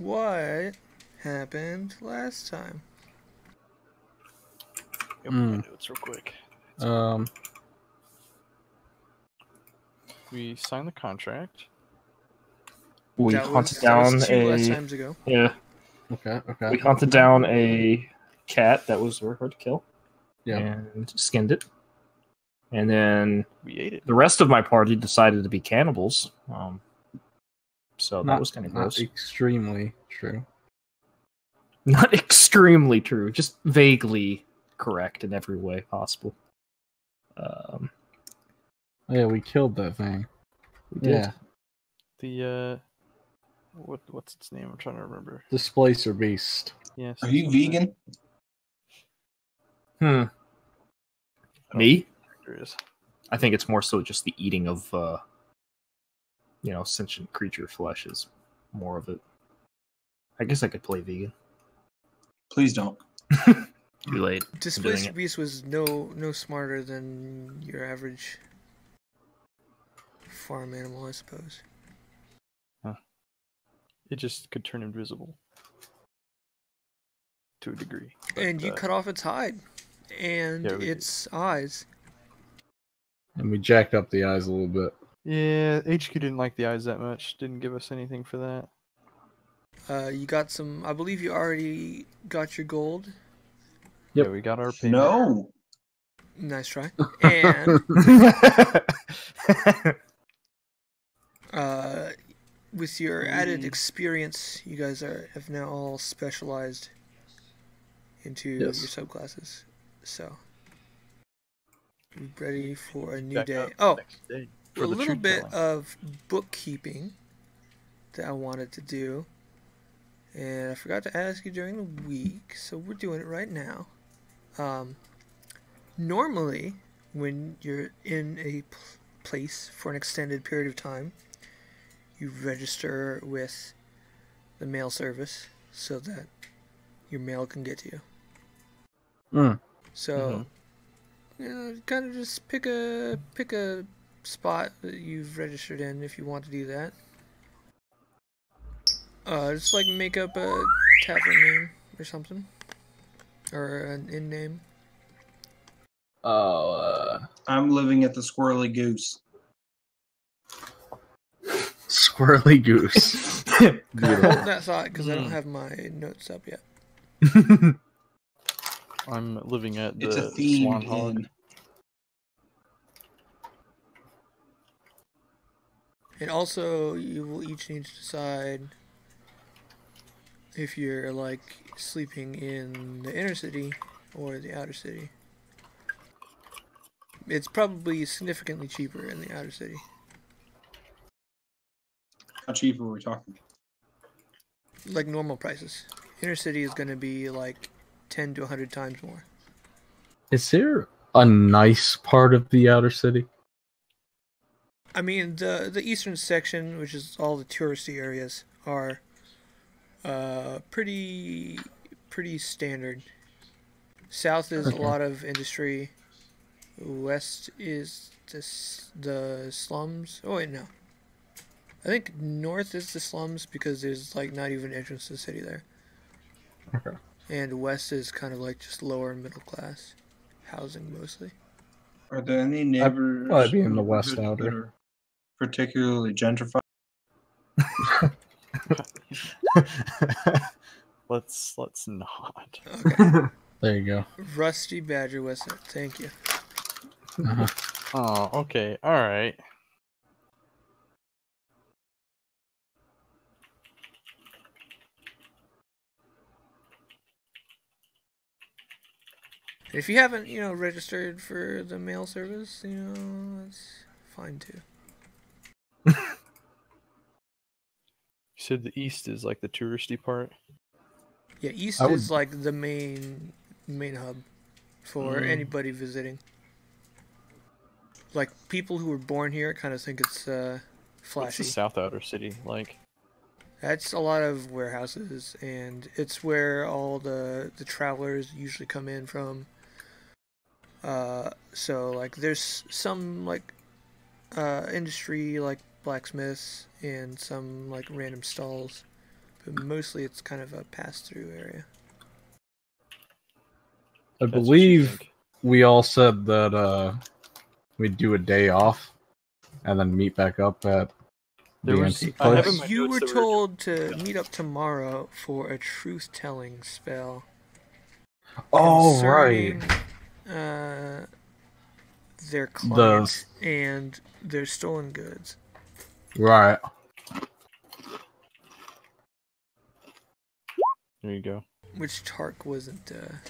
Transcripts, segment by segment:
what happened last time? Open my notes real quick. We signed the contract. We hunted down two last times ago. Yeah. Okay. We hunted down a cat that was very hard to kill. Yeah. And skinned it. And then we ate it. The rest of my party decided to be cannibals. So that was kind of gross. Not extremely true. Not extremely true, just vaguely correct in every way possible. Yeah, we killed that thing. We did. The what's its name? I'm trying to remember. Displacer beast. Yes. Are you vegan? Me? Is. I think it's more so just the eating of sentient creature flesh is more of it. I guess I could play vegan. Please don't. Too late. Displacer beast was no smarter than your average farm animal, I suppose. Huh. It just could turn invisible. To a degree. But, and you cut off its hide. And its eyes. And we jacked up the eyes a little bit. Yeah, HQ didn't like the eyes that much. Didn't give us anything for that. You got some... I believe you already got your gold. Yep. Yeah, we got our payment. No. Nice try. And... with your added experience, you guys have now all specialized into your subclasses. So, ready for a new day. Oh, a little bit of bookkeeping that I wanted to do. And I forgot to ask you during the week, so we're doing it right now. Normally, when you're in a place for an extended period of time, you register with the mail service so that your mail can get to you. So, kind of just pick a spot that you've registered in if you want to do that. Just like make up a tavern name or something, or an inn name. I'm living at the Squirrely Goose. Squirrely Goose. Hold that thought because I don't have my notes up yet. I'm living at the It's a theme Swan Hog. inn. And also, you will each need to decide if you're like sleeping in the inner city or the outer city. It's probably significantly cheaper in the outer city. How cheap are we talking? Like normal prices. Inner city is going to be like 10 to 100 times more. Is there a nice part of the outer city? I mean, the eastern section, which is all the touristy areas, are pretty standard. South is a lot of industry. West is the slums. Oh wait, no. I think north is the slums because there's like not even entrance to the city there. Okay. And west is kind of like just lower middle class housing mostly. Are there any neighbors I'd be in the west outer. Particularly gentrified? Let's not. Okay. There you go. Rusty Badger Western. Thank you. Oh, okay. All right. If you haven't, registered for the mail service, that's fine too. You said the east is like the touristy part? Yeah, east is like the main hub for anybody visiting. Like people who were born here kind of think it's flashy. What's the south outer city like? That's a lot of warehouses, and it's where all the travelers usually come in from. So like there's some like industry like blacksmiths and some like random stalls, but mostly it's kind of a pass-through area. I That's what you believe think. we all said that we'd do a day off and then meet back up at There the was- antique I have place. in my You notes were that we were told to meet up tomorrow for a truth-telling spell. Oh, right. concerning, their client and their stolen goods. Right. There you go. Which Tark wasn't Mhm.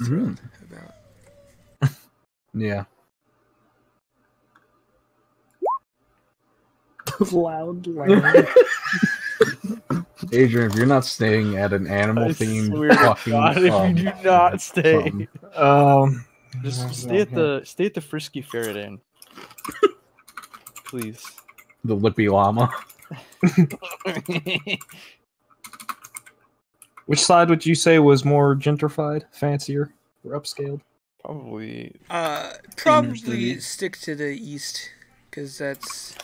thrilled about. Yeah. Loud. Adrian, if you're not staying at an animal-themed fucking if you do not stay, something. just stay at the Frisky Ferret Inn, please. The Lippy Llama. Which side would you say was more gentrified, fancier, or upscaled? Probably. Probably city. stick to the east, because that's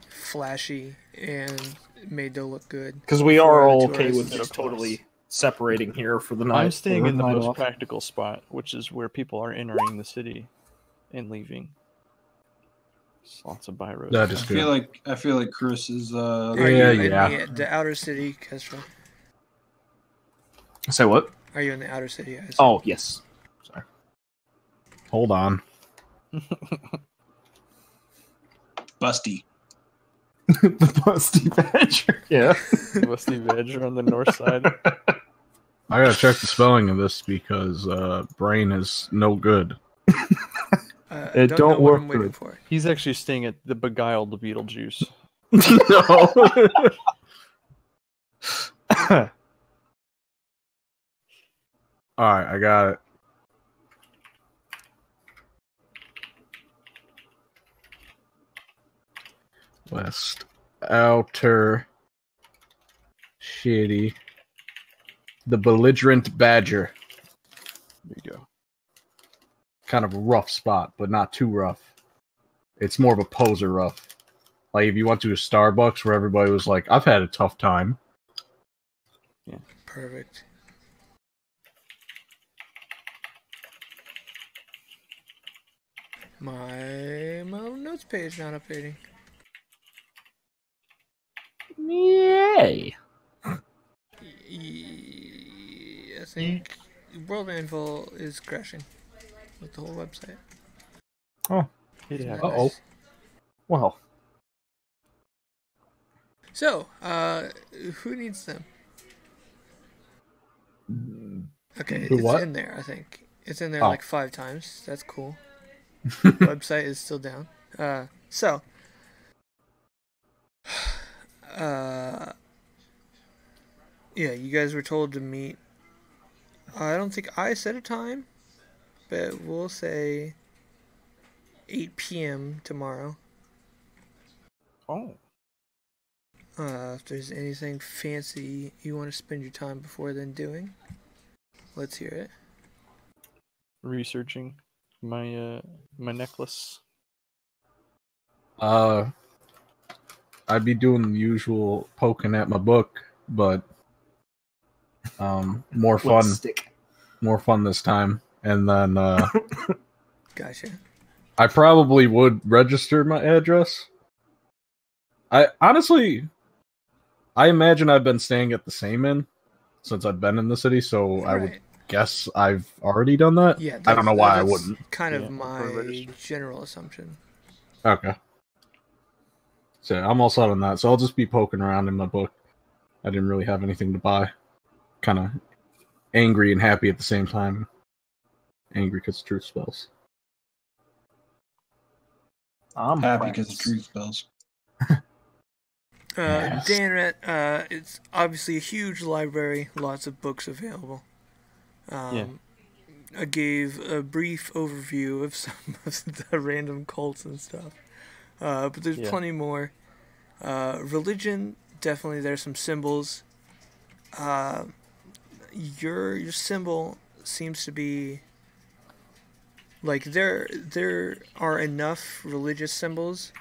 flashy and made to look good. Because we For are the all okay tourists. with just totally separating here for the night. I'm staying for in the night most off. practical spot, which is where people are entering the city and leaving. There's lots of by roads. That is good. I feel like Chris is Are Yeah, you yeah. in the outer city, Kestra? Say what? Are you in the outer city? I assume? Oh, yes. Sorry. Hold on. busty. The Busty Badger. Yeah. Musty Badger on the north side. I gotta check the spelling of this because brain is no good. It don't don't know what work I'm waiting good. for. He's actually staying at the Beguiled Beetlejuice. No. Alright, I got it. West outer shitty. The belligerent badger. There you go. Kind of a rough spot, but not too rough. It's more of a poser rough. Like if you went to a Starbucks where everybody was like, I've had a tough time. Perfect. My notes page not updating. Yay. I think World Anvil is crashing with the whole website. Oh. It Isn't that happens. Uh-oh. nice? Well. So, who needs them? Okay, Who it's what? in there, I think. It's in there Oh. like 5 times. That's cool. Website is still down. So, yeah, you guys were told to meet. I don't think I set a time, but we'll say 8 p.m. tomorrow. Oh. If there's anything fancy you want to spend your time before then doing, let's hear it. Researching my my necklace. I'd be doing the usual poking at my book, but more fun. Stick. More fun this time. And then Gotcha. I probably would register my address. I imagine I've been staying at the same inn since I've been in the city, so I would Right. guess I've already done that. Yeah, I don't know why I that's wouldn't. Kind of Yeah, my or register. general assumption. Okay. So I'm all set on that. So I'll just be poking around in my book. I didn't really have anything to buy. Kind of angry and happy at the same time. Angry because truth spells. I'm Happy because of truth spells. Yes. Danret, it's obviously a huge library, lots of books available. I gave a brief overview of some of the random cults and stuff. But there's plenty more. Religion, definitely there's some symbols. Your symbol seems to be like there are enough religious symbols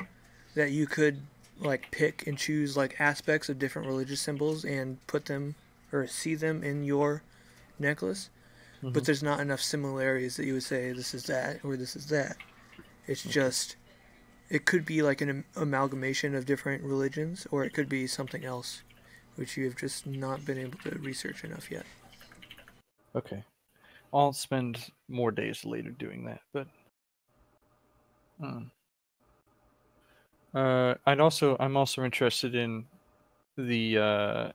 that you could like pick and choose like aspects of different religious symbols and put them or see them in your necklace, but there's not enough similarities that you would say this is that or this is that. It's just, it could be like an amalgamation of different religions, or it could be something else, which you have just not been able to research enough yet. Okay. I'll spend more days later doing that, but I'm also interested in the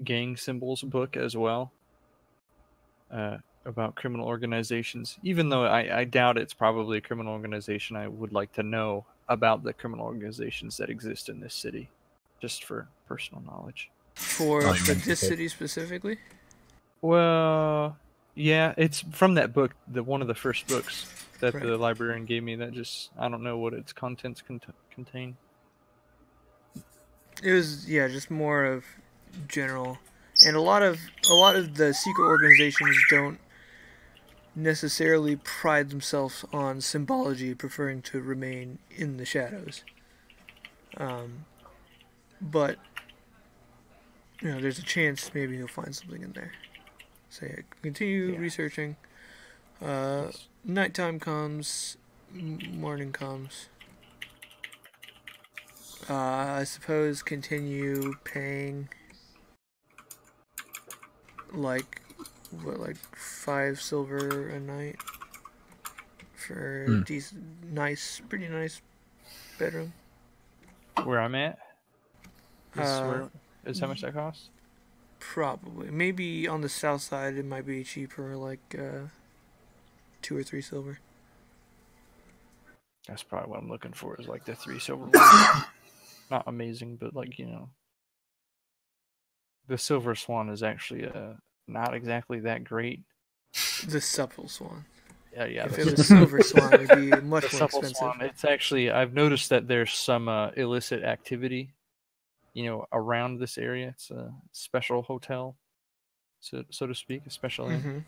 gang symbols book as well. About criminal organizations. Even though I doubt it's probably a criminal organization, I would like to know about the criminal organizations that exist in this city, just for personal knowledge. For this city specifically? Well, yeah, it's from that book, one of the first books that the librarian gave me. That just, I don't know what its contents contain. It was just more of general, and a lot of the secret organizations don't necessarily pride themselves on symbology, preferring to remain in the shadows. But there's a chance maybe you'll find something in there. So continue researching. Nighttime comes, morning comes. I suppose continue paying like 5 silver a night for pretty nice bedroom. Where I'm at? Is how much that costs? Probably. Maybe on the south side it might be cheaper, like 2 or 3 silver. That's probably what I'm looking for, is like the 3 silver. Not amazing, but the Silver Swan is actually not exactly that great. The Supple Swan. Yeah. If it was Silver Swan, it would be much more expensive. Swan, it's actually, I've noticed that there's some illicit activity, around this area. It's a special hotel, so to speak, a special inn.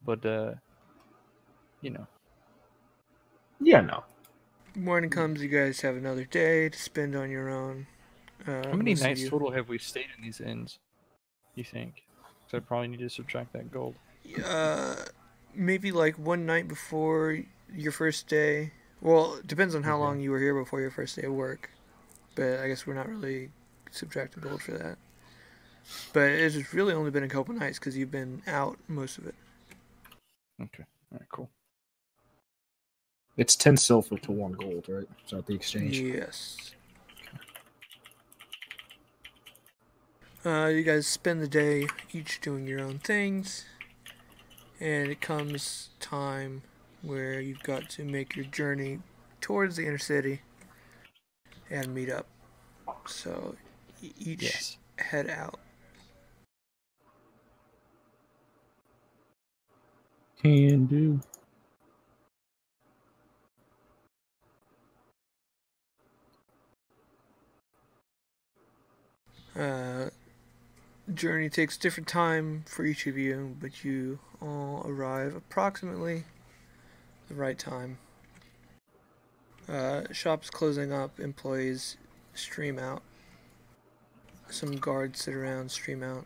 But Yeah, no. Morning comes, you guys have another day to spend on your own. How many nights total have we stayed in these inns, you think? So I probably need to subtract that gold. Maybe like one night before your first day. Well, it depends on how long you were here before your first day of work. But I guess we're not really subtracting gold for that. But it's really only been a couple nights because you've been out most of it. Okay. All right, cool. It's 10 silver to 1 gold, right? Is that the exchange? Yes. You guys spend the day each doing your own things, and it comes time where you've got to make your journey towards the inner city and meet up. So each head out. Can do. Journey takes different time for each of you, but you all arrive approximately the right time. Shops closing up, employees stream out. Some guards sit around, stream out.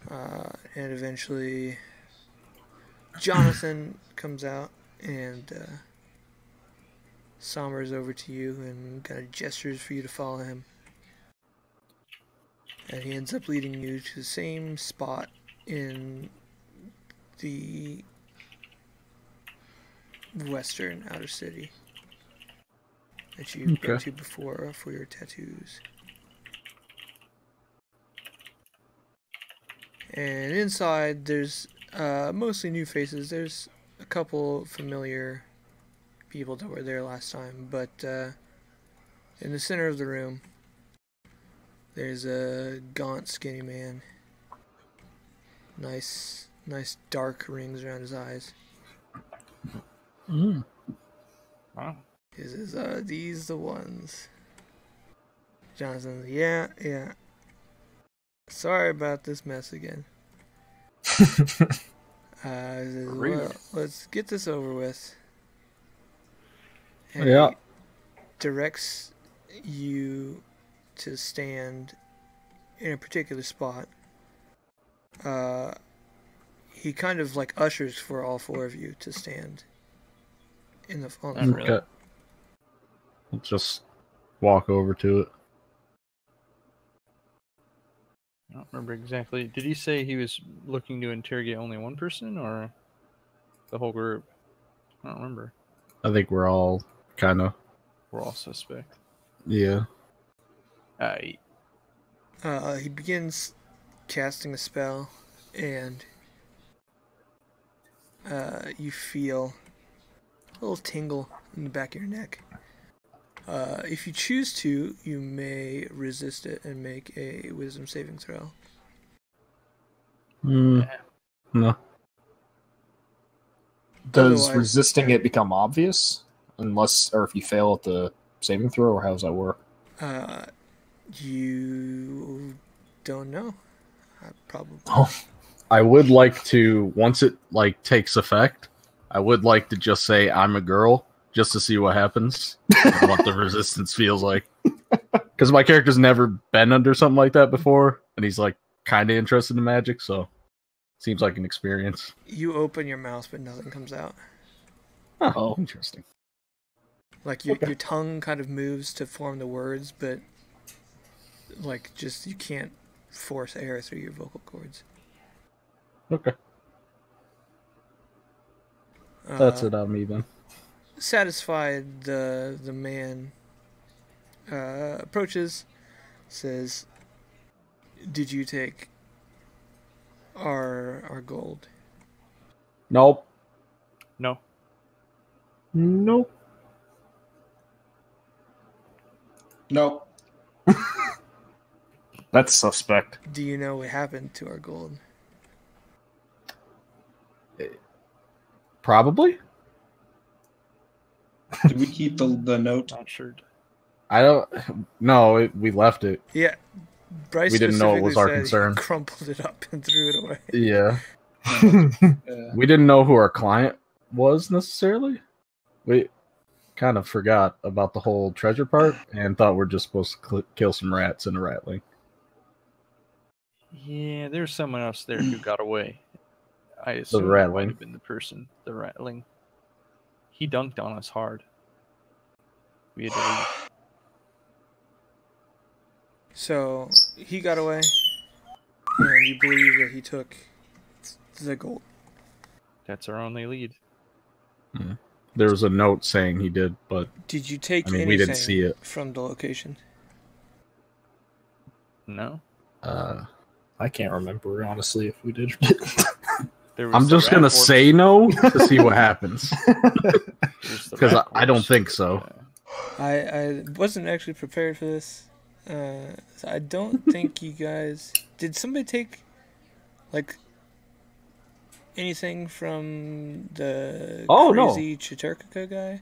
And eventually Jonathan comes out and sombers over to you and kind of gestures for you to follow him. And he ends up leading you to the same spot in the western outer city that you've been to before for your tattoos. And inside, there's mostly new faces. There's a couple familiar people that were there last time, but in the center of the room, there's a gaunt, skinny man. Nice dark rings around his eyes. Wow. He says, "Are these the ones?" Jonathan, yeah. Sorry about this mess again. He says, well, let's get this over with. And he directs you to stand in a particular spot. He kind of like ushers for all four of you to stand on the floor. Really? Okay. I'll just walk over to it. I don't remember exactly. Did he say he was looking to interrogate only one person or the whole group? I don't remember. I think we're all kind of. We're all suspect. Yeah. He begins casting a spell, and you feel a little tingle in the back of your neck. If you choose to, you may resist it and make a wisdom saving throw. No. Does Otherwise- resisting it become obvious? Unless, or if you fail at the saving throw, or how does that work? You don't know. Probably. Oh, I would like to, once it like takes effect, I would like to just say I'm a girl, just to see what happens and what the resistance feels like. Because my character's never been under something like that before, and he's like kind of interested in magic, so seems like an experience. You open your mouth, but nothing comes out. Oh, interesting. Like your tongue kind of moves to form the words, but like just you can't force air through your vocal cords. Okay, that's it on me then. Satisfied, the man approaches, says, "Did you take our gold?" Nope. No. Nope. Nope. that's suspect. Do you know what happened to our gold? Probably. Did we keep the note? Not sure. I don't. No, we left it. Yeah, Bryce We didn't know it was specifically our said concern. he crumpled it up and threw it away. Yeah. Yeah. We didn't know who our client was necessarily. We kind of forgot about the whole treasure part and thought we're just supposed to kill some rats in a ratling. Yeah, there's someone else there who got away. I assume that rattling. might have been the person. The rattling. He dunked on us hard. We had to leave. So he got away, and you believe that he took the gold. That's our only lead. There was a note saying he did, but Did you take I mean, anything we didn't see it. from the location? No? I can't remember, honestly, if we did. There was I'm the just rat gonna corpse. say no to see what happens There's the because rat I don't corpse. think so. I wasn't actually prepared for this. So I don't think you guys... Did somebody take, like, anything from the Oh, no. crazy Chiturkika guy?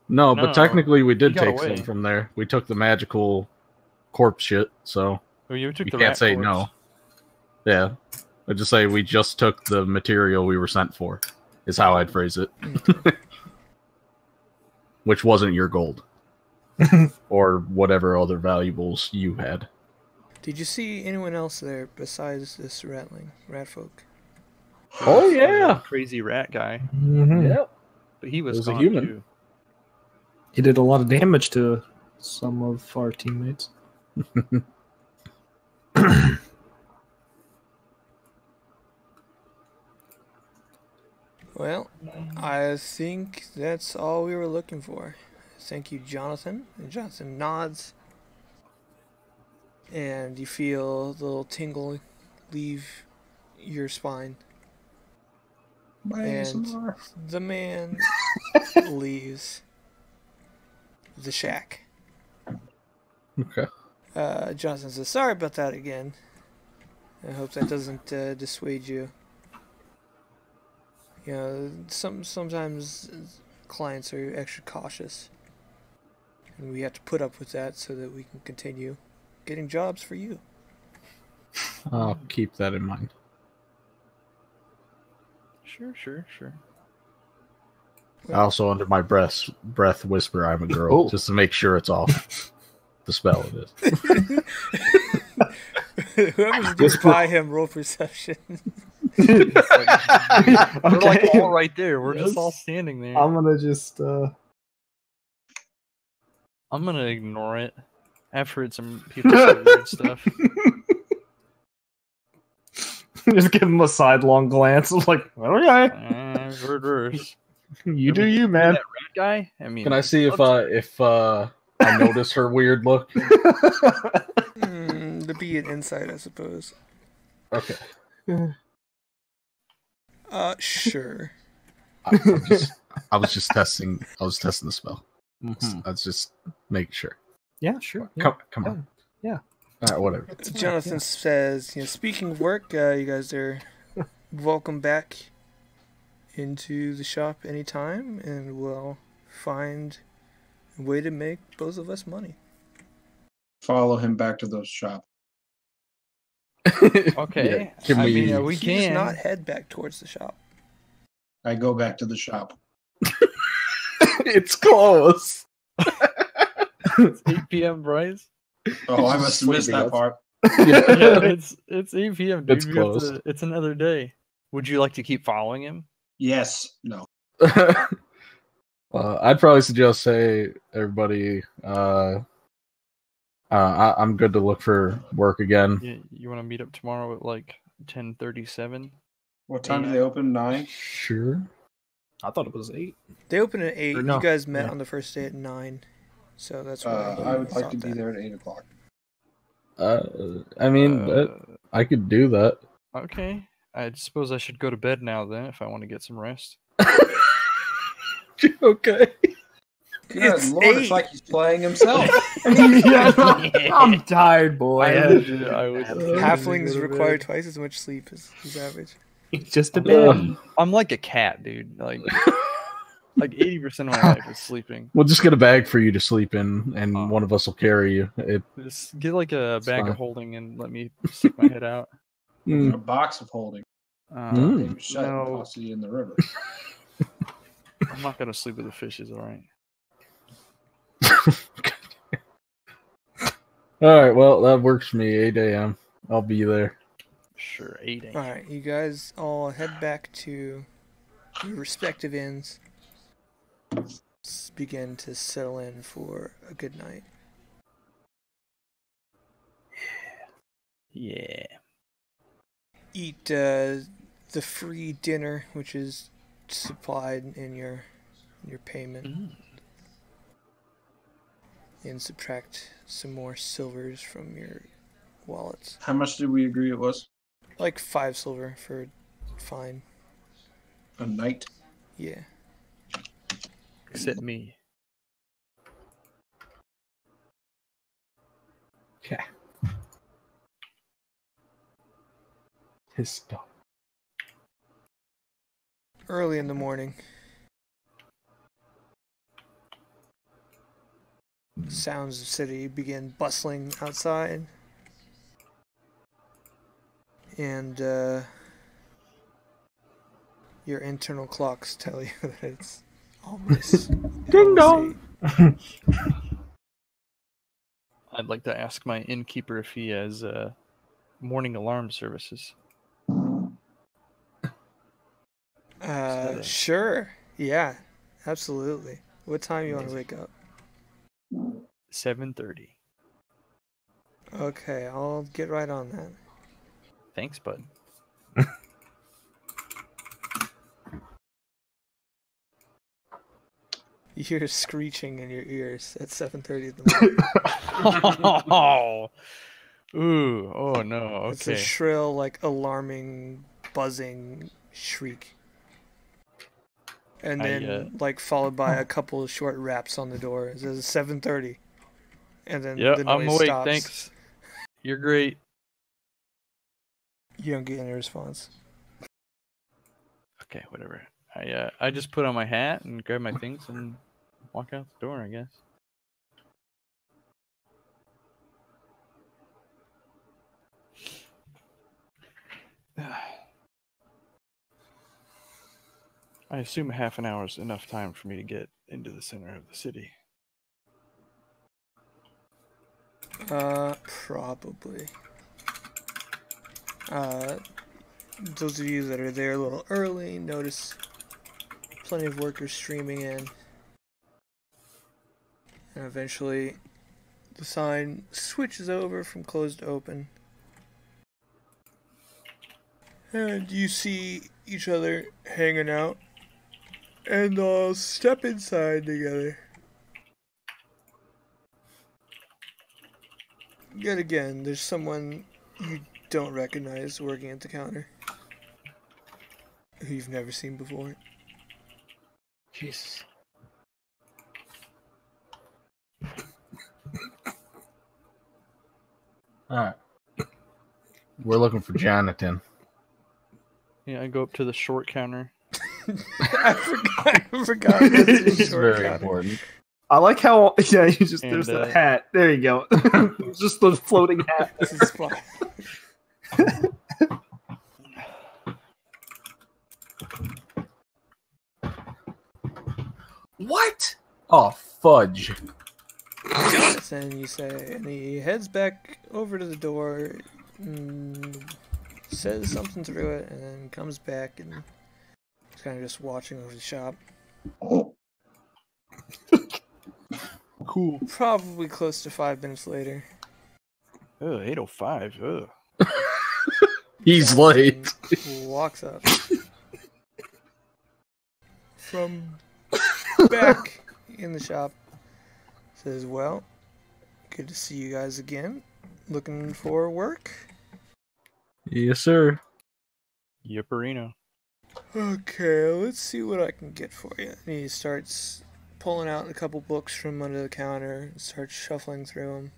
No, No, but technically we did he got take away. some from there. We took the magical corpse shit, so Oh, you took we the can't rat say corpse. no. Yeah, I'd just say we just took the material we were sent for. Is how I'd phrase it. Which wasn't your gold. Or whatever other valuables you had. Did you see anyone else there besides this rat folk? Oh, The yeah. crazy rat guy. Yep. But he was It was a gone human. too. He did a lot of damage to some of our teammates. Well, I think that's all we were looking for. Thank you, Jonathan. And Jonathan nods. And you feel the little tingle leave your spine. And the man leaves the shack. Okay. Jonathan says, "Sorry about that again. I hope that doesn't dissuade you. You know, sometimes clients are extra cautious. And we have to put up with that so that we can continue getting jobs for you." I'll keep that in mind. Sure. I also, under my breath whisper, "I'm a girl," Oh. just to make sure it's off the spell. It is. Whoever's nearby him, roll perception. We're like Okay. all right there. We're just all Yes. standing there. I'm gonna just I'm gonna ignore it. I've heard some people say weird stuff. just give him a sidelong glance. I'm like, okay, I've heard worse. you do you, man. That rat guy. I mean, Can I see if I notice her weird look? To be an insight, I suppose. Okay. Sure. I was just testing. I was testing the spell. Mhm. I was just making sure. Yeah, sure. Yeah. Come on. Yeah. All right, whatever. Jonathan says, speaking of work, you guys are welcome back into the shop anytime, and we'll find a way to make both of us money. Follow him back to the shop. okay. Can I we- mean, we He can. does not head back towards the shop. I go back to the shop. It's close. It's 8 p.m. Bryce. Oh, I must have missed Sleeping. that part. Yeah, it's 8 p.m. Dude. It's We have close. it's another day. Would you like to keep following him? Yes. No. I'd probably suggest, everybody, I'm good to look for work again. You want to meet up tomorrow at like 10:37? What time do they open? 9? Sure. I thought it was 8. They open at 8. Or no, You guys met yeah. on the first day at 9. So that's why I would like thought to be that. there at 8 o'clock. I mean, I could do that. Okay. I suppose I should go to bed now then if I want to get some rest. Okay. Good It's Lord, 8. it's like he's playing himself. I'm tired, boy. I would Halflings require twice as much sleep as average. It's just a baby. I'm like a cat, dude. Like 80% of my life is sleeping. We'll just get a bag for you to sleep in, and one of us will carry you. Just get like a bag fine. of holding and let me stick my head out. A box of holding. Mm. Shut No. I'll see you in the river. I'm not gonna sleep with the fishes, alright? All right, well, that works for me. 8 a.m. I'll be there. Sure, 8 a.m. Alright, you guys all head back to your respective inns. Begin to settle in for a good night. Yeah. Eat the free dinner, which is supplied in your payment, and subtract some more silvers from your wallets. How much did we agree it was? Like 5 silver for fine. A night? Yeah. Except me. Okay. His dog. Early in the morning. Sounds of city begin bustling outside. And your internal clocks tell you that it's almost Ding dong. I'd like to ask my innkeeper if he has morning alarm services. Sure. Yeah, absolutely. What time you want to wake up? 7:30. Okay, I'll get right on that. Thanks, bud. You hear screeching in your ears at 7:30 in the morning. Oh. Ooh. Oh no. It's a Okay. shrill, like alarming, buzzing shriek. And then, followed by a couple of short raps on the door. It says 7:30. And then Yeah, the noise I'm awake. stops. Thanks. You're great. You don't get any response. Okay, whatever. I just put on my hat and grab my things and walk out the door, I guess. I assume half an hour is enough time for me to get into the center of the city. Probably. Those of you that are there a little early notice plenty of workers streaming in. And eventually the sign switches over from closed to open. And you see each other hanging out. And they'll step inside together. Yet again, there's someone you don't recognize working at the counter. Who you've never seen before. Jesus. Alright. We're looking for Jonathan. Yeah, I go up to the short counter. I forgot. It's very important. I like how you just And, there's the hat. There you go. Just the floating hat. This is fun. What? Oh, fudge. Jonathan, you say, and he heads back over to the door, says something through it, and then comes back and is kind of just watching over the shop. Cool. Probably close to 5 minutes later. Oh, 8:05. Ugh. He's Jonathan late. Walks up. From back in the shop. Says, well, good to see you guys again. Looking for work? Yes, sir. Yipperino. Okay, let's see what I can get for you. And he starts pulling out a couple books from under the counter and starts shuffling through them.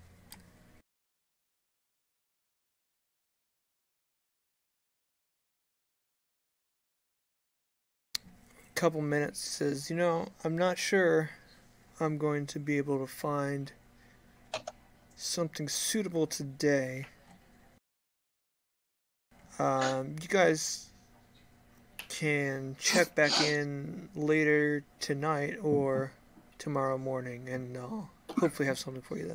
Couple minutes, says, you know, I'm not sure I'm going to be able to find something suitable today. You guys can check back in later tonight or tomorrow morning, and I'll hopefully have something for you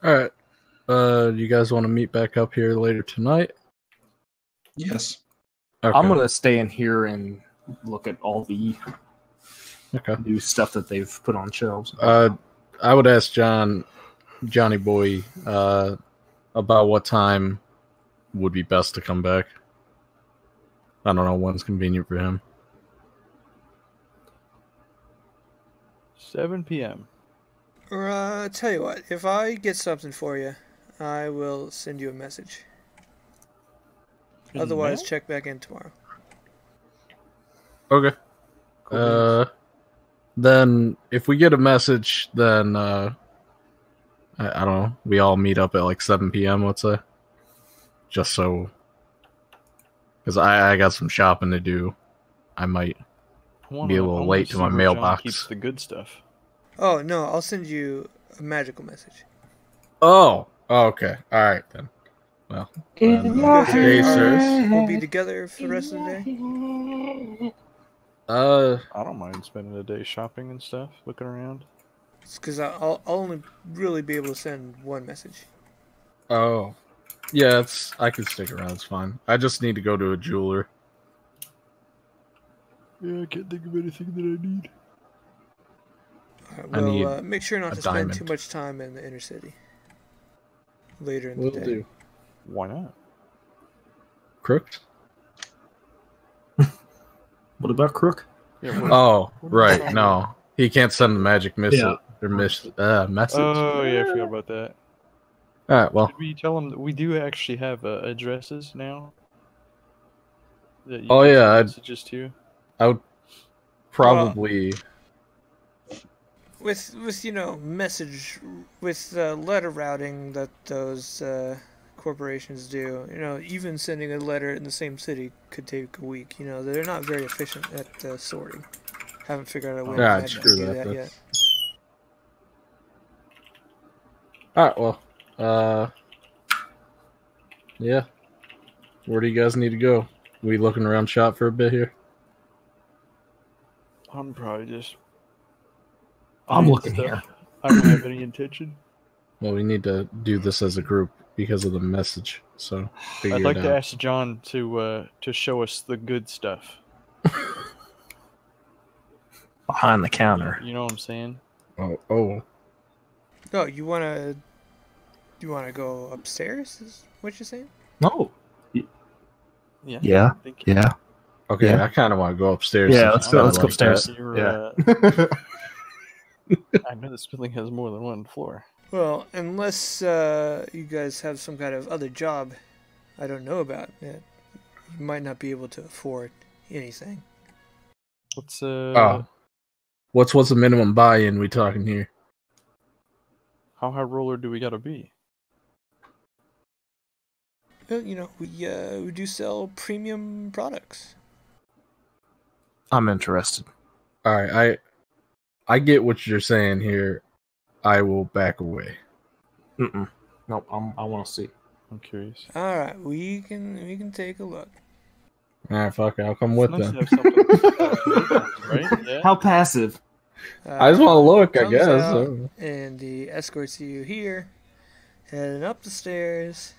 then. Alright. You guys want to meet back up here later tonight? Yes. Okay. I'm gonna stay in here and look at all the Okay. new stuff that they've put on shelves. I would ask Johnny Boy, about what time would be best to come back. I don't know when's convenient for him. 7 p.m. Or, tell you what, if I get something for you, I will send you a message. Otherwise, Email? check back in tomorrow. Okay. Then if we get a message, then I don't know. We all meet up at like 7 p.m. Let's say, just so, because I got some shopping to do. I might be a little late to my mailbox. Keeps the good stuff. Oh, no, I'll send you a magical message. Oh, okay. All right then. Well, then, hey, sirs. We'll be together for the rest of the day. I don't mind spending a day shopping and stuff, looking around. It's because I'll only really be able to send one message. Oh, yeah. I can stick around. It's fine. I just need to go to a jeweler. Yeah, I can't think of anything that I need. Alright, I need well, make sure not a to spend diamond. too much time in the inner city. Later in the Will day. do. Why not? Crooked? What about Crook? Yeah, Oh, right. No, he can't send the magic message. Yeah. Message. Oh, yeah, I forgot about that. All right. Well. Did we tell them that we do actually have addresses now? That you Oh, can send yeah, messages to? I would probably. With message with letter routing that those corporations do, even sending a letter in the same city could take a week. They're not very efficient at sorting. Haven't figured out a way to Alright, screw do that that then. yet. All right. Well. Yeah. Where do you guys need to go? We looking around shop for a bit here? I'm probably just. I'm eyeing looking stuff. here. I don't have any intention. Well, we need to do this as a group because of the message. So figure I'd like it to out. ask John to show us the good stuff. Behind the counter. You know what I'm saying? Oh. No, you wanna go upstairs? Is what you're saying? No. Yeah. Yeah. I think Yeah. Okay, Yeah. I kind of want to go upstairs. Yeah, since let's go. it's Let's go kinda like upstairs. you're, Yeah. I know this building has more than one floor. Well, unless you guys have some kind of other job I don't know about, you might not be able to afford anything. What's Oh. What's the minimum buy-in we talking here? how high roller do we gotta be? Well, we do sell premium products. I'm interested. All right, I get what you're saying here. I will back away. Mm-mm. Nope. I want to see. I'm curious. All right, we can take a look. All right, fuck it. I'll come with Nice them. to have something, right? Yeah. How passive? I just want to look, I Comes guess. out, and he escorts you here, heading up the stairs.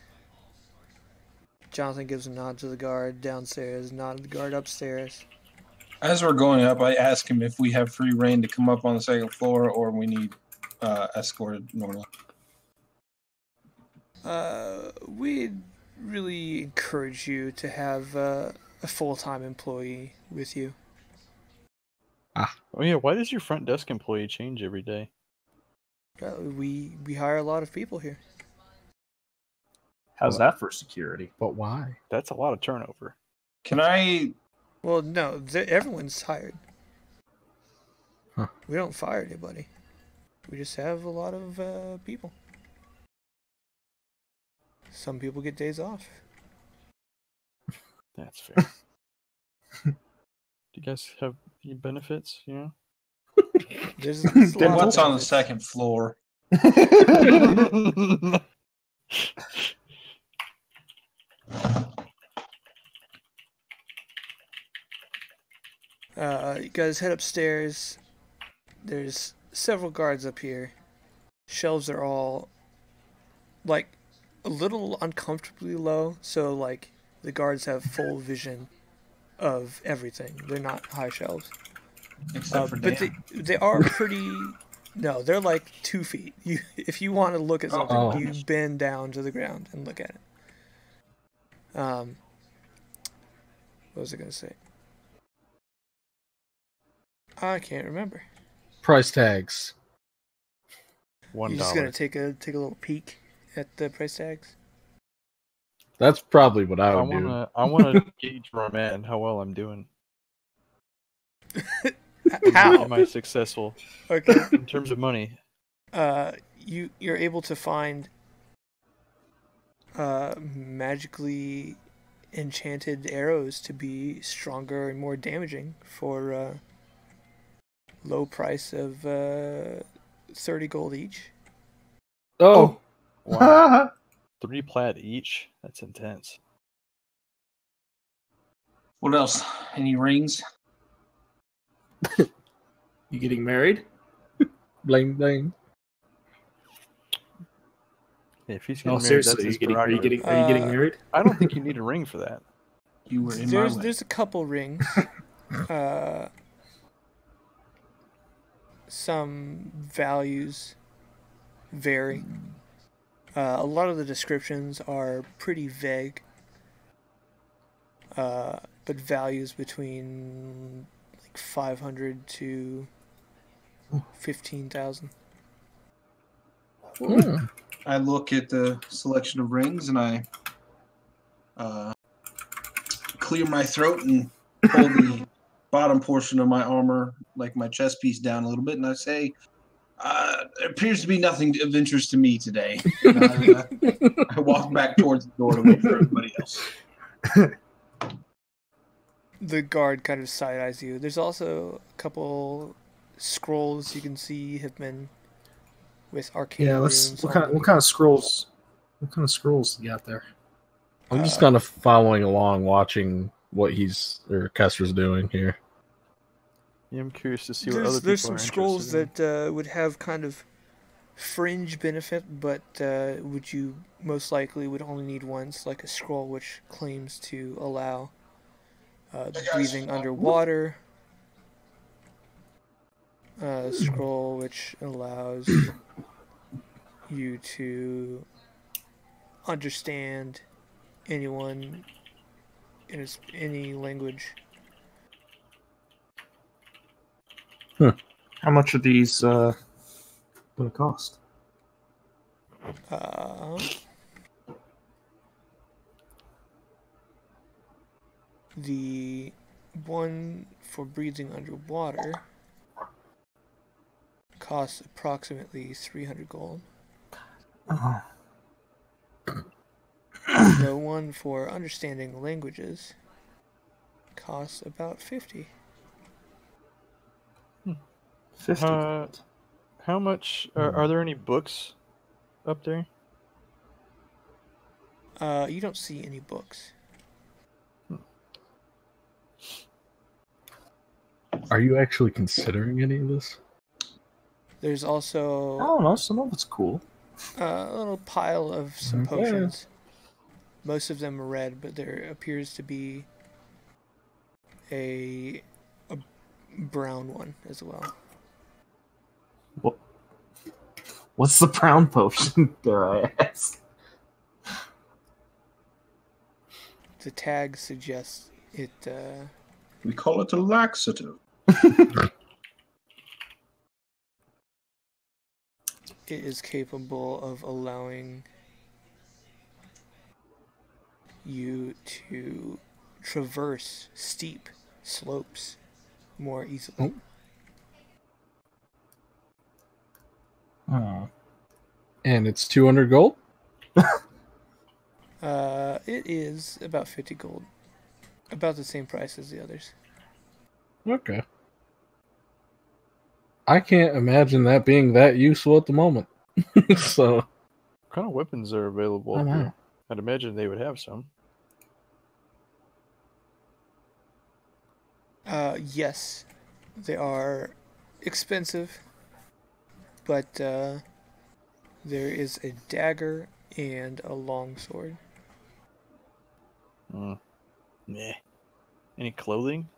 Jonathan gives a nod to the guard downstairs, nod to the guard upstairs. As we're going up, I ask him if we have free reign to come up on the second floor or we need escorted normally. We'd really encourage you to have a full-time employee with you. Oh yeah. Why does your front desk employee change every day? We hire a lot of people here. How's that for security? But why? That's a lot of turnover. Can I? Well, no, everyone's hired. Huh. We don't fire anybody. We just have a lot of people. Some people get days off. That's fair. Do you guys have any benefits? You know. There's a Then lot what's of on the benefits. second floor? You guys head upstairs. There's several guards up here. Shelves are all like a little uncomfortably low, so like the guards have full vision of everything. They're not high shelves. Except for But Dan. they are pretty. No, they're like 2 feet. If you want to look at something, Oh. you bend down to the ground and look at it. What was I gonna say? I can't remember. Price tags. $1. You're just gonna take a little peek at the price tags. That's probably what I I would do. wanna gauge where I'm at and how well I'm doing. How? Am I successful Okay. in terms of money? You're able to find magically enchanted arrows to be stronger and more damaging for low price of 30 gold each. Oh, Wow. 3 plat each. That's intense. What else? Any rings? You getting married? bling bling. If he's No, getting married, seriously. that's his Are you prerogative. getting married? I don't think you need a ring for that. You were in my way. There's a couple rings. Some values vary. A lot of the descriptions are pretty vague. But values between like 500 to 15,000. I look at the selection of rings and I clear my throat and pull the bottom portion of my armor, like my chest piece, down a little bit, and I say, "There appears to be nothing of interest to me today." And I walk back towards the door to wait for everybody else. The guard kind of side eyes you. There's also a couple scrolls you can see have been with arcane Yeah. runes. What on kind them. of scrolls? What kind of scrolls you got there? I'm just kind of following along, watching what Kester's doing here. Yeah, I'm curious to see what other people There's are some interested scrolls in. that would have kind of fringe benefit, but would you most likely would only need once, like a scroll which claims to allow breathing underwater, a scroll which allows you to understand anyone in any language. How much are these going to cost? The one for breathing underwater costs approximately 300 gold. Oh. The one for understanding languages costs about 50. 50. How much are there any books up there? You don't see any books. Are you actually considering any of this? There's I also don't know. Some of it's cool. a little pile of some Okay. potions. Most of them are red, but there appears to be a brown one as well. What's the brown potion? Dare I ask? The tag suggests it. We call it a laxative. It is capable of allowing you to traverse steep slopes more easily. Oh. And it's 200 gold? It is about 50 gold. About the same price as the others. Okay. I can't imagine that being that useful at the moment. So, What kind of weapons are available up I know. here? I'd imagine they would have some. Yes, they are expensive, but there is a dagger and a longsword. Nah. Any clothing?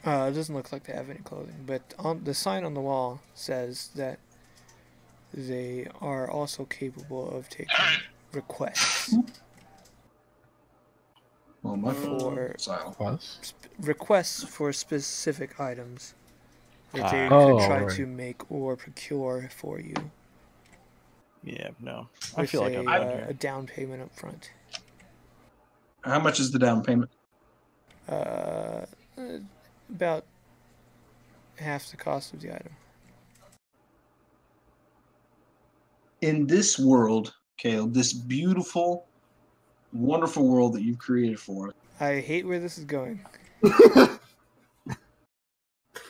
It doesn't look like they have any clothing, but on the sign on the wall says that they are also capable of taking requests. Well, my For plus. requests for specific items that they Oh, could try right. to make or procure for you. Yeah, no. I With feel like I'm done a here. down payment up front. How much is the down payment? About half the cost of the item. In this world, Caleb, this beautiful, wonderful world that you've created for us, I hate where this is going.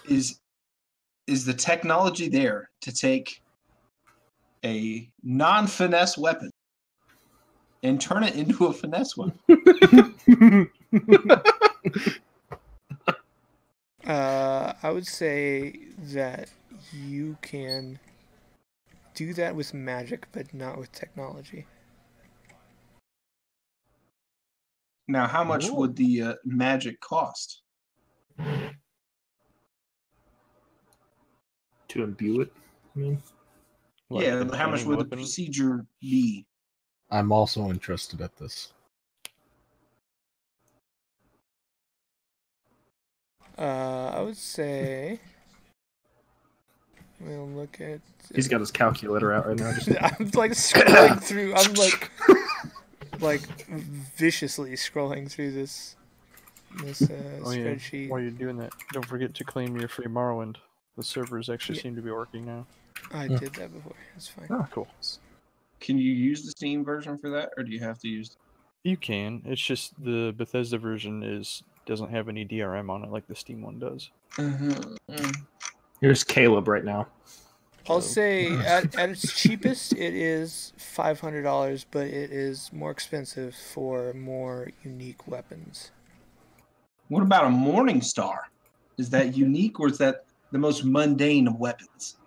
is the technology there to take a non-finesse weapon and turn it into a finesse weapon? I would say that you can do that with magic, but not with technology. Now, how much would the magic cost? To imbue it? I mean, Like yeah, the how much chain would weapon? the procedure be? I'm also interested at this. I would say. We'll look at. he's got his calculator out right now. Just I'm like scrolling through. I'm like viciously scrolling through this spreadsheet. While you're doing that, don't forget to claim your free Morrowind. The servers actually Yeah. seem to be working now. I did that before. It's fine. oh, Cool. Can you use the Steam version for that, or do you have to use? You can. It's just the Bethesda version doesn't have any DRM on it like the Steam one does. here's Caleb right now. I'll So, say at its cheapest, it is $500, but it is more expensive for more unique weapons. What about a Morning Star? Is that unique, or is that the most mundane of weapons?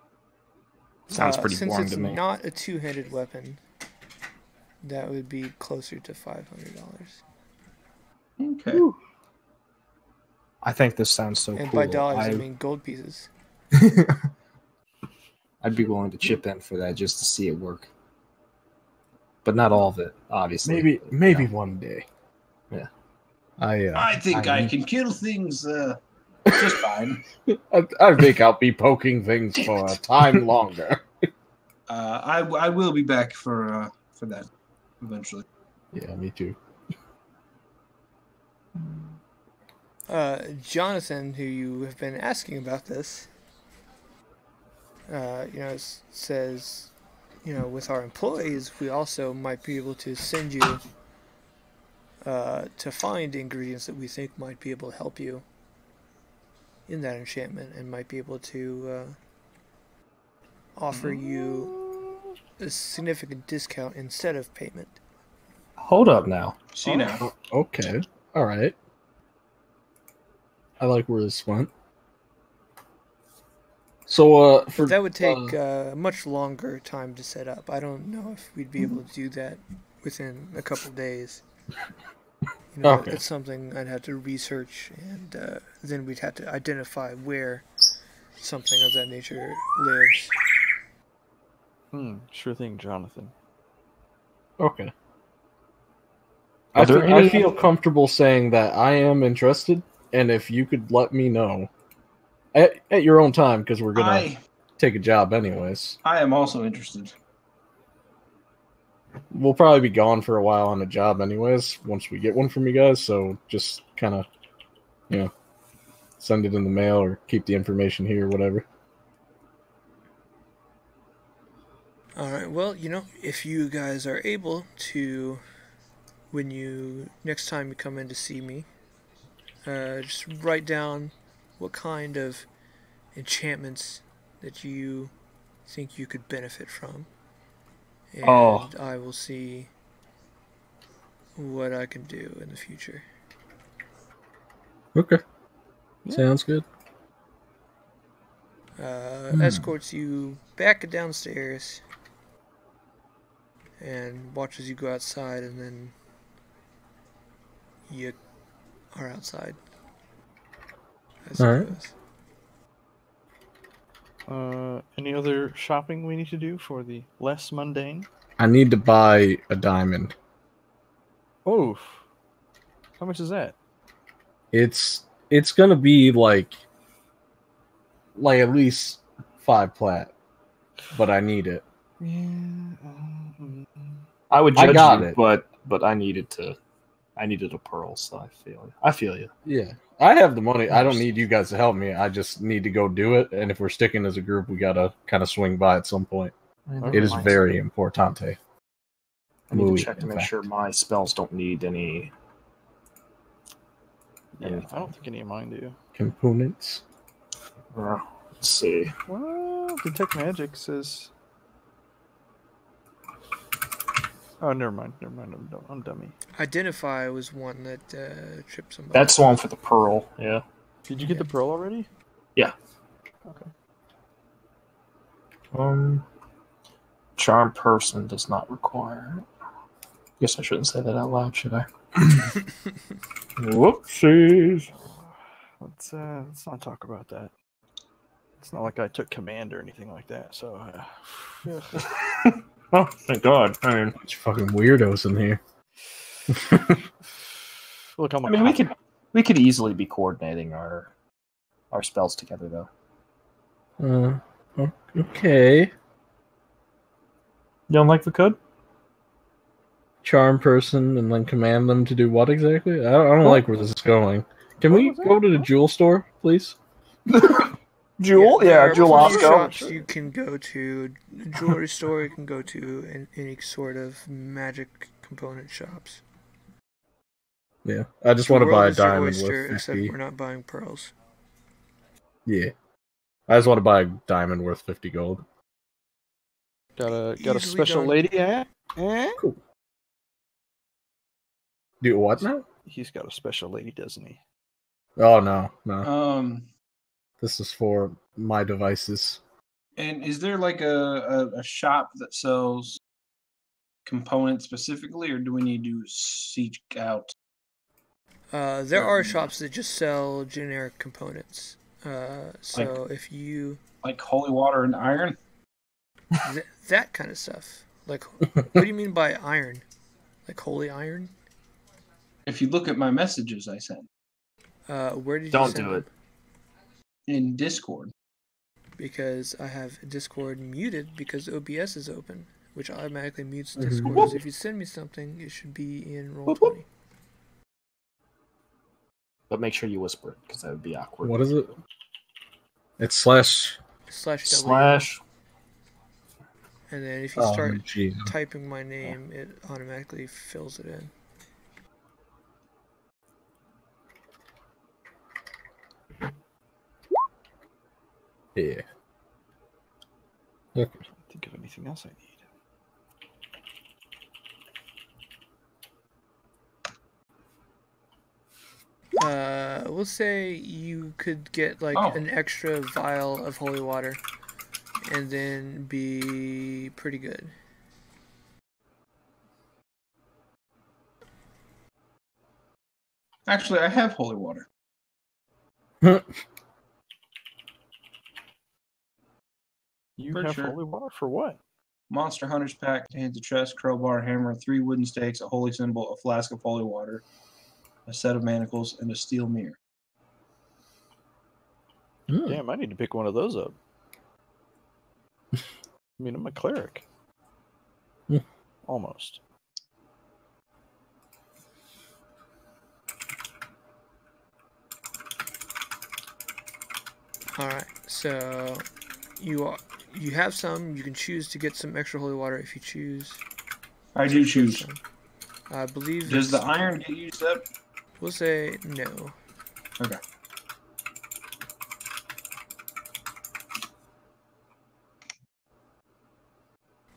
Sounds pretty Since boring it's to me. not a two-handed weapon, that would be closer to $500. Okay. I think this sounds so And cool. by dollars, I mean gold pieces. I'd be willing to chip in for that just to see it work. But not all of it, obviously. Maybe one day. Yeah. I think I can kill things just fine. I think I'll be poking things for a time longer. I will be back for that eventually. Yeah, me too. Jonathan, who you have been asking about this, says, with our employees, we also might be able to send you to find ingredients that we think might be able to help you in that enchantment, and might be able to offer you a significant discount instead of payment. Hold up now. See now. Okay. All right. I like where this went. So, That would take a much longer time to set up. I don't know if we'd be able to do that within a couple of days. Okay. It's something I'd have to research, and then we'd have to identify where something of that nature lives. Sure thing, Jonathan. Okay. Are I feel comfortable saying that I am interested, and if you could let me know at your own time, because we're gonna take a job anyways. I am also interested. We'll probably be gone for a while on a job anyways once we get one from you guys, so just kind of, send it in the mail or keep the information here or whatever. Alright, well, if you guys are able to, when next time you come in to see me, just write down what kind of enchantments that you think you could benefit from. And I will see what I can do in the future. Okay. Yeah. Sounds good. Escorts you back downstairs and watches you go outside, and then you are outside. I suppose. Any other shopping we need to do for the less mundane? I need to buy a diamond. Oh, how much is that? It's gonna be like at least 5 plat, but I need it. Yeah. I would judge got you, it. but I needed a pearl, so I feel you. Yeah. I have the money. I don't need you guys to help me. I just need to go do it. And if we're sticking as a group, we gotta kind of swing by at some point. Okay. It is very importante. I need to check to make sure my spells don't need any. Yeah, I don't think any of mine do. Components. Let's see. Well, Detect Magic says. Oh, never mind. I'm dummy. Identify was one that tripped somebody. That's the one for the pearl. Yeah. Did you get the pearl already? Yeah. Okay. Charm person does not require it. Guess I shouldn't say that out loud, should I? Whoopsies. Let's not talk about that. It's not like I took command or anything like that. So. Oh, thank God. I mean, bunch of fucking weirdos in here. Look, we could easily be coordinating our spells together, though. Okay. You don't like the code? Charm person and then command them to do what exactly? I don't like where this is going. Can we go to the jewel store, please? Jewel? Yeah, Jewel Osco. Osco. Shops you can go to, a jewelry store you can go to, and any sort of magic component shops. Yeah, I just want to buy a World is your diamond oyster, worth except 50. we're not buying pearls. Yeah. I just want to buy a diamond worth 50 gold. Got a Easily special done. lady, eh? Cool. Do what now? He's got a special lady, doesn't he? Oh no. Um, This is for my devices. and is there like a shop that sells components specifically, or do we need to seek out? There are shops that just sell generic components. So if you Like holy water and iron? that kind of stuff. Like, what do you mean by iron? Like holy iron? If you look at my messages I sent Where did you Don't send do them? it. in Discord. Because I have Discord muted because OBS is open, which automatically mutes Mhm. Discord. So if you send me something, it should be in Roll20. But make sure you whisper it, because that would be awkward. What is it? It's slash. // And then if you Oh, start geez. typing my name, it automatically fills it in. Yeah. Okay. Can't think of anything else I need. We'll say you could get like Oh. an extra vial of holy water and then be pretty good. Actually, I have holy water. You For have sure. holy water for what? Monster Hunter's Pack contains a chest, crowbar, hammer, 3 wooden stakes, a holy symbol, a flask of holy water, a set of manacles, and a steel mirror. Damn, I need to pick one of those up. I mean, I'm a cleric. Hmm. Almost. Alright, so you have some. You can choose to get some extra holy water if you choose. I do choose. some. I believe Does the it's- iron get used up? We'll say no. Okay.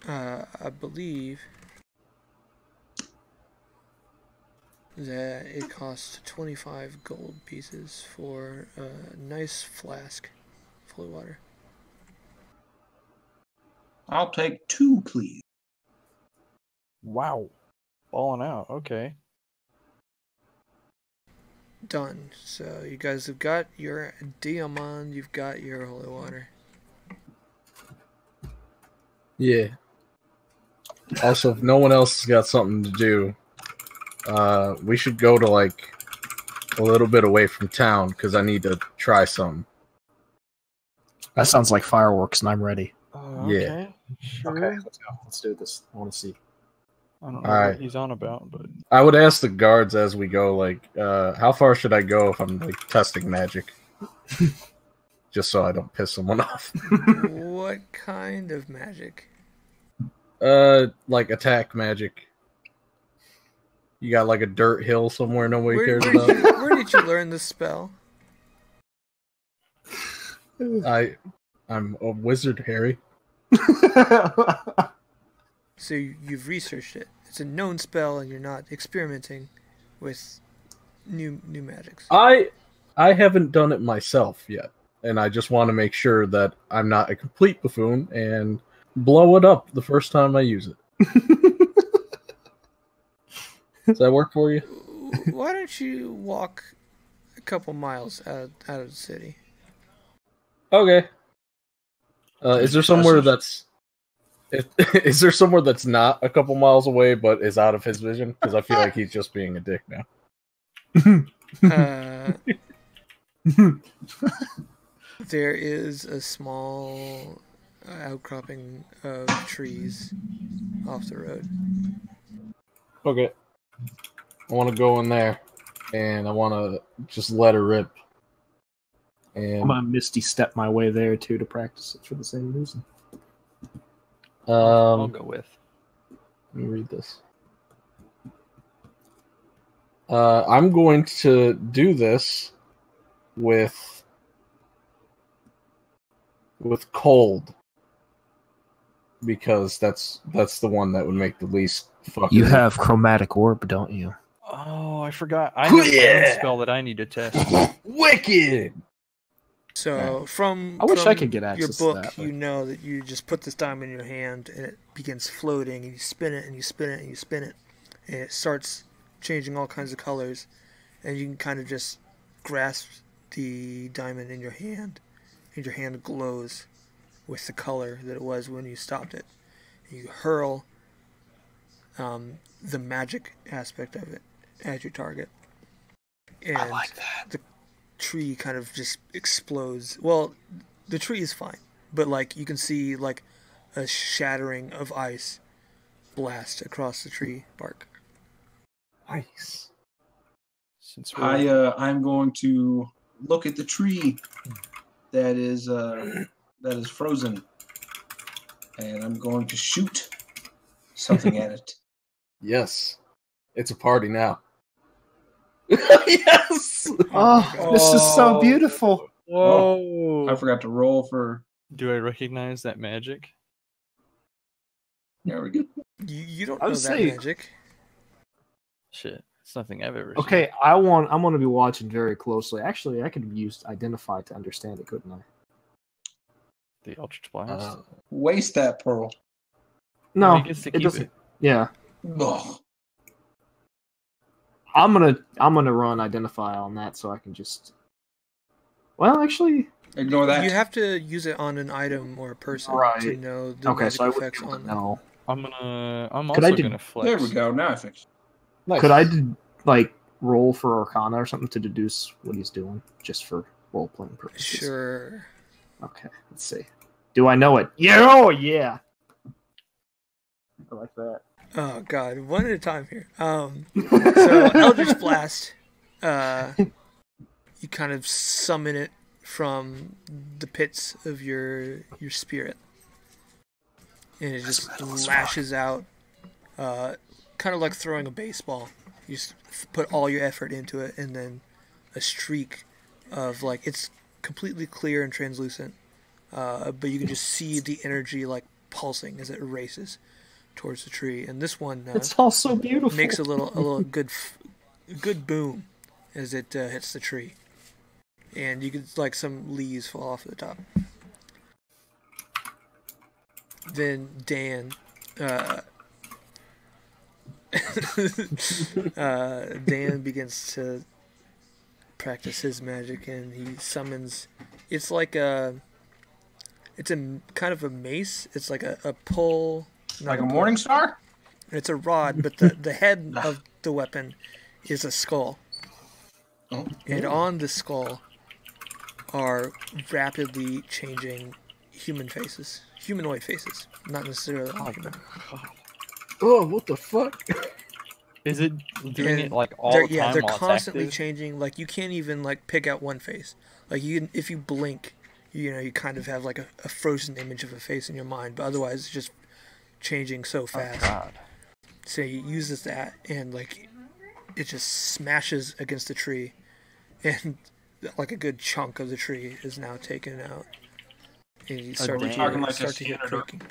I believe that it costs 25 gold pieces for a nice flask of holy water. I'll take 2, please. Wow. Balling out. Okay. Done. So you guys have got your diamond, you've got your holy water. Yeah. Also, if no one else has got something to do, we should go to like a little bit away from town because I need to try something. That sounds like fireworks, and I'm ready. Yeah. Okay. Sure. Okay, let's go. Let's do this. I want to see. I don't know All right. what he's on about, but I would ask the guards as we go, like, how far should I go if I'm like testing magic? Just so I don't piss someone off. What kind of magic? Like attack magic. You got like a dirt hill somewhere nobody Where, cares where, did about? you, where did you learn this spell? I'm a wizard, Harry. So you've researched it. It's a known spell, and you're not experimenting with new magics. I haven't done it myself yet, and I just want to make sure that I'm not a complete buffoon and blow it up the first time I use it. Does that work for you? Why don't you walk a couple miles out of the city? Okay. Is there somewhere that's is there somewhere that's not a couple miles away but is out of his vision? Because I feel like he's just being a dick now. There is a small outcropping of trees off the road. Okay. I want to go in there, and I want to just let her rip. And I'm gonna Misty step my way there too to practice it for the same reason. I'll go with. Let me read this. I'm going to do this with cold. because that's the one that would make the least fucking. You have chromatic orb, don't you? Oh, I forgot. I have a spell that I need to test. Wicked. So from I wish from I could get access your to book, that, you know that you just put this diamond in your hand and it begins floating, and you spin it and you spin it and you spin it, and it starts changing all kinds of colors, and you can kind of just grasp the diamond in your hand, and your hand glows with the color that it was when you stopped it. You hurl the magic aspect of it at your target, and I like that. the tree kind of just explodes. Well, the tree is fine, but like you can see like a shattering of ice blast across the tree bark. Nice. Since we're I'm going to look at the tree that is frozen, and I'm going to shoot something at it. Yes, it's a party now. Yes. Oh, this is so beautiful. Whoa! I forgot to roll for. Do I recognize that magic? There we go. You don't I know would that say- magic. Shit, it's nothing I've ever Okay, I'm going to be watching very closely. Actually, I could use identify to understand it, couldn't I? seen. The Eldritch Blast. Waste that pearl. No, he gets to it keep doesn't. it. Yeah, Ugh. I'm gonna run identify on that so I can just. Well, actually, Ignore that. You have to use it on an item or a person Right. to know the okay, magic so I would effects on them. know. I'm Could I also do- gonna flex. There we go. Now I fixed. Nice. Could I like roll for Arcana or something to deduce what he's doing, just for role playing purposes? Sure. Okay, let's see. Do I know it? Yeah, oh yeah. I like that. Oh god, one at a time here. So Eldritch Blast, you kind of summon it from the pits of your spirit, and it just lashes out, kind of like throwing a baseball. You just put all your effort into it, and then a streak of like it's completely clear and translucent, but you can just see the energy like pulsing as it races towards the tree. And this one It's all so beautiful. makes a little good boom as it hits the tree, and you can like some leaves fall off the top. Then Dan Dan begins to practice his magic, and he summons. It's like a kind of a mace. It's like a pole. Like a morning star? It's a rod, but the head of the weapon is a skull. Oh. And on the skull are rapidly changing humanoid faces, not necessarily human. Oh, what the fuck? Is it doing it And like all the time? Yeah, they're while it's constantly active? changing. Like you can't even like pick out one face. Like if you blink, you kind of have like a frozen image of a face in your mind, but otherwise it's just changing so Oh, fast. God. So he uses that, and like it just smashes against the tree, and like a good chunk of the tree is now taken out. And you start to damn. hear, Talking like a start to hear scanner creaking.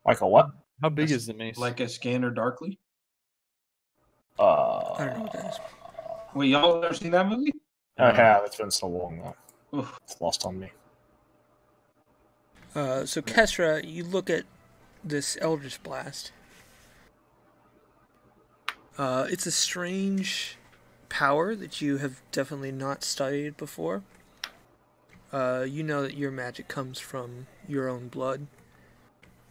Like a what? How big is the mace? Like a scanner darkly? I don't know what that is. Wait, y'all ever seen that movie? I have. It's been so long though. Oof. It's lost on me. So Kesra, you look at this Eldritch Blast. It's a strange power that you have definitely not studied before. You know that your magic comes from your own blood,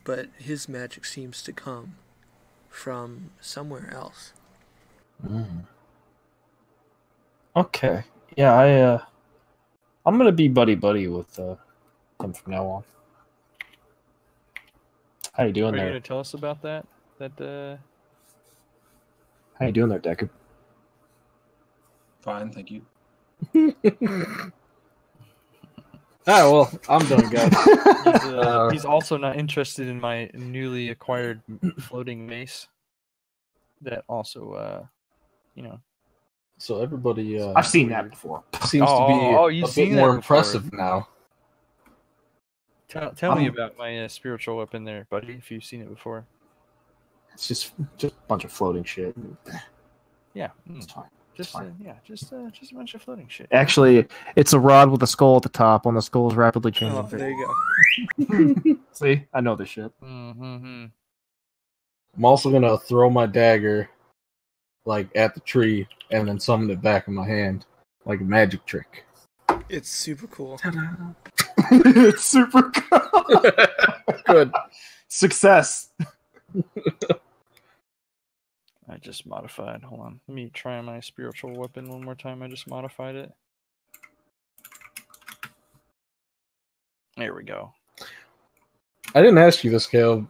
but his magic seems to come from somewhere else. Okay. Yeah, I'm gonna be buddy with him from now on. How you doing Are you there? gonna tell us about that? How you doing there, Deckard? Fine, thank you. Ah, well, I'm done, guys. He's also not interested in my newly acquired floating mace. That also, So everybody I've seen that before. seems to be Oh, a you've bit seen more that before. impressive now. Tell me about my spiritual weapon there, buddy, if you've seen it before. It's just a bunch of floating shit. Yeah. It's fine. Just a bunch of floating shit. Actually, it's a rod with a skull at the top. When the skull is rapidly changing. Oh, there you go. See, I know this shit. Mm-hmm. I'm also gonna throw my dagger, like at the tree, and then summon it back in my hand, like a magic trick. It's super cool. It's super cool. Good. Success. I just modified. Hold on. Let me try my spiritual weapon one more time. I just modified it. There we go. I didn't ask you this, Caleb.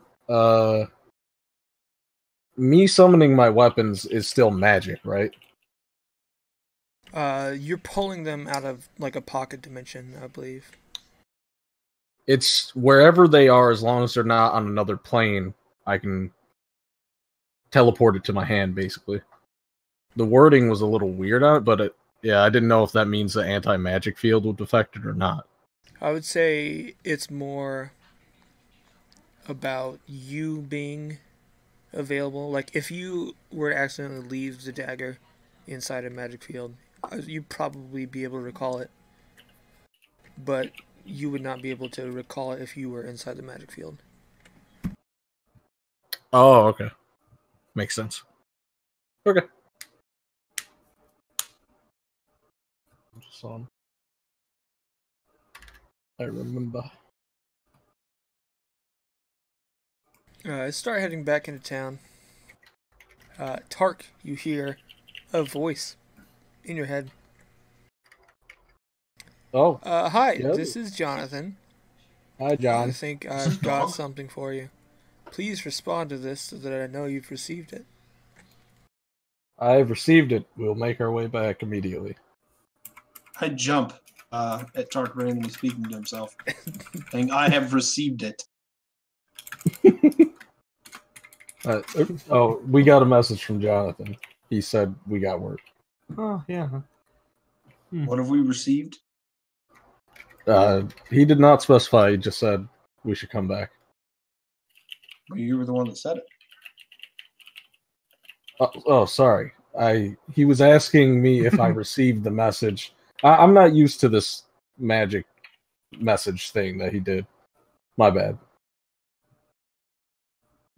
Me summoning my weapons is still magic, right? You're pulling them out of like a pocket dimension, I believe. It's wherever they are, as long as they're not on another plane, I can teleport it to my hand, basically. The wording was a little weird on it, but yeah, I didn't know if that means the anti-magic field would affect it or not. I would say it's more about you being available. Like, if you were to accidentally leave the dagger inside a magic field, you'd probably be able to recall it. But you would not be able to recall it if you were inside the magic field. Oh, okay. Makes sense. Okay. I remember. Start heading back into town. Tark, you hear a voice in your head. Oh. Hi, yeah. This is Jonathan. Hi, John. I think I've got something for you. Please respond to this so that I know you've received it. I've received it. We'll make our way back immediately. I jump at Tark randomly speaking to himself, saying, I have received it. We got a message from Jonathan. He said we got word. Oh, yeah. What have we received? He did not specify. He just said we should come back. Well, you were the one that said it. Sorry. He was asking me if I received the message. I'm not used to this magic message thing that he did. My bad.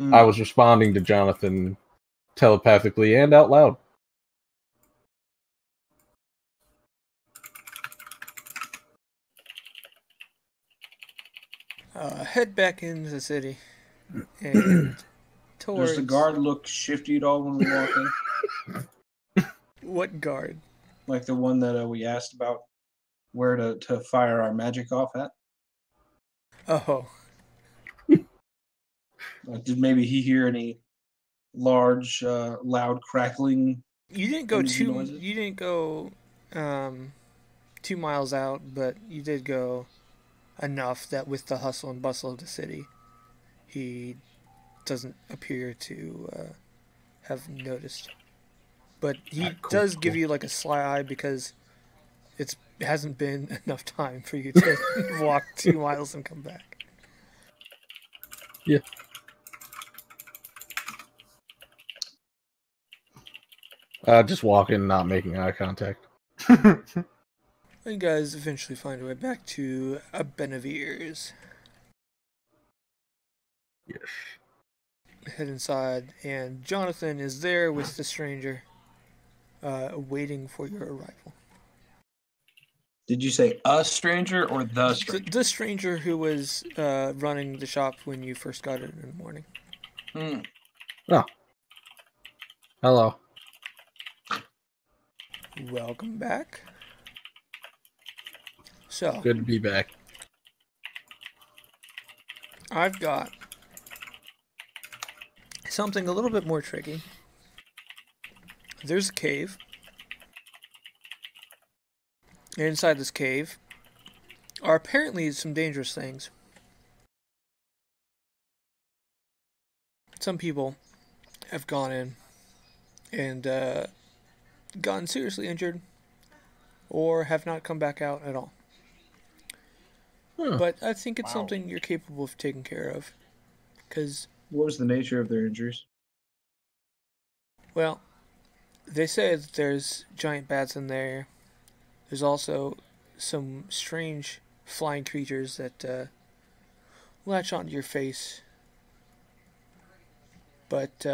I was responding to Jonathan telepathically and out loud. Head back into the city. And towards... Does the guard look shifty at all when we walk in? What guard? Like the one that we asked about where to fire our magic off at? Oh. Did maybe he hear any large, loud crackling? You didn't go 2 miles out, but you did go enough that with the hustle and bustle of the city, he doesn't appear to have noticed. But he does give you like a sly eye because it hasn't been enough time for you to walk 2 miles and come back. Yeah. Just walking, not making eye contact. You guys eventually find your way back to Benevir's. Yes. Head inside, and Jonathan is there with the stranger, waiting for your arrival. Did you say a stranger or the stranger? The stranger who was running the shop when you first got it in the morning. Oh. Hello. Welcome back. So, Good to be back. I've got something a little bit more tricky. There's a cave. And inside this cave are apparently some dangerous things. Some people have gone in and gotten seriously injured or have not come back out at all. Huh. But I think it's Wow. something you're capable of taking care of. Because, What was the nature of their injuries? well, they say that there's giant bats in there. There's also some strange flying creatures that latch onto your face. But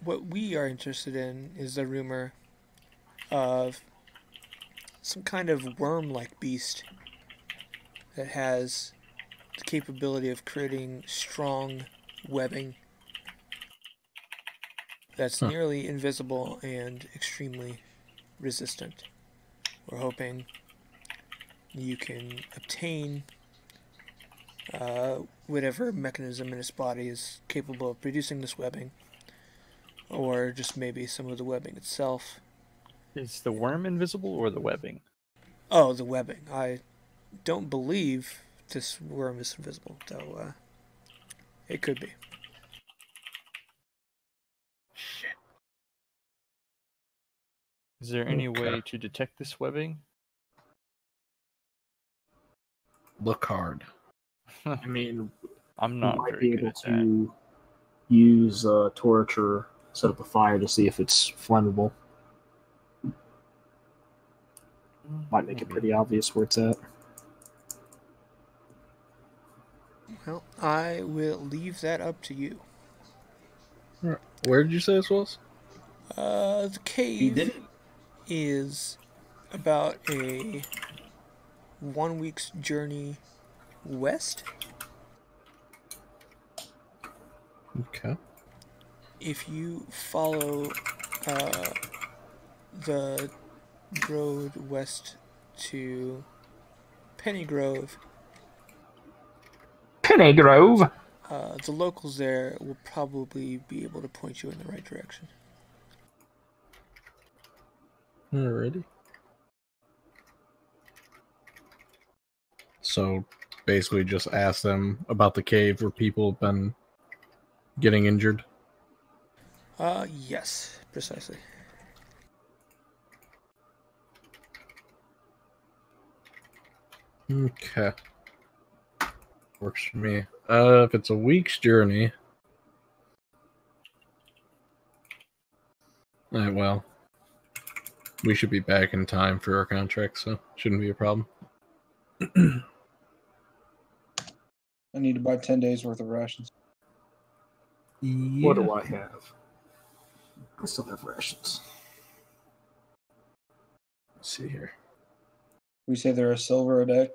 what we are interested in is the rumor of some kind of worm-like beast that has the capability of creating strong webbing that's Huh. nearly invisible and extremely resistant. We're hoping you can obtain whatever mechanism in its body is capable of producing this webbing, or just maybe some of the webbing itself. Is the worm invisible or the webbing? Oh, the webbing. I don't believe this worm is invisible, though it could be. Is there any Okay. way to detect this webbing? Look hard. I mean, I'm we not might very be good able at that. to use a torch or set up a fire to see if it's flammable. Might make it Maybe. pretty obvious where it's at. Well, I will leave that up to you. Where did you say this was? The He did cave it. is about a 1 week's journey west. Okay. If you follow the road west to Penny Grove, Penny Grove. the locals there will probably be able to point you in the right direction. Alrighty. So basically just ask them about the cave where people have been getting injured. Yes, precisely. Okay. Works for me. If it's a week's journey. Well, we should be back in time for our contract, so shouldn't be a problem. I need to buy 10 days worth of rations. What do I have? I still have rations. Let's see here. We say they're a silver a day.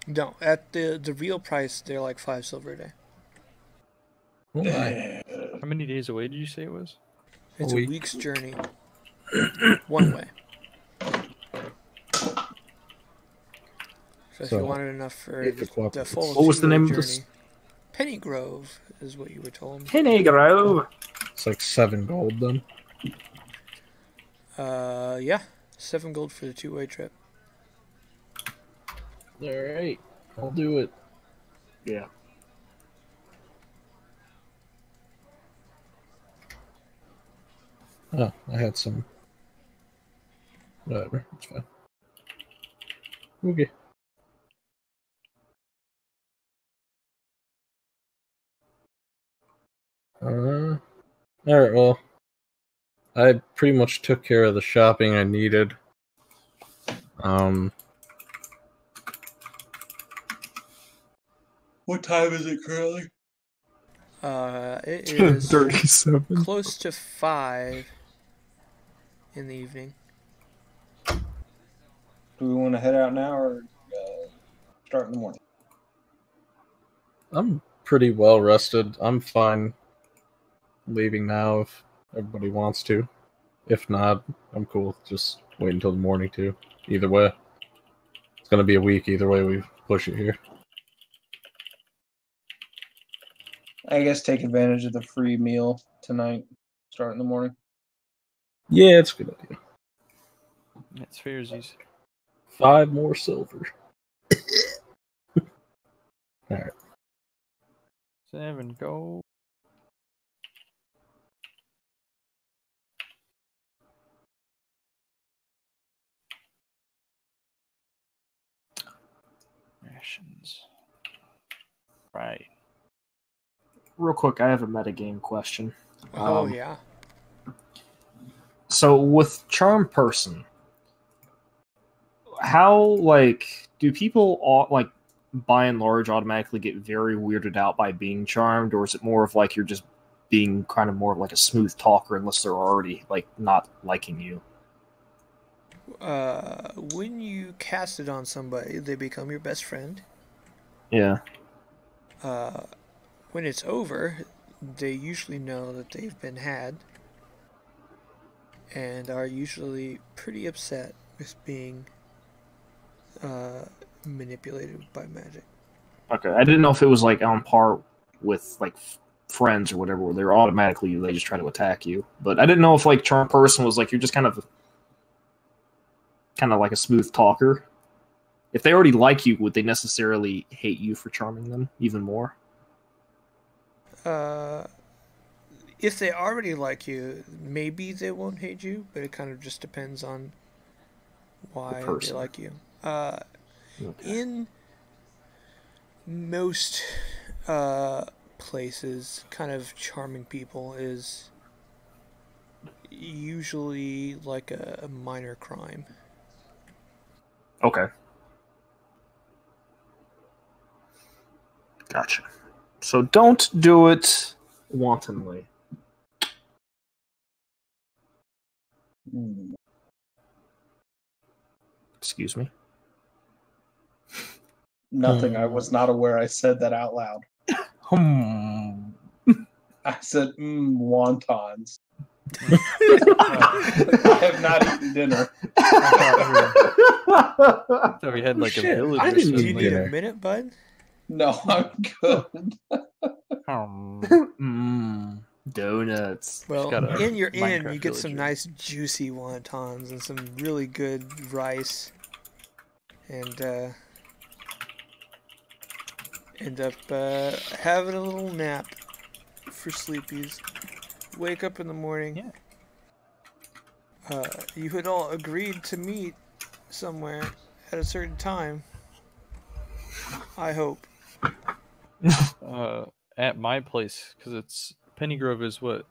No, at the real price, they're like 5 silver a day. Oh my. How many days away did you say it was? It's A a week. week's journey, one way. So if you So, wanted enough for if it the cooperates. full What was the 2-day name of journey, this? Penny Grove is what you were told. Penny Grove. It's like 7 gold then. Yeah, 7 gold for the 2-way trip. Alright. I'll do it. Yeah. Oh, I had some. Whatever, it's fine. Okay. Alright, well, I pretty much took care of the shopping I needed. What time is it currently? It is 37. close to 5 in the evening. Do we want to head out now or start in the morning? I'm pretty well rested. I'm fine leaving now if everybody wants to. If not, I'm cool with just wait until the morning too. Either way. It's gonna be a week either way we push it here. I guess take advantage of the free meal tonight. Start in the morning. Yeah, it's a good idea. It's fairsies. 5 more silver. Alright. 7 gold. Rations. Right. Real quick, I have a metagame question. Oh yeah. So with Charm Person, how do people by and large automatically get very weirded out by being charmed, or is it more of you're just being kind of more of a smooth talker unless they're already not liking you? When you cast it on somebody, they become your best friend. Yeah. When it's over, they usually know that they've been had and are usually pretty upset with being manipulated by magic. Okay, I didn't know if it was on par with friends or whatever, where they're automatically they just try to attack you. But I didn't know if Charm Person was you're just kind of like a smooth talker. If they already like you, would they necessarily hate you for charming them even more? If they already like you, maybe they won't hate you, but it kind of just depends on why they like you. Okay. In most places, kind of charming people is usually a minor crime. Okay. Gotcha. So don't do it wantonly. Excuse me? Nothing. I was not aware I said that out loud. I said, wontons. I have not eaten dinner. I thought we had a village. I didn't Do you eat need dinner. a minute, bud? No, I'm good. Donuts. Well, got a in your inn, Minecraft you get some villager. nice juicy wontons and some really good rice, and end up having a little nap for sleepies. Wake up in the morning. Yeah. You had all agreed to meet somewhere at a certain time. I hope. At my place, because it's Pennygrove is what?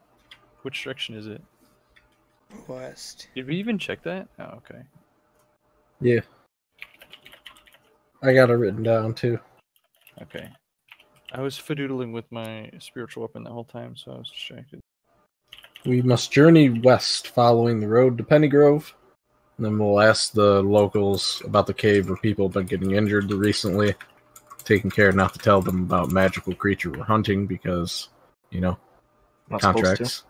Which direction is it? West. Did we even check that? Oh, okay. Yeah. I got it written down too. Okay. I was fidoodling with my spiritual weapon the whole time, so I was distracted. We must journey west following the road to Pennygrove. And then we'll ask the locals about the cave where people have been getting injured recently. Taking care not to tell them about magical creature we're hunting because, Not contracts.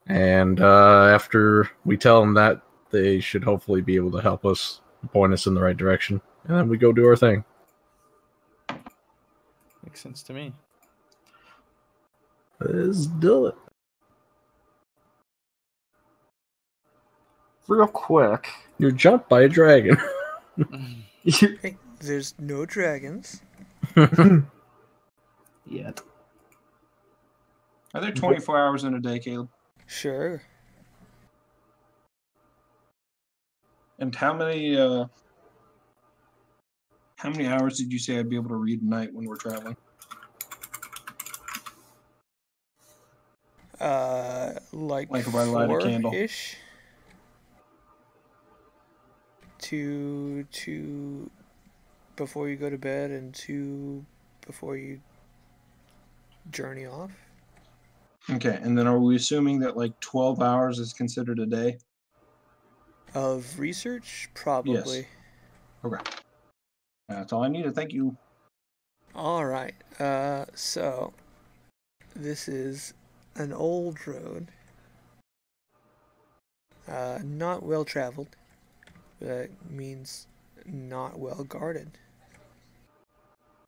And after we tell them that, they should hopefully be able to help us, point us in the right direction. And then we go do our thing. Makes sense to me. Let's do it. Real quick. You're jumped by a dragon. Hey, there's no dragons. Yet. Are there 24 hours in a day, Caleb? Sure. And how many hours did you say I'd be able to read a night when we're traveling? Like if I light a candle. 4-ish. Two before you go to bed and 2 before you journey off. Okay, and then are we assuming that 12 hours is considered a day? Of research? Probably. Yes. Okay. That's all I needed. Thank you. Alright, so this is an old road. Not well traveled. That means not well guarded.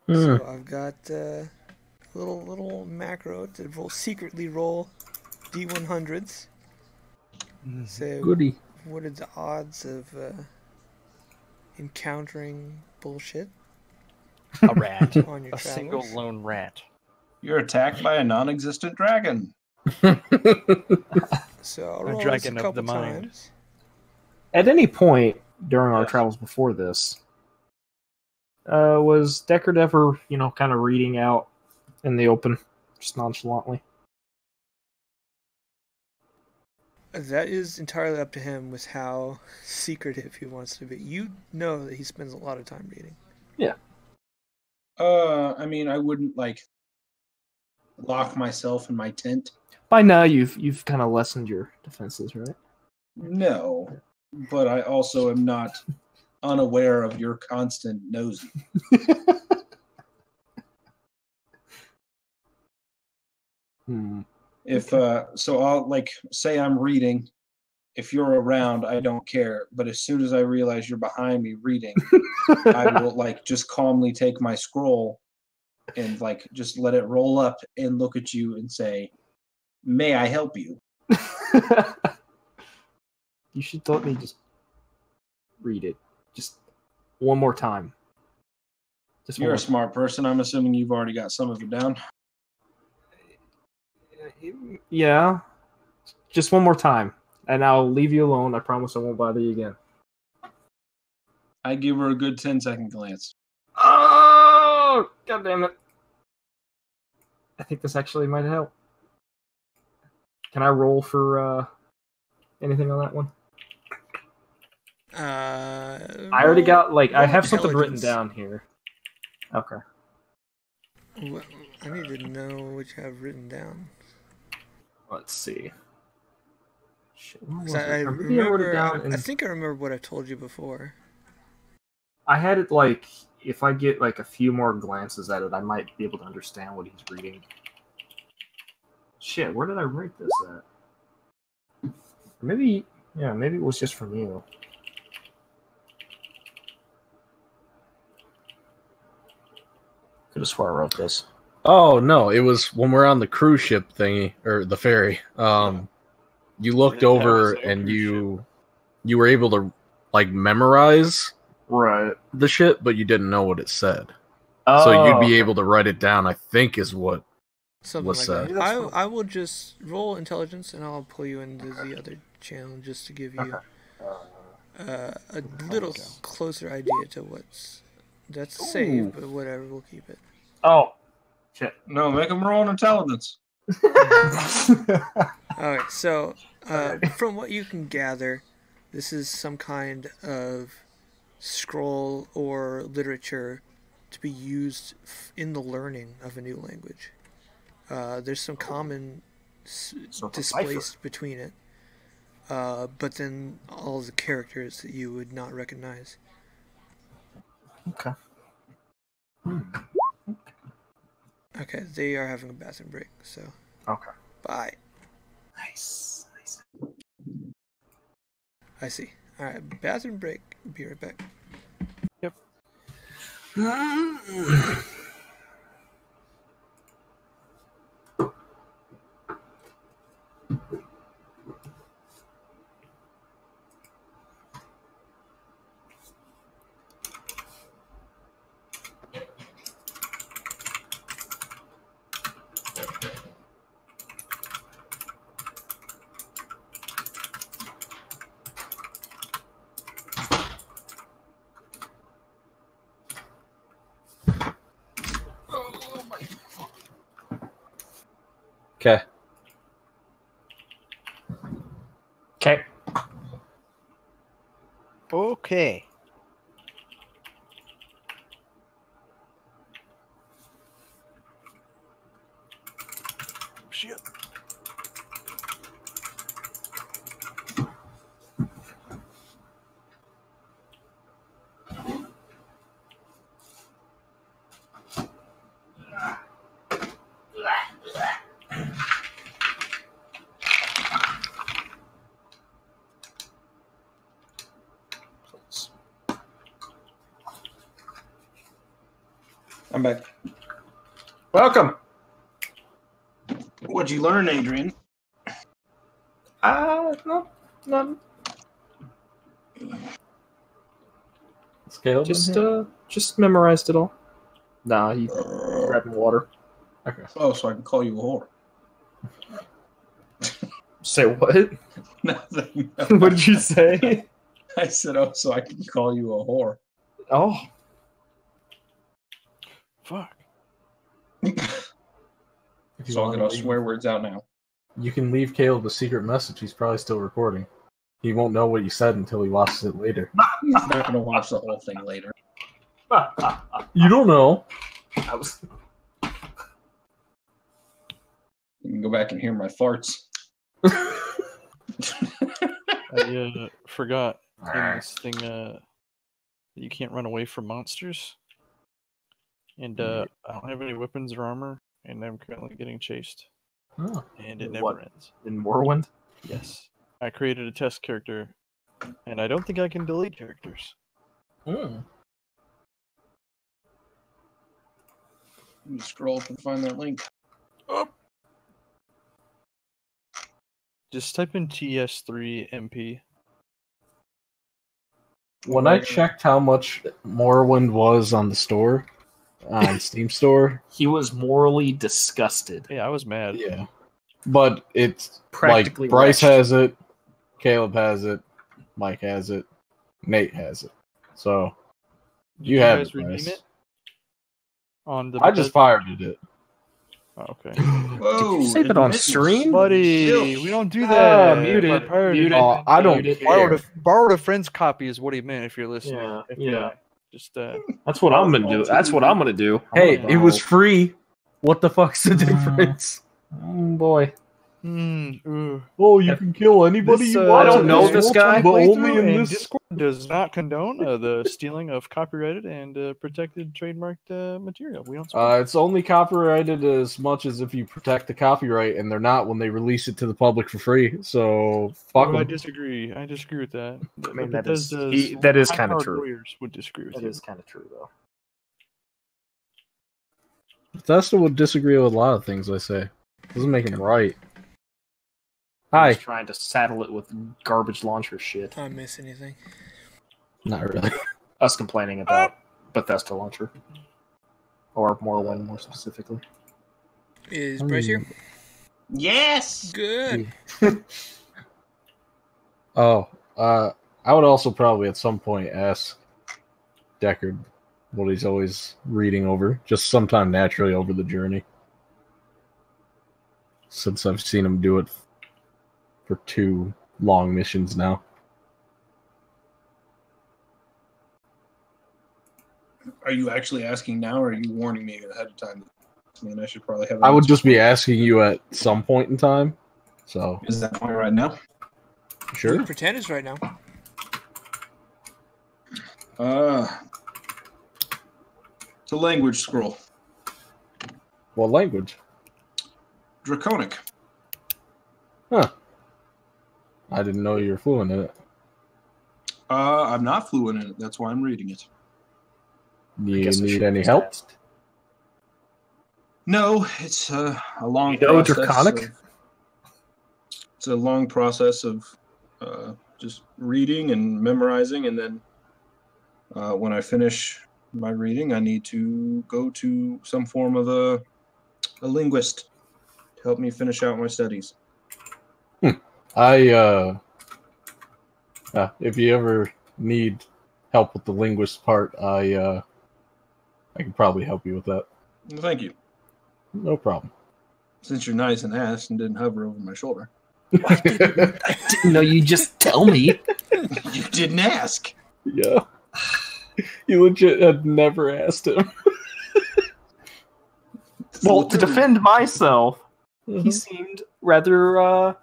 So I've got a little macro to secretly roll D100s. So Goody. what are the odds of encountering bullshit A rat. on your A travels? single lone rat. You're attacked by a non-existent dragon. So I'll A roll this dragon a of couple the mind. times. At any point during our Yes. travels before this, Was Deckard ever, kind of reading out in the open, just nonchalantly? That is entirely up to him with how secretive he wants to be. You know that he spends a lot of time reading. Yeah. I mean, I wouldn't lock myself in my tent. By now, you've kind of lessened your defenses, right? No, but I also am not unaware of your constant nosing. If so, I'll say I'm reading. If you're around, I don't care. But as soon as I realize you're behind me reading, I will just calmly take my scroll and just let it roll up and look at you and say, "May I help you?" You should let me just read it just one more time. You're a smart person. I'm assuming you've already got some of it down. Yeah. Just one more time. And I'll leave you alone. I promise I won't bother you again. I give her a good 10-second glance. Oh! God damn it. I think this actually might help. Can I roll for anything on that one? I already got, I have something written down here. Okay. Well, I need to know what you have written down. Let's see. Shit, I remember. I think I remember what I told you before. I had it if I get a few more glances at it, I might be able to understand what he's reading. Shit, where did I write this at? Maybe it was just from you. Could have swore I wrote this. Oh no, it was when we're on the cruise ship thingy or the ferry. You looked over and you were able to memorize the shit, but you didn't know what it said. Oh, so you'd be able to write it down, I think is what Something was like said. that. I will just roll intelligence and I'll pull you into the other channel just to give you a little closer idea to that's safe, but whatever, we'll keep it. Oh, shit. No, make them roll on intelligence. Alright, so from what you can gather, this is some kind of scroll or literature to be used in the learning of a new language. There's some common displaced between it, but then all the characters that you would not recognize. Okay. Okay, they are having a bathroom break, so. Okay. Bye. Nice. I see. Alright, bathroom break. Be right back. Yep. Okay. Okay. Shit. I'm back. Welcome. What'd you learn, Adrian? No, none. Scaled. Just memorized it all. Nah, he grabbing water. Okay. Oh, so I can call you a whore. Say what? Nothing. What did you say? I said, oh, so I can call you a whore. Oh. Fuck. So I'll get all swear words out now. You can leave Caleb a secret message. He's probably still recording. He won't know what you said until he watches it later. He's not going to watch the whole thing later. You don't know. You can go back and hear my farts. I forgot in this thing that you can't run away from monsters. And I don't have any weapons or armor, and I'm currently getting chased. Oh. And it never ends. In Morrowind? Yes. I created a test character, and I don't think I can delete characters. Hmm. You scroll up and find that link. Oh. Just type in TS3MP. When I checked how much Morrowind was on the store, on Steam store, He was morally disgusted. Yeah, I was mad. yeah. But it's Practically like Bryce wretched. has it, Caleb has it, Mike has it, Nate has it. So you have guys it, redeem Bryce. it? On the I just pirated it. Oh, okay. Whoa! Did you say that on admittance. stream? Buddy, Zilch. we don't do that. muted, We're pirated. muted. Oh, I don't Muted. care. Borrowed a friend's copy is what he meant. If you're listening, Yeah, If yeah. Just That's what I'm gonna do. That's what I'm gonna do. Hey, Yeah. it was free. What the fuck's the difference? Oh boy. Oh, you can kill anybody This, you I want. don't know this guy. but only Playthrough in and this. Discord does not condone the stealing of copyrighted and protected trademarked material. We don't. It's only copyrighted as much as if you protect the copyright, and they're not when they release it to the public for free. So fuck I 'em. disagree. I disagree with that. I mean, The that is- Bethesda's that is kinda high-powered true. Lawyers would disagree with That you. is kind of true, though. Bethesda would disagree with a lot of things I say. Doesn't make him right. I'm Hi. just trying to saddle it with garbage launcher shit. I miss anything. Not really. Us complaining about Bethesda launcher. Or Morrowind, more specifically. Is Bryce here? Yes. Good. Oh, I would also probably at some point ask Deckard what he's always reading over, just sometime naturally over the journey. Since I've seen him do it for 2 long missions now. Are you actually asking now, or are you warning me ahead of time? I mean, I should probably have. I would just be asking you at some point in time. So Is that point right now? sure. Pretend it's right now. It's a language scroll. What language? Draconic. Huh. I didn't know you were fluent in it. I'm not fluent in it. That's why I'm reading it. You Guess I need should any have help? asked. No, it's a long You know process. Draconic? It's a long process of just reading and memorizing, and then when I finish my reading, I need to go to some form of a linguist to help me finish out my studies. If you ever need help with the linguist part, I can probably help you with that. Well, thank you. No problem. Since you're nice and asked and didn't hover over my shoulder. I didn't know you just tell me. You didn't ask. Yeah. You legit had never asked him. Well, to defend myself, Mm-hmm. he seemed rather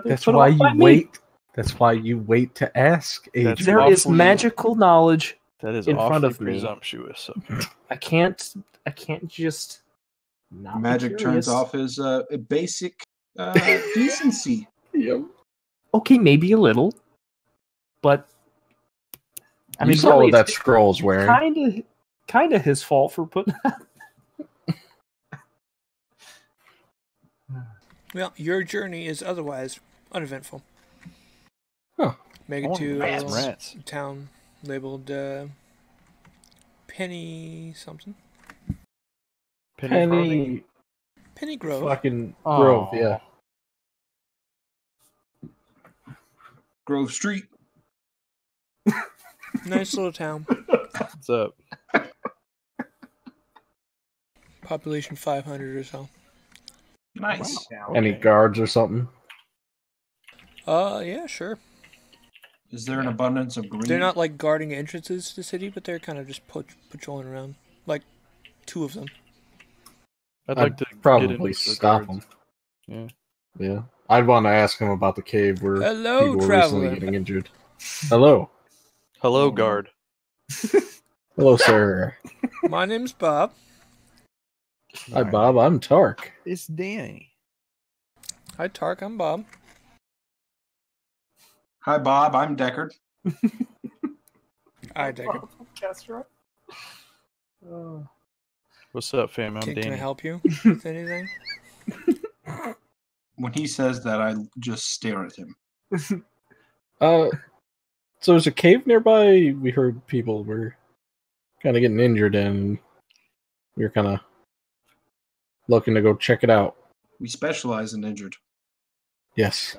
That's put why off you by me. wait. That's why you wait to ask, Adrian. That's There is awfully- magical knowledge. That is in front awfully of me. presumptuous. I can't just not be Magic curious. turns off his basic decency. Yep. Okay, maybe a little, but I mean, you saw really, what that it's scroll's wearing. kind of his fault for putting. Well, your journey is otherwise uneventful. Huh. Make I it want to rats. a Rats. town labeled Penny something. Penny Penny Grove. fucking Aw. Grove, yeah. Grove Street. Nice little town. What's up? Population 500 or so. Nice. Wow. Any Okay. guards or something? Yeah, sure. Is there an abundance of green? They're not like guarding entrances to the city, but they're kind of just patrolling around. Like 2 of them. I'd like to probably get in stop them. them. Yeah. I'd want to ask him about the cave where Hello, people were traveler. recently getting injured. Hello. Hello, guard. Hello, sir. My name's Bob. Hi, Bob. I'm Tark. It's Danny. Hi, Tark. I'm Bob. Hi, Bob. I'm Deckard. Hi, Deckard. Castro. What's up, fam? I'm Can Danny. I help you with anything? When he says that, I just stare at him. So there's a cave nearby. We heard people were kind of getting injured, and we were kind of looking to go check it out. We specialize in injured. Yes.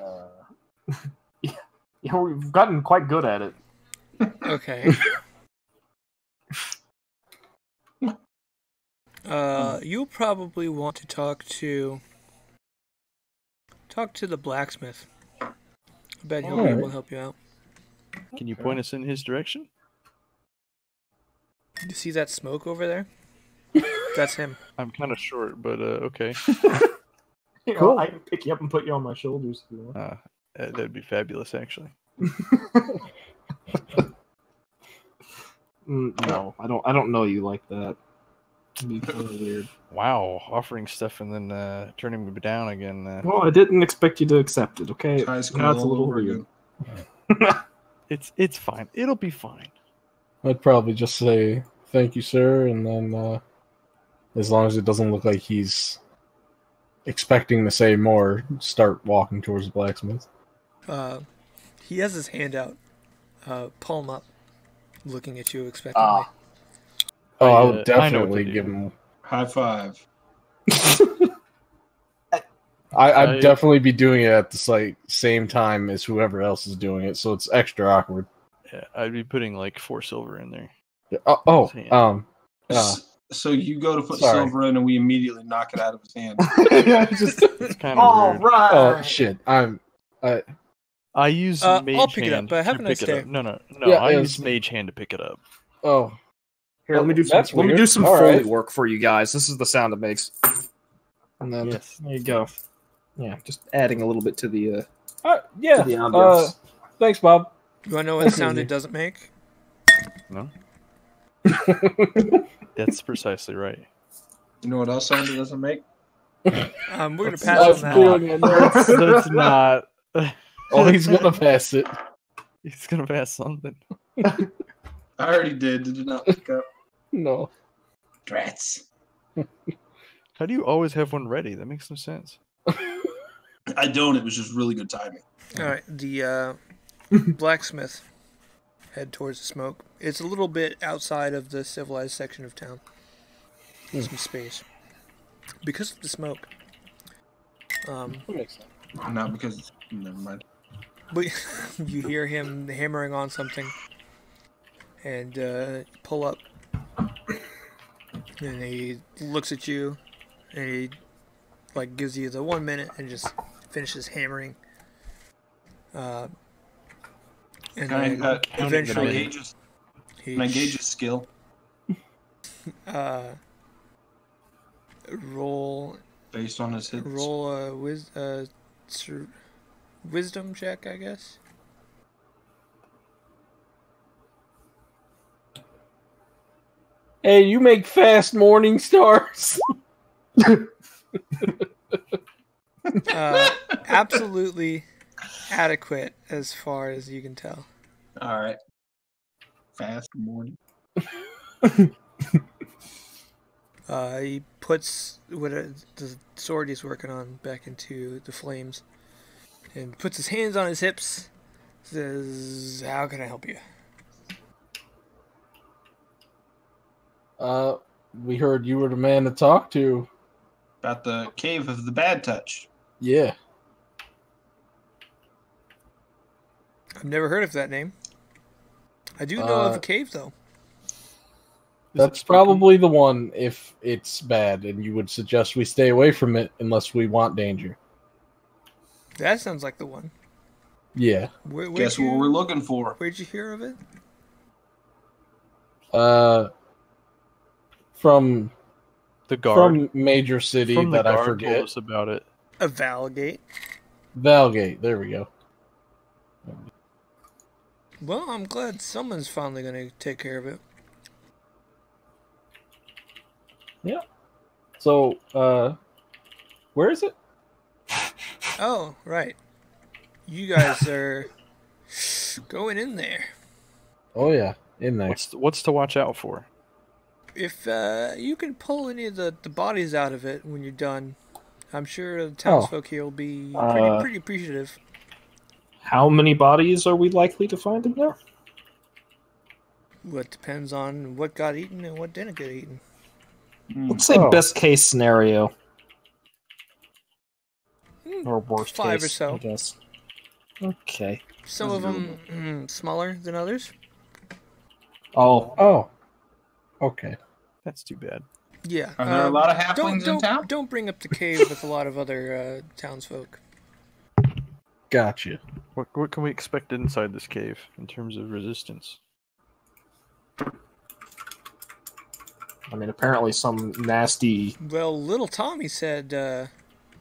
Yeah, we've gotten quite good at it. Okay. You'll probably want to talk to the blacksmith. I bet he'll be able to help you out. Can you point us in his direction? You see that smoke over there? That's him. I'm kind of short, but okay. Cool. I can pick you up and put you on my shoulders if you want. That'd be fabulous, actually. No, I don't know you like that. It'd be kind of weird. Wow, offering stuff and then turning me down again. Well, I didn't expect you to accept it. Okay, High school now it's a all little over weird. again. It's fine. It'll be fine. I'd probably just say thank you, sir, and then as long as it doesn't look like he's expecting to say more, start walking towards the blacksmith. He has his hand out, palm up, looking at you expectantly. Oh, I I would know what definitely to do. give him. High five. I'd definitely be doing it at the same time as whoever else is doing it, so it's extra awkward. Yeah, I'd be putting like 4 silver in there. So you go to put Sorry. silver in, and we immediately knock it out of his hand. It's kind of All weird. right. Oh shit! I use I'll mage pick it up, hand but have to a nice pick it day. up. No. Yeah, I yeah, use it's- mage hand to pick it up. Oh, Here, let me do some. That's Let me weird. do some All Foley right. work for you guys. This is the sound it makes. And then Yes. there you go. Yeah, just adding a little bit to the yeah. to the ambiance. Thanks, Bob. You want to know what sound it doesn't make? No. That's precisely right. You know what else sound it doesn't make? We're gonna Let's pass on not. that. That's not. Oh, he's gonna pass it. He's gonna pass something. I already did. Did you not pick up? No. Drats. How do you always have one ready? That makes no sense. I don't. It was just really good timing. All right, the blacksmith head towards the smoke. It's a little bit outside of the civilized section of town. Some space because of the smoke. That makes sense. Not because. Never mind. But you hear him hammering on something, and you pull up, and he looks at you, and he gives you the 1 minute and just finishes hammering. And Can then I eventually gauge his, he can I gauge his skill? roll Based on his hits? a wisdom check, I guess. Hey, you make fast morning stars. Absolutely adequate as far as you can tell. All right. Fast morning. He puts the sword he's working on back into the flames and puts his hands on his hips. Says, "How can I help you?" We heard you were the man to talk to. About the cave of the bad touch. Yeah. I've never heard of that name. I do know of a cave, though. That's probably the one if it's bad, and you would suggest we stay away from it unless we want danger. That sounds like the one. Yeah. Guess what we're looking for. Where'd you hear of it? The From guard. from major city From the that I guard forget. told us about it. A Valgate. Valgate. There we go. Well, I'm glad someone's finally going to take care of it. Yeah. So, where is it? Oh, right. You guys are going in there. Oh yeah, in there. What's to watch out for? If you can pull any of the bodies out of it when you're done, I'm sure the townsfolk here will be pretty appreciative. How many bodies are we likely to find in there? Well, it depends on what got eaten and what didn't get eaten. Let's say best case scenario. Or worst 5 case, or so. I guess. Okay. Some of them smaller than others. Oh. Okay. That's too bad. Yeah. Are there a lot of halflings in town? Don't bring up the cave with a lot of other townsfolk. Gotcha. What can we expect inside this cave in terms of resistance? I mean, apparently some nasty... Well, little Tommy said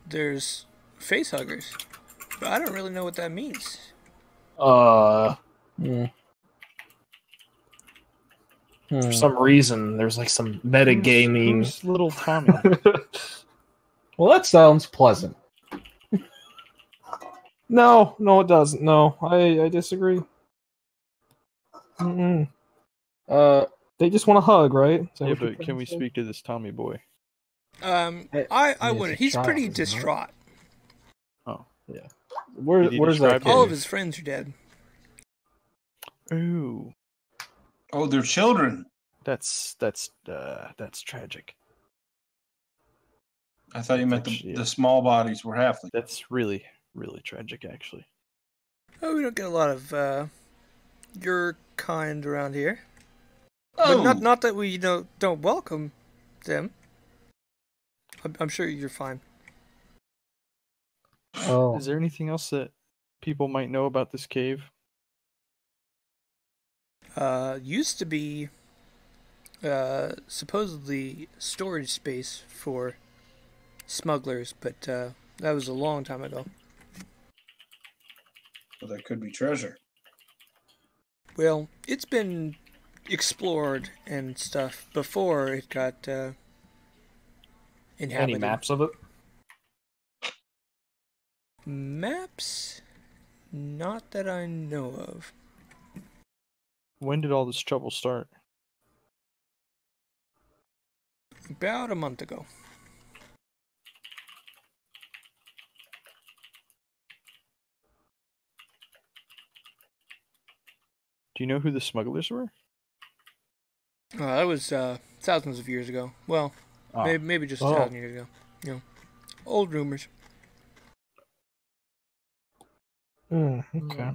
there's face huggers, but I don't really know what that means. For some reason, there's like some metagaming... Who's little Tommy? Well, that sounds pleasant. No, it doesn't. No, I disagree. Mm-mm. They just want a hug, right? Yeah, but can we speak to this Tommy boy? I wouldn't. He's pretty distraught. Oh, yeah. Where's that? All of his friends are dead. Ooh. Oh, they're children. That's tragic. I thought you meant the small bodies were halflings. That's really, really tragic, actually. Oh, we don't get a lot of your kind around here. Oh. But not that we don't welcome them. I'm sure you're fine. Oh. Is there anything else that people might know about this cave? Used to be supposedly storage space for smugglers, but that was a long time ago. Well, there could be treasure. Well, it's been explored and stuff before it got inhabited. Any maps of it? Maps? Not that I know of. When did all this trouble start? About a month ago. Do you know who the smugglers were? That was thousands of years ago. Well, maybe just 1,000 years ago. Old rumors. Okay.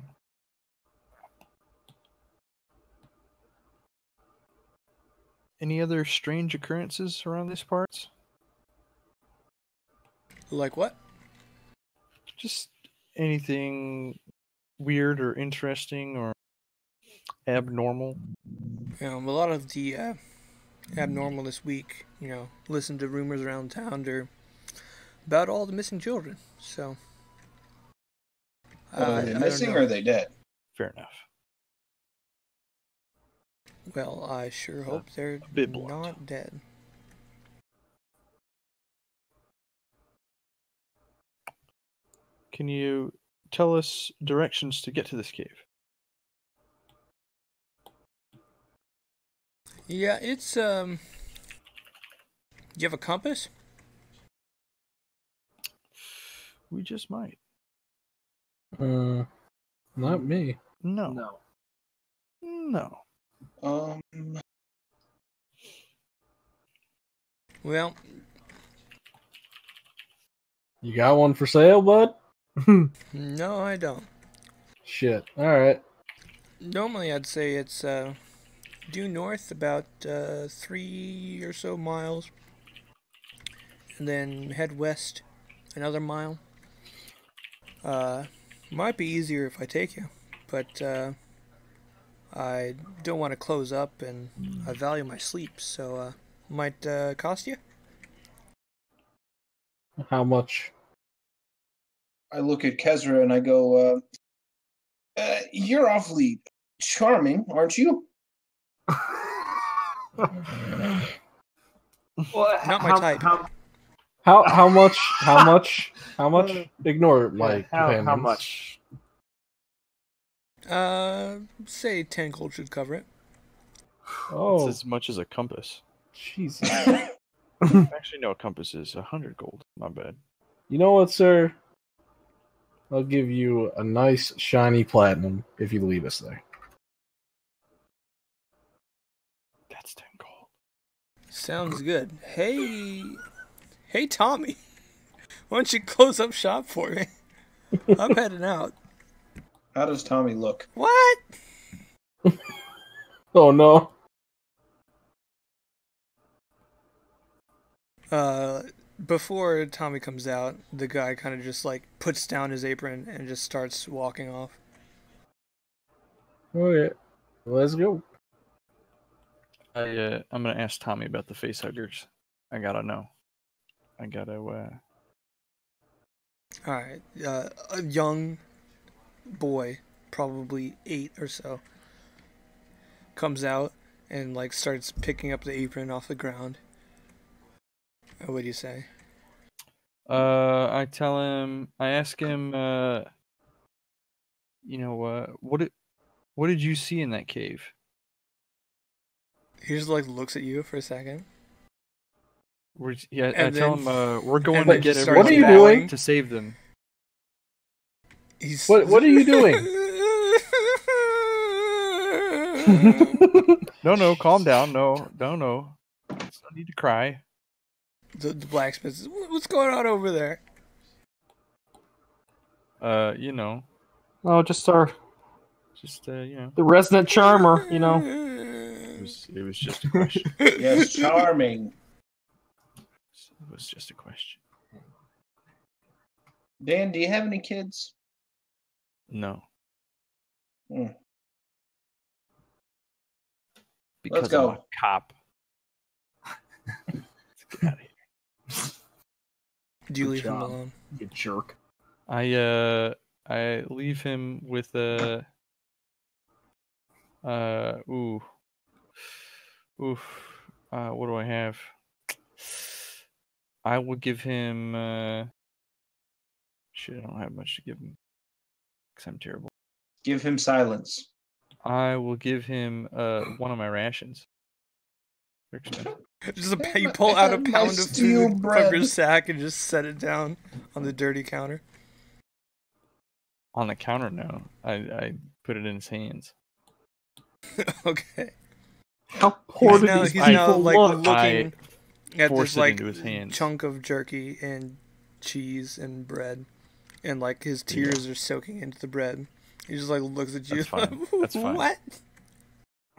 Any other strange occurrences around these parts? Like what? Just anything weird or interesting or abnormal? A lot of the abnormal this week, listen to rumors around town are about all the missing children. So, Are they missing or are they dead? Fair enough. Well, I sure hope they're not dead. Can you tell us directions to get to this cave? Yeah, it's you have a compass? We just might. Not me. No. Well, You got one for sale, bud? no, I don't. Shit. All right. Normally, I'd say it's due north about 3 or so miles, and then head west another mile. Might be easier if I take you, but I don't want to close up, and I value my sleep, so might cost you. How much? I look at Kezra and I go, "You're awfully charming, aren't you?" Well, Not my type. How much? How much? Ignore my how companions. much? Say 10 gold should cover it. Oh, It's as much as a compass. Jesus. Actually, no, a compass is 100 gold. My bad. You know what, sir? I'll give you a nice shiny platinum if you leave us there. That's 10 gold. Sounds good. Hey, Tommy. Why don't you close up shop for me? I'm heading out. How does Tommy look? What? Oh no. Before Tommy comes out, the guy kind of just like puts down his apron and just starts walking off. Okay, let's go. I'm gonna ask Tommy about the face huggers. I gotta know. I gotta. Alright, a young boy, probably 8 or so, comes out and like starts picking up the apron off the ground. What do you say? I tell him. I ask him. What did you see in that cave? He just like looks at you for a second. I And tell then- him we're going and to then get just everyone starts What are you back doing? to save them. He's What are you doing? No, calm down. No. There's no need to cry. The blacksmith says, "What's going on over there?" You know, Oh, just our the resident charmer, you know. It was just a question. Yes, charming. It was just a question. Dan, do you have any kids? No. Hmm. Because Let's go. I'm a cop. Let's get out of here. Do you Good leave him job. alone? You jerk. I leave him with what do I have? I will give him shit, I don't have much to give him because I'm terrible. Give him silence. I will give him one of my rations. They're expensive. You pull out a My pound of steel food bread. from your sack and just set it down on the dirty counter. On the counter now. I put it in his hands. Okay. How poor do Now, these he's people now like look? looking at force this it like into his hands. chunk of jerky and cheese and bread, and like his tears are soaking into the bread. He just like looks at you. That's fine. That's fine. What?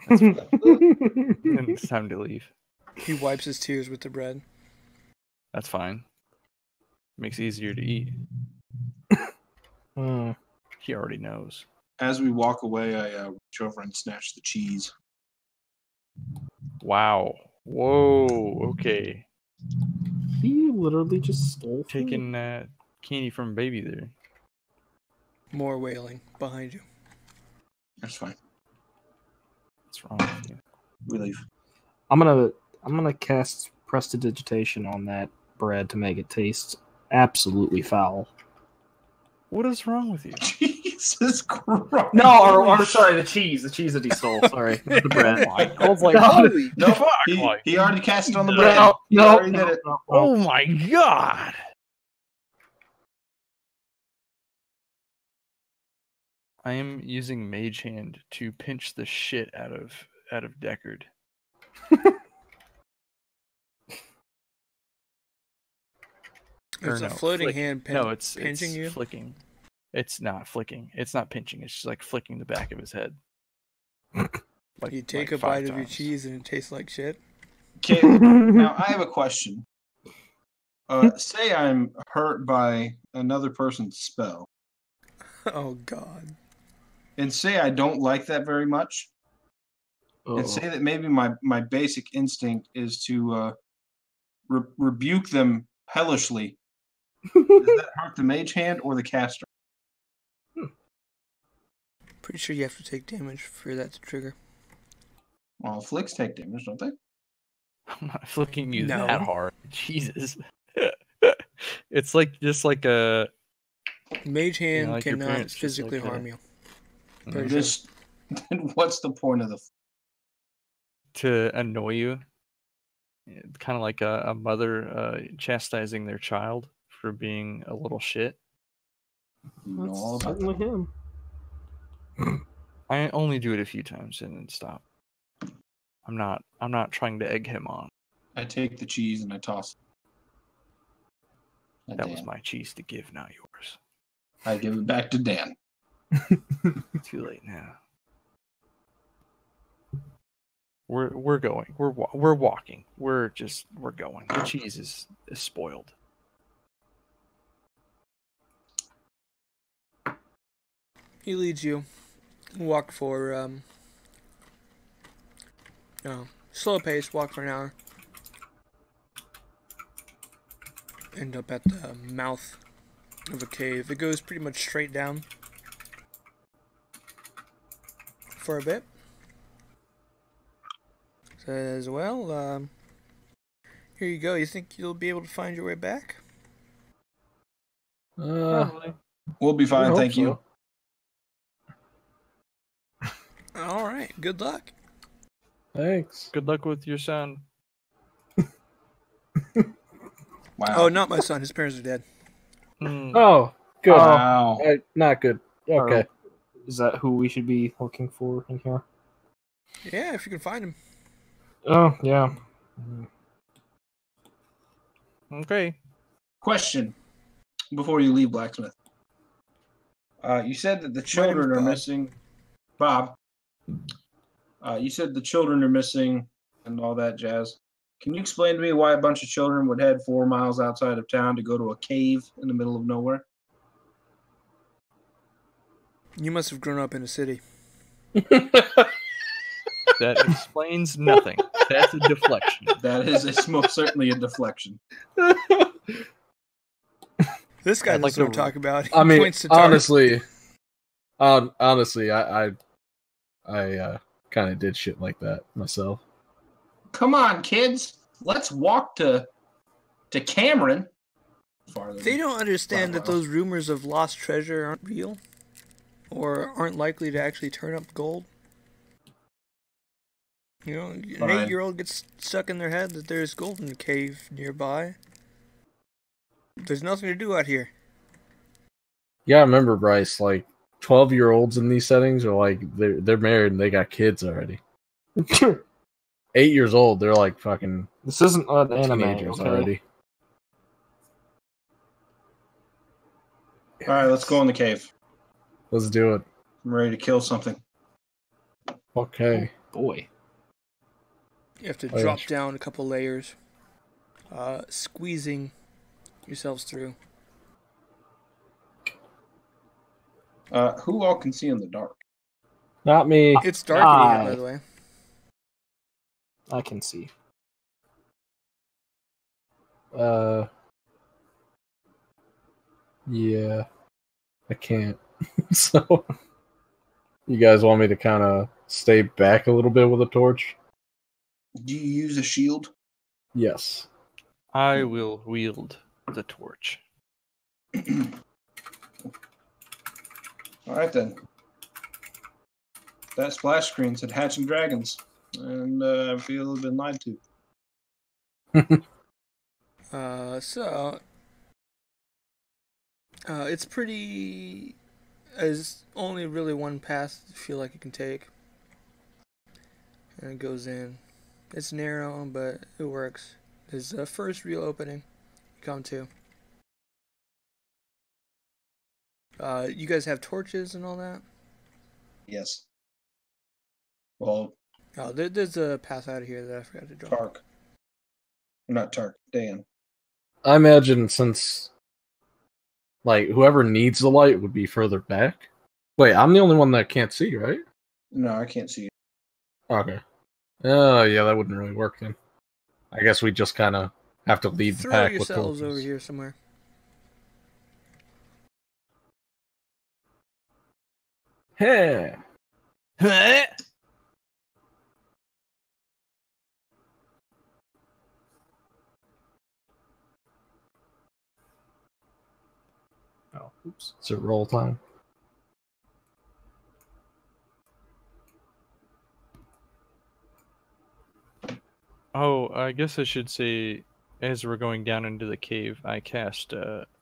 And it's time to leave. He wipes his tears with the bread. That's fine. Makes it easier to eat. Hmm. He already knows. As we walk away, I reach over and snatch the cheese. Wow. Whoa. Okay. He literally just stole food. Taking candy from a baby there. More wailing behind you. That's fine. What's wrong with you? We leave. I'm gonna cast prestidigitation on that bread to make it taste absolutely foul. What is wrong with you? Jesus Christ. No, or sorry, the cheese that he stole. Sorry, the bread. I was like, No, holy No, fuck! he already cast it on the No, bread. He no, already no, did it. no, no. Oh my god! I am using Mage Hand to pinch the shit out of Deckard. There's Or a no, floating flick. hand No, it's pinching you. flicking. It's not flicking. It's not pinching. It's just like flicking the back of his head. Like You take like a bite 5 of your times. cheese and it tastes like shit. Okay, now I have a question. Say I'm hurt by another person's spell, Oh God. and say I don't like that very much, and say that maybe my basic instinct is to rebuke them hellishly. Does that hurt the mage hand or the caster? Pretty sure you have to take damage for that to trigger. Well, flicks take damage, don't they? I'm not flicking you No. that hard. Jesus. It's like just like a Mage hand like your cannot parents, just physically like harm you. Mm. Pretty sure. Just what's the point of the? to annoy you. Kind of like a mother chastising their child for being a little shit. You know all That's about certainly that. him. I only do it a few times and then stop. I'm not trying to egg him on. I take the cheese and I toss it. That was my cheese to give, not yours. I give it back to Dan. Too late now. We're going. We're walking. We're going. The cheese is spoiled. He leads you. Walk for slow pace. Walk for an hour. End up at the mouth of a cave. It goes pretty much straight down for a bit. Says, well, here you go. You think you'll be able to find your way back? Probably. We'll be fine, thank you. All right. Good luck. Thanks. Good luck with your son. Wow. Oh, not my son. His parents are dead. Oh, good. Wow. Not good. Okay. Is that who we should be looking for in here? Yeah, if you can find him. Oh, yeah. Okay. Question before you leave, Blacksmith. You said that the children are Bob. missing. Bob. You said the children are missing and all that jazz. Can you explain to me why a bunch of children would head 4 miles outside of town to go to a cave in the middle of nowhere? You must have grown up in a city. That explains nothing. That's a deflection. That is most certainly a deflection. This guy I'd like knows what I'm to- talking about. He I mean, points to targets. honestly, I kind of did shit like that myself. Come on, kids. Let's walk to Cameron. Farther They don't understand that Wow. those rumors of lost treasure aren't real, or aren't likely to actually turn up gold. You know, an Fine. 8-year-old gets stuck in their head that there's gold in the cave nearby. There's nothing to do out here. Yeah, I remember, Bryce. Like 12-year-olds in these settings are like they're married and they got kids already. 8 years old, they're like fucking This isn't an anime, teenagers okay? already. All right, let's go in the cave. Let's do it. I'm ready to kill something. Okay. Boy. You have to Oh, yeah. drop down a couple layers, squeezing yourselves through. Who all can see in the dark? Not me. It's dark in here, by Aye. the way. I can see. Yeah. I can't. So you guys want me to kind of stay back a little bit with a torch? Do you use a shield? Yes. I will wield the torch. All right, then. That splash screen said hatching dragons, and I feel I've been lied to. It's pretty. There's only really one path I feel like you can take. And it goes in. It's narrow, but it works. There's the first real opening you come to. You guys have torches and all that? Yes. Well, Oh, there's a path out of here that I forgot to draw. Tark. Not Tark. Dan. I imagine since, like, whoever needs the light would be further back. Wait, I'm the only one that can't see, right? No, I can't see you. Okay. Oh, yeah, that wouldn't really work then. I guess we just kind of have to lead the Throw pack with yourselves torches. over here somewhere. Hey! Oh, oops. Is it roll time? Oh, I guess I should say, as we're going down into the cave, I cast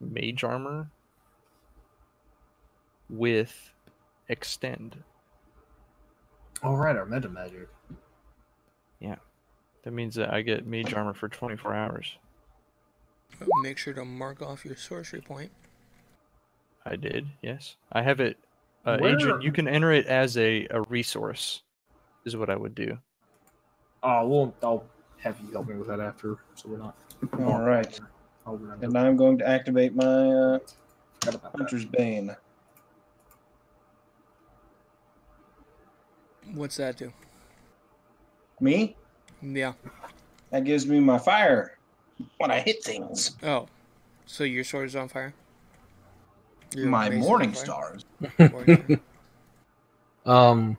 Mage Armor with Extend. All right, our meta magic. Yeah. That means that I get Mage Armor for 24 hours. Make sure to mark off your sorcery point. I did, yes. I have it. Where- Agent, you can enter it as a resource, is what I would do. Oh, I'll have you help me with that after, so we're not. All right. I'll remember. And I'm going to activate my Forgot about that. Hunter's Bane. What's that do? Me? Yeah. That gives me my fire when I hit things. Oh. So your sword is on fire? Your My mace is on morning fire? stars. Morning star.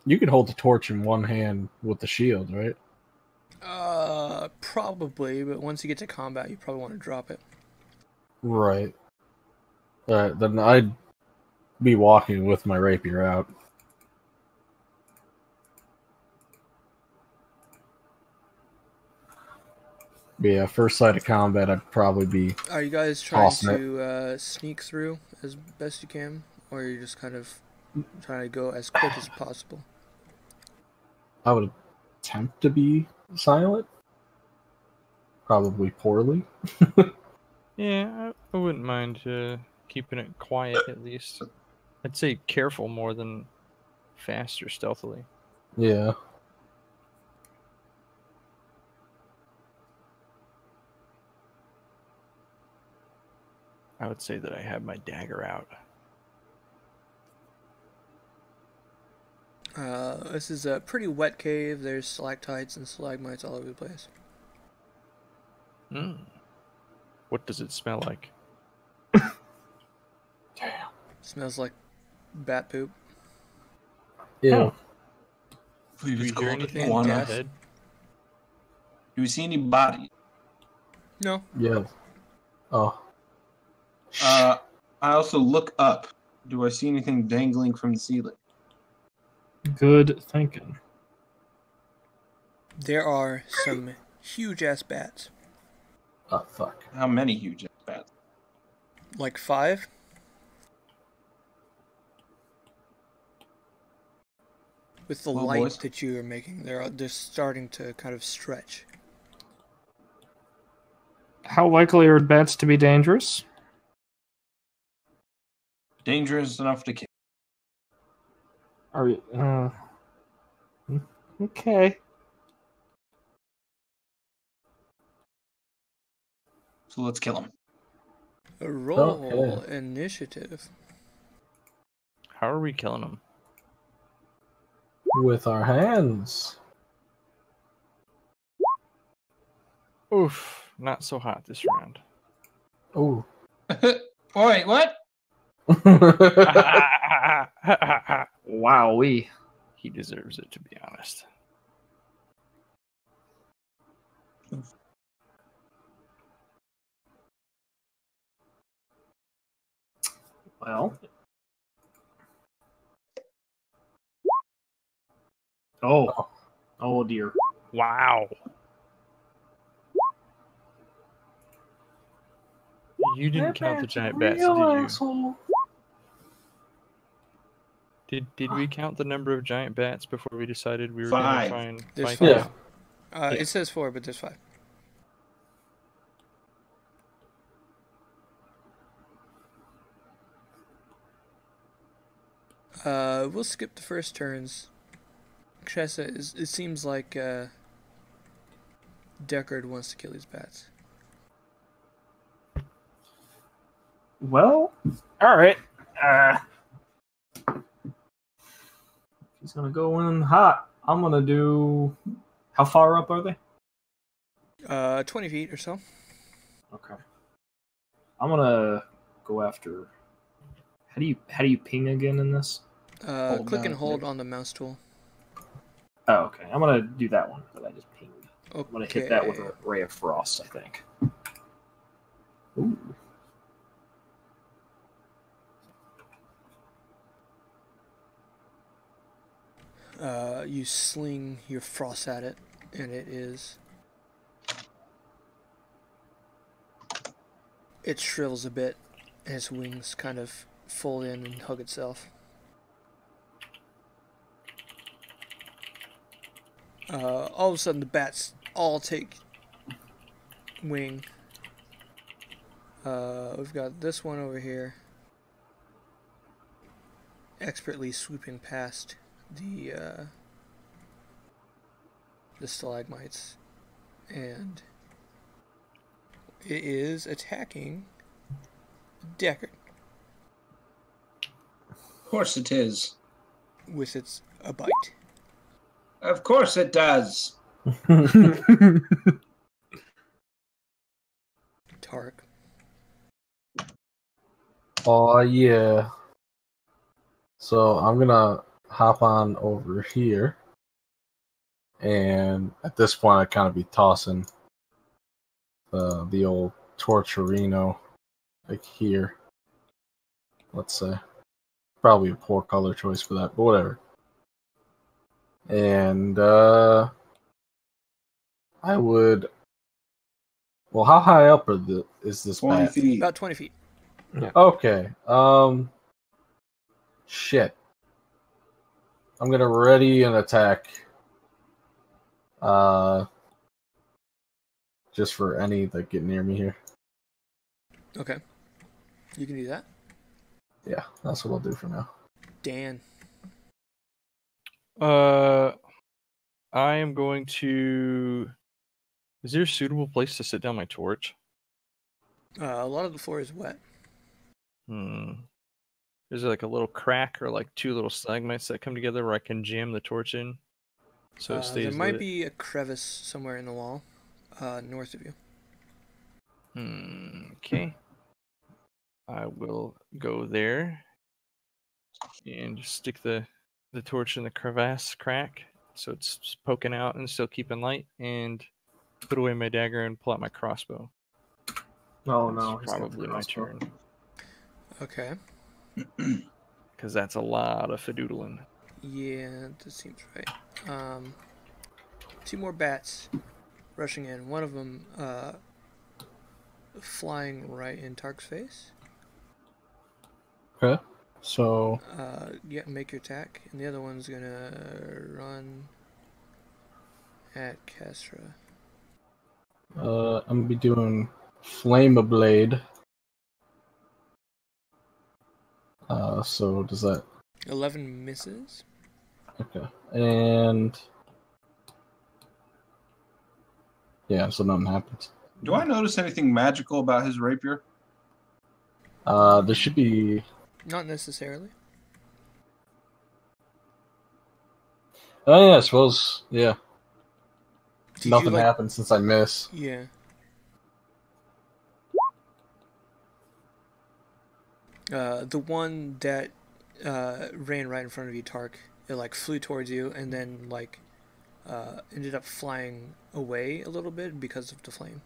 You can hold the torch in one hand with the shield, right? Probably, but once you get to combat, you probably want to drop it. Right. Then I'd be walking with my rapier out. But yeah, first sight of combat, I'd probably be. Are you guys trying Tossing it. to sneak through as best you can, or are you just kind of trying to go as quick as possible? I would attempt to be silent. Probably poorly. Yeah, I wouldn't mind keeping it quiet at least. I'd say careful more than fast or stealthily. Yeah. I would say that I have my dagger out. This is a pretty wet cave. There's stalactites and stalagmites all over the place. What does it smell like? Damn. Smells like bat poop. Yeah. Do we hear anything one in gas? head? Do we see any bodies? No. Yeah. Oh. I also look up. Do I see anything dangling from the ceiling? Good thinking. There are some huge ass bats. Oh, fuck. How many huge bats? Like 5? With the Well, light boys. that you are making, they're starting to kind of stretch. How likely are bats to be dangerous? Dangerous enough to kill. Are you, okay. So let's kill him. Roll Okay. initiative. How are we killing them? With our hands. Oof, not so hot this round. Oh. Wait, what? Wowee. He deserves it, to be honest. Well. Oh. Oh dear. Wow. You didn't count the giant bats, did you? Asshole. Did we count the number of giant bats before we decided we were 5. going to There's fight 5. them? Yeah. It says 4, but there's 5. We'll skip the first turns. Tressa, it seems like Deckard wants to kill these bats. Well, all right. He's gonna go in hot. I'm gonna do. How far up are they? 20 feet or so. Okay. I'm gonna go after. How do you ping again in this? Click and hold on the mouse tool. Oh, okay. I'm gonna do that one that I just pinged. Okay. I'm gonna hit that with a ray of frost, I think. Ooh. You sling your frost at it, and it shrivels a bit, and its wings kind of fold in and hug itself. All of a sudden, the bats all take wing. We've got this one over here, expertly swooping past the stalagmites, and it is attacking Deckard. Of course it is. With a bite. Of course it does. Tark. Oh yeah. So I'm gonna hop on over here, and at this point I'd kind of be tossing the old Torturino like here. Let's say probably a poor color choice for that, but whatever. And I would. Well, how high up is this 20 bat? feet. About 20 feet. Yeah. Okay. Shit. I'm gonna ready an attack. Just for any that get near me here. Okay. You can do that. Yeah, that's what I'll do for now. Dan. I am going to. Is there a suitable place to sit down my torch? A lot of the floor is wet. Is there like a little crack or like two little stalagmites that come together where I can jam the torch in? So it stays there might lit? be a crevice somewhere in the wall, north of you. Okay. I will go there and just stick the torch in the crevasse crack so it's poking out and still keeping light, and put away my dagger and pull out my crossbow. Oh no, It's probably my turn. Okay. Because that's a lot of fadoodling. Yeah, that seems right. Two more bats rushing in. One of them flying right in Tark's face. Okay. So. Yeah, make your attack. And the other one's gonna run at Kestra. I'm gonna be doing Flame of Blade. So does that? 11 misses. Okay. And yeah, so nothing happens. Do I notice anything magical about his rapier? There should be. Not necessarily. Oh yeah, I suppose. Yeah. Did Nothing you, like... happened since I miss. Yeah. The one that ran right in front of you, Tark, it like flew towards you and then like ended up flying away a little bit because of the flame.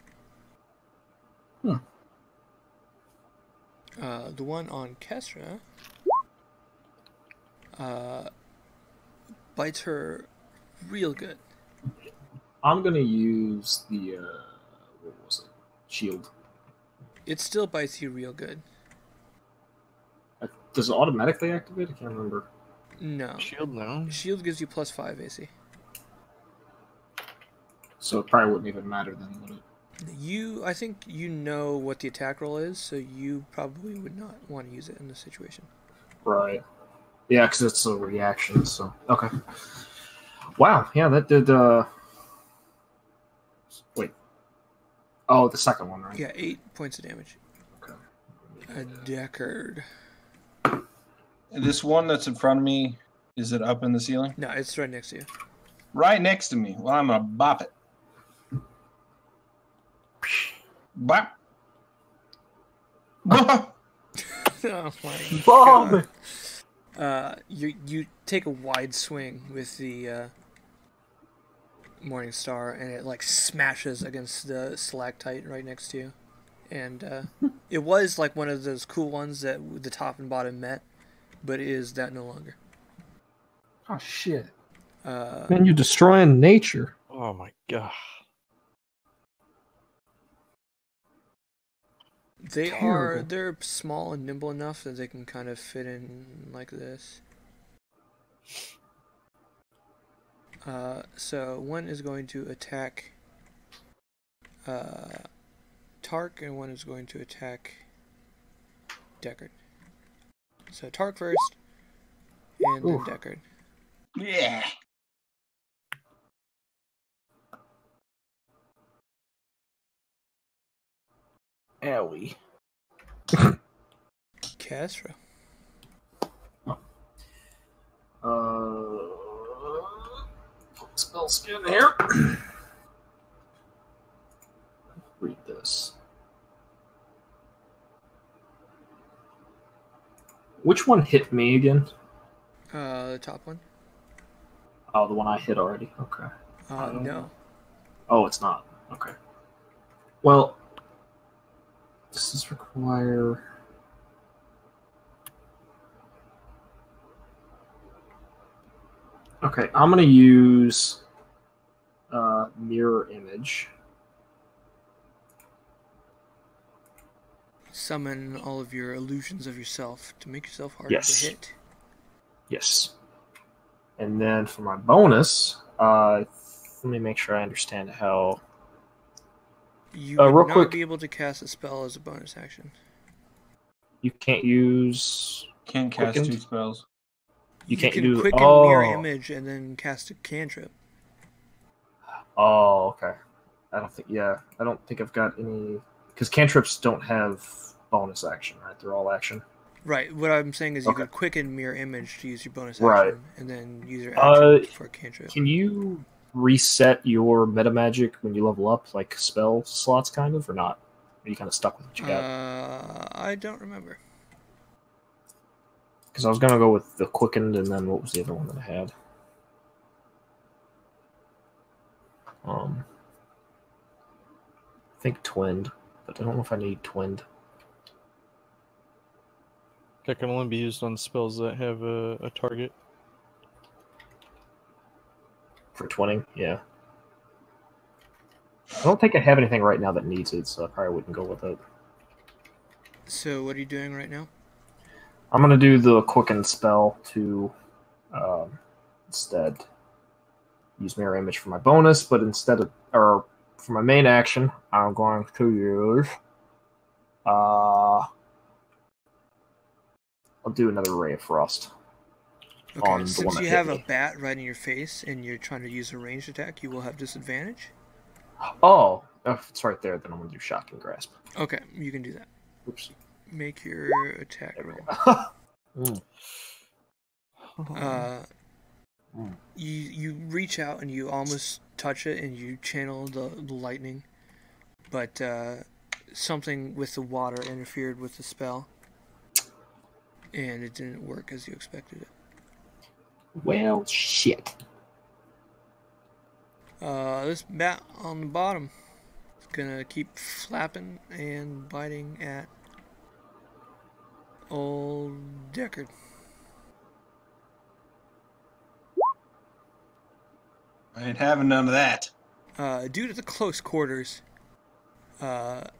The one on Kestra bites her real good. I'm gonna use the what was it? Shield. It still bites you real good. Does it automatically activate? I can't remember. No. Shield, no. Shield gives you +5 AC. So it probably wouldn't even matter then, would it? I think you know what the attack roll is, so you probably would not want to use it in this situation. Right. Yeah, because it's a reaction, so... Okay. Wow, yeah, that did. Wait. Oh, the second one, right? Yeah, 8 points of damage. Okay. A Deckard. This one that's in front of me, is it up in the ceiling? No, it's right next to you. Right next to me. Well, I'm gonna bop it. Bop. Bop. Oh my Bomb! god. You take a wide swing with the Morning Star, and it like smashes against the stalactite right next to you. And it was like one of those cool ones that the top and bottom met, but it is that no longer. Oh shit! Uh, Man, you're destroying nature. Oh my god. they're small and nimble enough that they can kind of fit in like this. So one is going to attack Tark, and one is going to attack Deckard. So Tark first, and then Deckard. Yeah. Owie. Castro. Spell skin here. Read this. Which one hit me again? The top one. Oh, the one I hit already. Okay. No. Oh, it's not. Okay. Well, does this require? Okay, I'm gonna use mirror image. Summon all of your illusions of yourself to make yourself harder Yes. to hit. Yes. And then for my bonus, let me make sure I understand how. You real would not quick. be able to cast a spell as a bonus action. You can't use. Can't cast Quickened? 2 spells. You can't can do. quicken Oh. mirror image and then cast a cantrip. Oh, okay. I don't think I've got any, because cantrips don't have bonus action, right? They're all action. Right. What I'm saying is you Okay. could quicken mirror image to use your bonus Right. action, and then use your action for a cantrip. Can you reset your meta magic when you level up, like spell slots, kind of, or not? Are you kind of stuck with what you got? I don't remember. Because I was gonna go with the quickened, and then what was the other one that I had? I think twinned, but I don't know if I need twinned. That can only be used on spells that have a target. For twinning, yeah. I don't think I have anything right now that needs it, so I probably wouldn't go with it. So what are you doing right now? I'm gonna do the quicken spell to instead use mirror image for my bonus, but or for my main action, I'm going to use I'll do another ray of frost. Okay, On the one since that you hit have a me. bat right in your face and you're trying to use a ranged attack, you will have disadvantage. Oh, if it's right there, then I'm gonna do shocking grasp. Okay, you can do that. Oops. Make your attack There we roll. go. You reach out and you almost touch it and you channel the lightning, but something with the water interfered with the spell, and it didn't work as you expected it. Well, shit. This bat on the bottom is gonna keep flapping and biting at old Deckard. I ain't having none of that. Due to the close quarters, and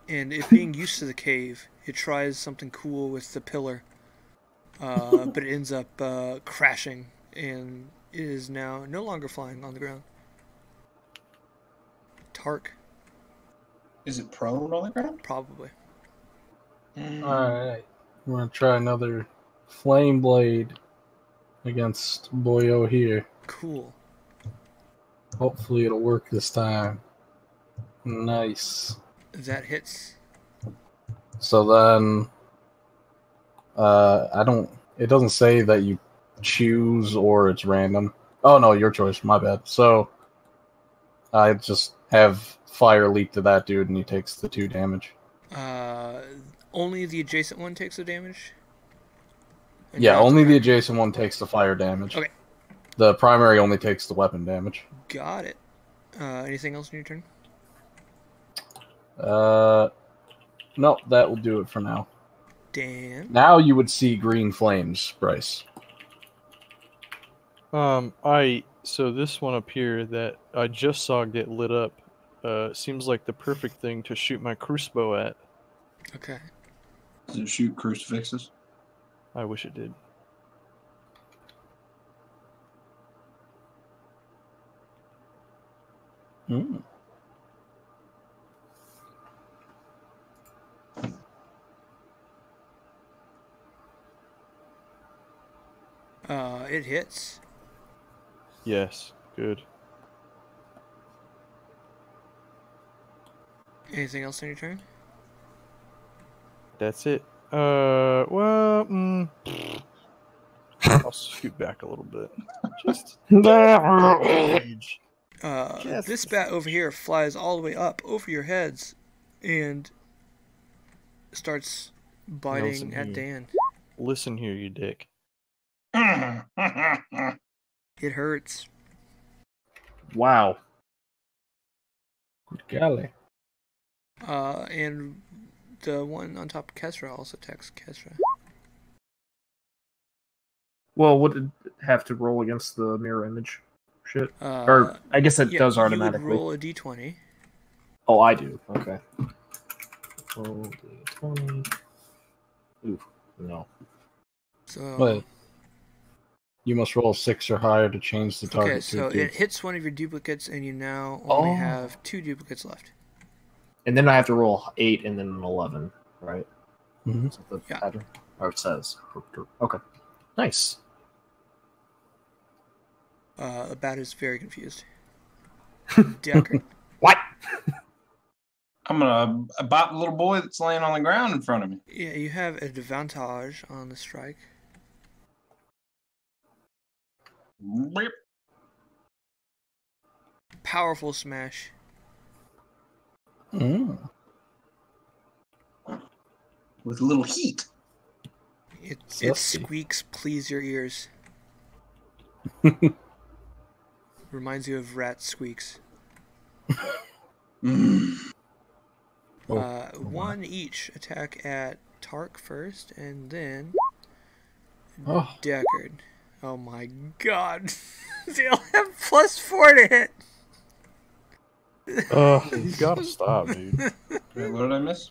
it being used to the cave, it tries something cool with the pillar, but it ends up crashing, and it is now no longer flying on the ground. Tark, Is it prone on the ground? probably. Alright. I'm going to try another Flame Blade. against Boyo here. Cool. Hopefully it'll work this time. Nice. That hits. So then, it doesn't say that you choose or it's random. Oh no, your choice. My bad. So I just have fire leap to that dude, and he takes the 2 damage. Only the adjacent one takes the damage? And Yeah, not only the primary? adjacent one takes the fire damage. Okay. The primary only takes the weapon damage. Got it. Anything else in your turn? No, that will do it for now. Dan? Now you would see green flames, Bryce. So this one up here that I just saw get lit up, seems like the perfect thing to shoot my crucifix at. Okay. Does it shoot crucifixes? I wish it did. Mm. It hits. Yes, good. Anything else in your turn? That's it. Well, I'll scoot back a little bit. Just Yes. This bat over here flies all the way up over your heads and starts biting Nelson at here. Dan. Listen here, you dick. It hurts. Wow. Good golly. And the one on top of Kesra also attacks Kesra. Well, would it have to roll against the mirror image shit? Or I guess it does automatically. You would roll a d20. Oh, I do. Okay. Roll d20. Ooh, no. So But you must roll 6 or higher to change the target. okay, so to a it hits one of your duplicates, and you now only have 2 duplicates left. And then I have to roll 8 and then an 11, right? Mhm. Is that the Yeah. pattern? Or it says. Okay. Nice. The bat is very confused. Decker. What? I'm gonna bop the little boy that's laying on the ground in front of me. Yeah, you have advantage on the strike. Beep. Powerful smash. Mm. With a little heat. It Sussy. squeaks, please your ears. Reminds you of rat squeaks. Oh, One each attack at Tark first, and then Oh. Deckard. Oh my god. They'll have +4 to hit. You gotta stop, dude. Wait, what did I miss?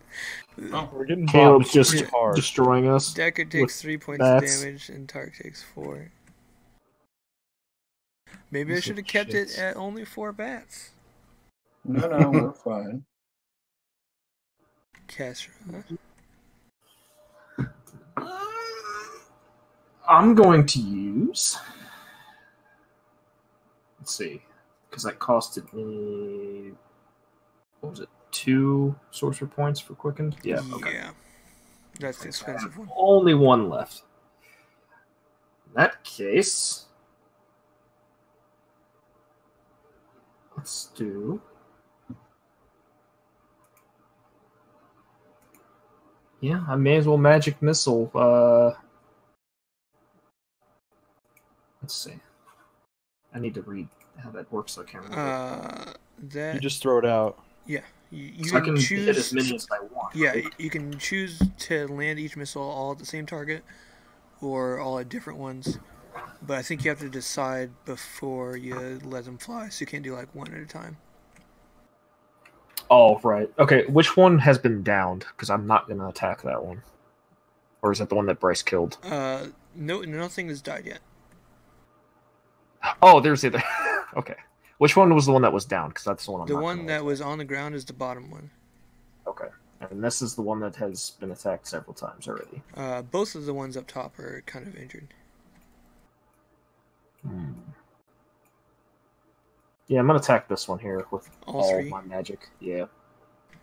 Oh, We're getting Caleb's bopped just pretty hard. destroying us. Deckard takes 3 points bats. of damage, and Tark takes 4. Maybe I These should have are kept it shits. at only 4 bats. no, we're fine. Kesra. I'm going to use. Let's see, because that costed me. What was it? 2 sorcerer points for quickened. Yeah. Okay. Yeah. That's the expensive one. Only 1 left. In that case, let's do. Yeah, I may as well magic missile. Let's see. I need to read how that works so I can't remember. That You just throw it out. yeah. You So I can can choose. hit as many as I want. Yeah, right? you can choose to land each missile all at the same target, or all at different ones. But I think you have to decide before you let them fly, so you can't do like one at a time. Oh, right. Okay, which one has been downed? Because I'm not going to attack that one. Or is that the one that Bryce killed? No, nothing has died yet. Oh, there's the other. Okay. Which one was the one that was down? Because that's the one I'm The not one gonna that attack. was on the ground is the bottom one. Okay. And this is the one that has been attacked several times already. Both of the ones up top are kind of injured. Yeah, I'm gonna attack this one here with All all three? of my magic. Yeah.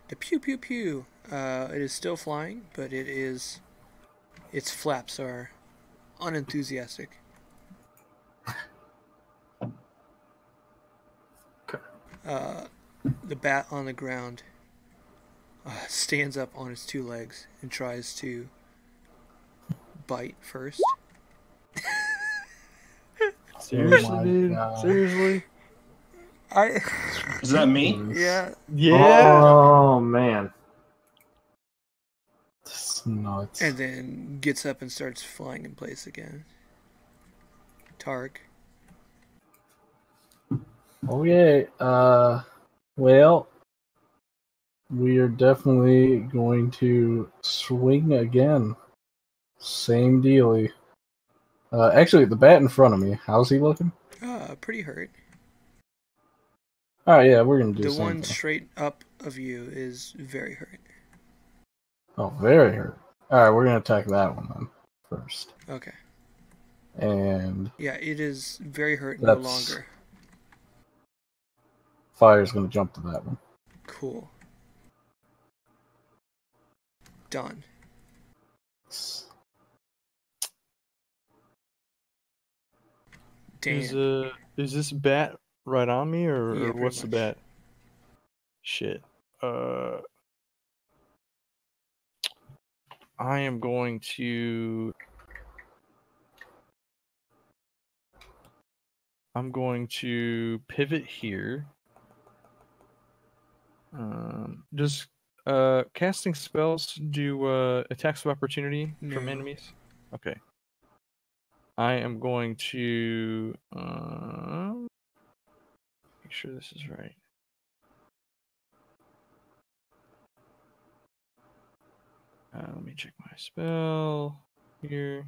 The pew pew pew. It is still flying, but its flaps are unenthusiastic. Okay. The bat on the ground stands up on its two legs and tries to bite first. Seriously, my dude? God. Seriously? Is that me? Yeah. Yeah. Oh man. It's nuts. And then gets up and starts flying in place again. Tark. Okay. Well, we are definitely going to swing again. Same dealie. Actually, the bat in front of me. How's he looking? Pretty hurt. All right, yeah, we're gonna do The the same one thing. straight up of you is very hurt. Oh, very hurt. All right, we're gonna attack that one then first. Okay. And Yeah, it is very hurt no That's- longer. fire's gonna jump to that one. Cool. Done. Damn. Is this bat right on me, or, Yeah, or pretty what's the much. bat? Shit. I am going to. I'm going to pivot here. Does casting spells do attacks of opportunity from No. enemies? Okay. I am going to make sure this is right. Let me check my spell here.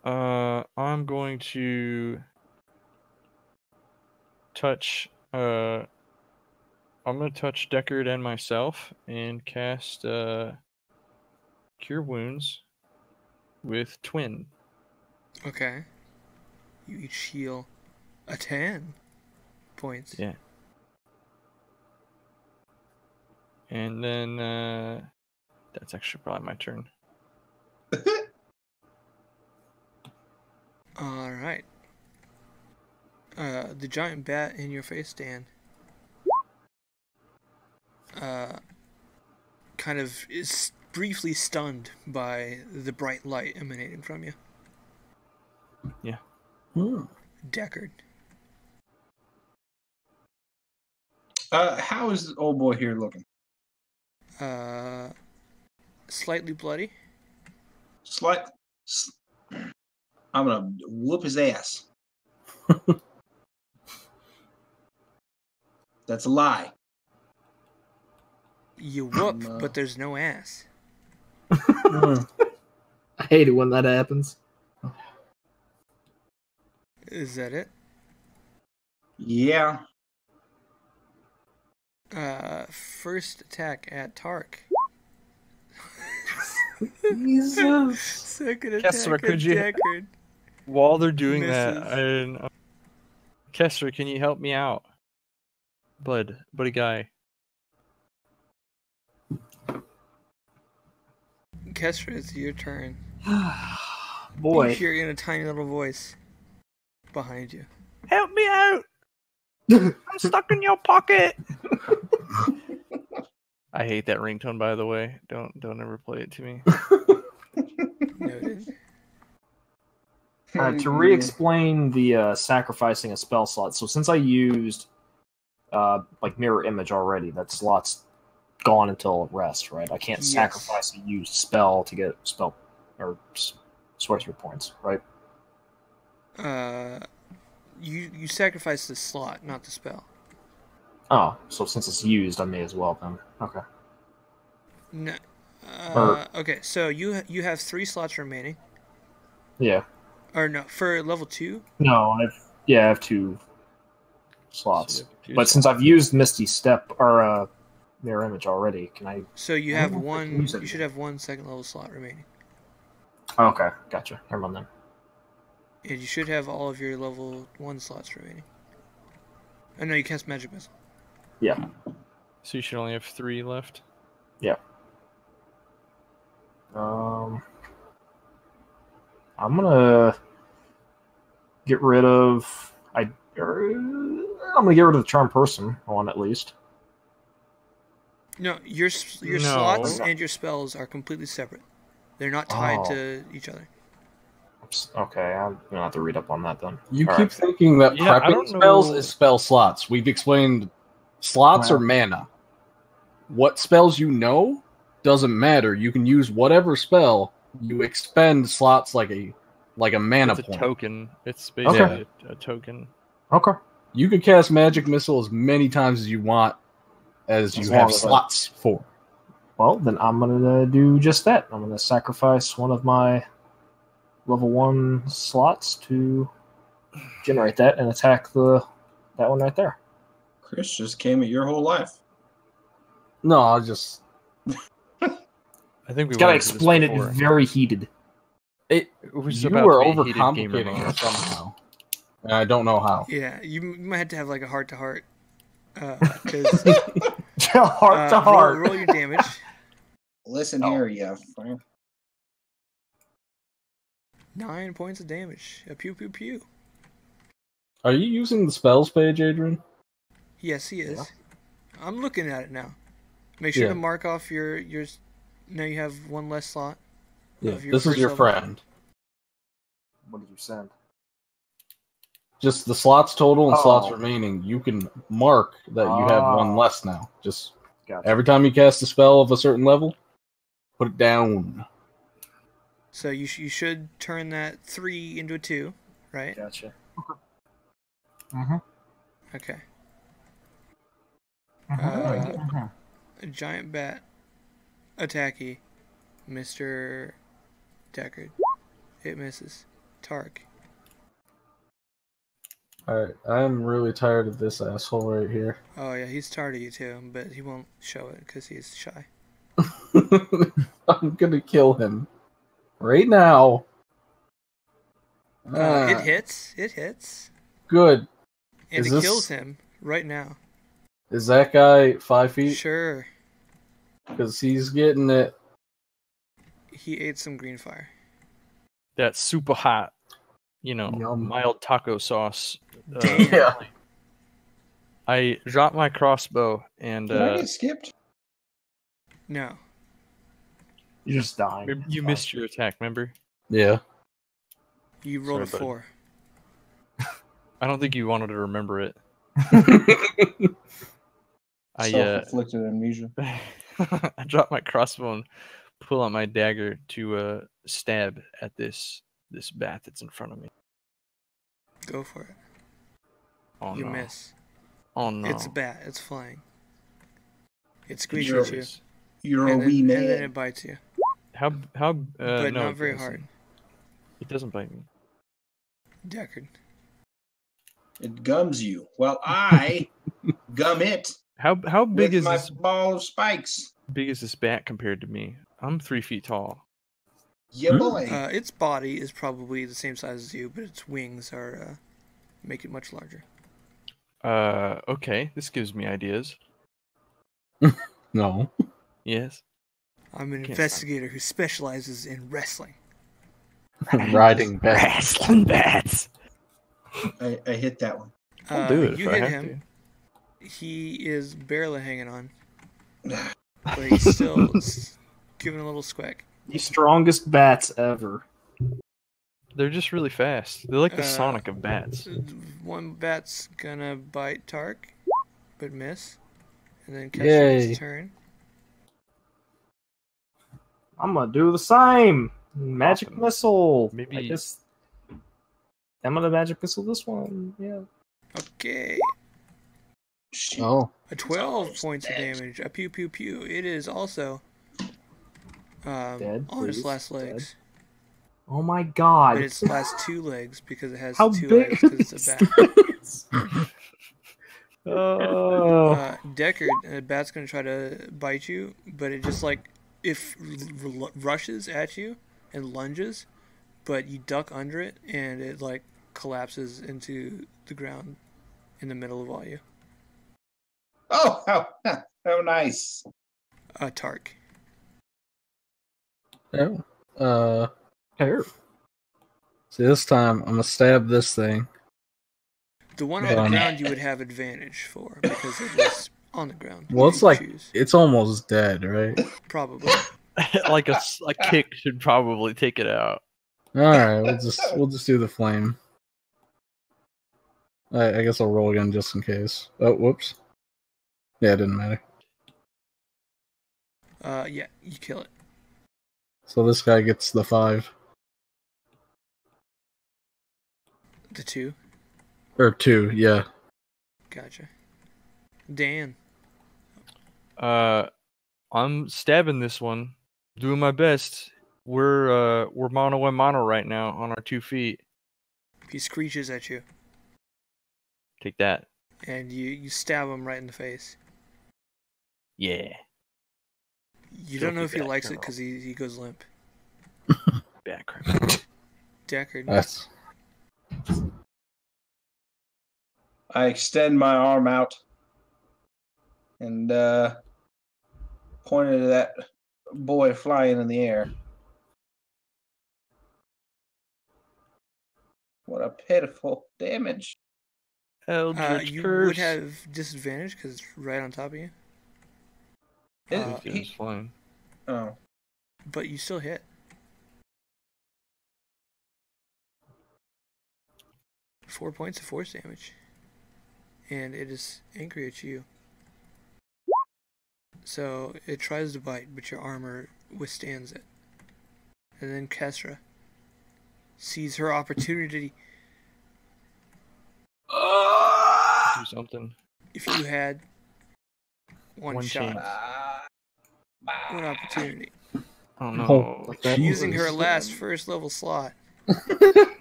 I'm going to touch. I'm going to touch Deckard and myself and cast Cure Wounds with Twin. Okay. You each heal a 10 points. Yeah. And then that's actually probably my turn. All right. The giant bat in your face, Dan, kind of is briefly stunned by the bright light emanating from you. Yeah. Deckard. How is the old boy here looking? Slightly bloody. I'm gonna whoop his ass. That's a lie. You whoop, but there's no ass. I hate it when that happens. Is that it? Yeah. First attack at Tark. Jesus. Second attack Kessler, at could you- Deckard. While they're doing Misses. that, Kessler, can you help me out? Buddy guy. Kessler, it's your turn. Boy. You hear in a tiny little voice behind you. Help me out! I'm stuck in your pocket. I hate that ringtone, by the way. Don't ever play it to me. Noted. To re-explain the sacrificing a spell slot. So since I used like mirror image already, that slot's gone until rest, right? I can't Yes. sacrifice a used spell to get spell or sorcery points, right? You sacrifice the slot, not the spell. Oh, so since it's used, I may as well then. Okay. No. Or- Okay, so you have 3 slots remaining. Yeah. Or no, for level 2? No, I have 2 slots. So you have But since I've used Misty Step or Mirror Image already, can I? So you have one. You should have one second level slot remaining. Oh, okay, gotcha. Never mind then. And you should have all of your level 1 slots remaining. Oh no, you cast Magic Missile. Yeah. So you should only have 3 left. Yeah. I'm gonna get rid of. I'm gonna get rid of the Charm Person one at least. No, your slots and your spells are completely separate. They're not tied to each other. Okay, I'm gonna have to read up on that then. You keep thinking that prepping spells is spell slots. We've explained slots or mana. What spells you know doesn't matter. You can use whatever spell. You expend slots like a mana It's a point. token. It's basically a token. Okay. You can cast Magic Missile as many times as you want, as you have slots for. Well, then I'm gonna do just that. I'm gonna sacrifice one of my level 1 slots to generate that and attack that one right there. Chris just came at your whole life. No, I just. I think we gotta explain it very heated. You were overcomplicating it somehow. And I don't know how. Yeah, you might have to have like a heart-to-heart. Because heart-to-heart. Roll your damage. Listen here, you. 9 points of damage. A pew pew pew. Are you using the spells page, Adrian? Yes, he is. Yeah. I'm looking at it now. Make sure to mark off your. Now you have 1 less slot. Yeah, this is your friend. What did you send? Just the slots total and slots remaining. You can mark that you have 1 less now. Just every time you cast a spell of a certain level, put it down. So you should turn that 3 into a 2, right? Gotcha. Okay. A giant bat attacky, Mr. Deckard. It misses. Tark. Alright, I'm really tired of this asshole right here. Oh yeah, he's tired of you too, but he won't show it because he's shy. I'm gonna kill him. Right now. It hits. It hits. Good. And it kills him right now. Is that guy 5 feet? Sure. Because he's getting it. He ate some green fire. That's super hot. Mild taco sauce. Yeah. I dropped my crossbow and... Did I get skipped? No. You're just dying. You missed your attack, remember? Yeah. You rolled a 4. I don't think you wanted to remember it. Self-inflicted amnesia. I dropped my crossbow and pull out my dagger to stab at this bat that's in front of me. Go for it. Oh, you miss. Oh no. It's a bat. It's flying. It squeezes you. You're a wee man. And then it bites you. How but no, not very hard. It doesn't bite me. Deckard. It gums you. Well, I gum it. How big is my this ball of spikes? Big is this bat compared to me? I'm 3 feet tall. Yeah, boy. Its body is probably the same size as you, but its wings are make it much larger. Okay. This gives me ideas. No. Yes. I'm an investigator who specializes in wrestling. Riding bats. Wrestling bats. I hit that one. I'll do it you if I hit have him. He is barely hanging on. But he's still giving a little squeak. The strongest bats ever. They're just really fast. They're like the Sonic of bats. 1 bat's gonna bite Tark, but miss. And then Kestrel's turn. I'm gonna do the same. Magic missile. Maybe. I guess I'm gonna magic missile this one. Yeah. Okay. Oh. A 12 points of damage. A pew pew pew. It is also dead, on its last legs. Oh my god. But its last 2 legs because it has How 2 big legs because it's a bat. Oh. Deckard, a bat's gonna try to bite you, but it just like if rushes at you and lunges, but you duck under it and it like collapses into the ground in the middle of all you. Oh, how nice. Tark. Oh. Here. See, this time I'm gonna stab this thing. The one on the ground you would have advantage for because it was on the ground. Well, it's like choose. it's almost dead, right? Probably. Like a kick should probably take it out. All right, we'll just do the flame. I guess I'll roll again just in case. Oh, whoops. Yeah, it didn't matter. Yeah, you kill it. So this guy gets the 5 The 2. or 2. Yeah. Gotcha. Dan. I'm stabbing this one. Doing my best. We're mono and mono right now on our 2 feet. He screeches at you, Take that. and you stab him right in the face. Yeah. You don't know if he Filthy likes it bastard. because he goes limp. Bad criminal. Deckard. That's I extend my arm out and pointed at that boy flying in the air. What a pitiful damage. Eldritch You curse. would have disadvantage because it's right on top of you. It's fine. Oh, But you still hit. 4 points of force damage. And it is angry at you. So it tries to bite, but your armor withstands it. And then Kestra sees her opportunity. Do something. If you had one shot, chance. one opportunity. Oh no. Using her last first level slot.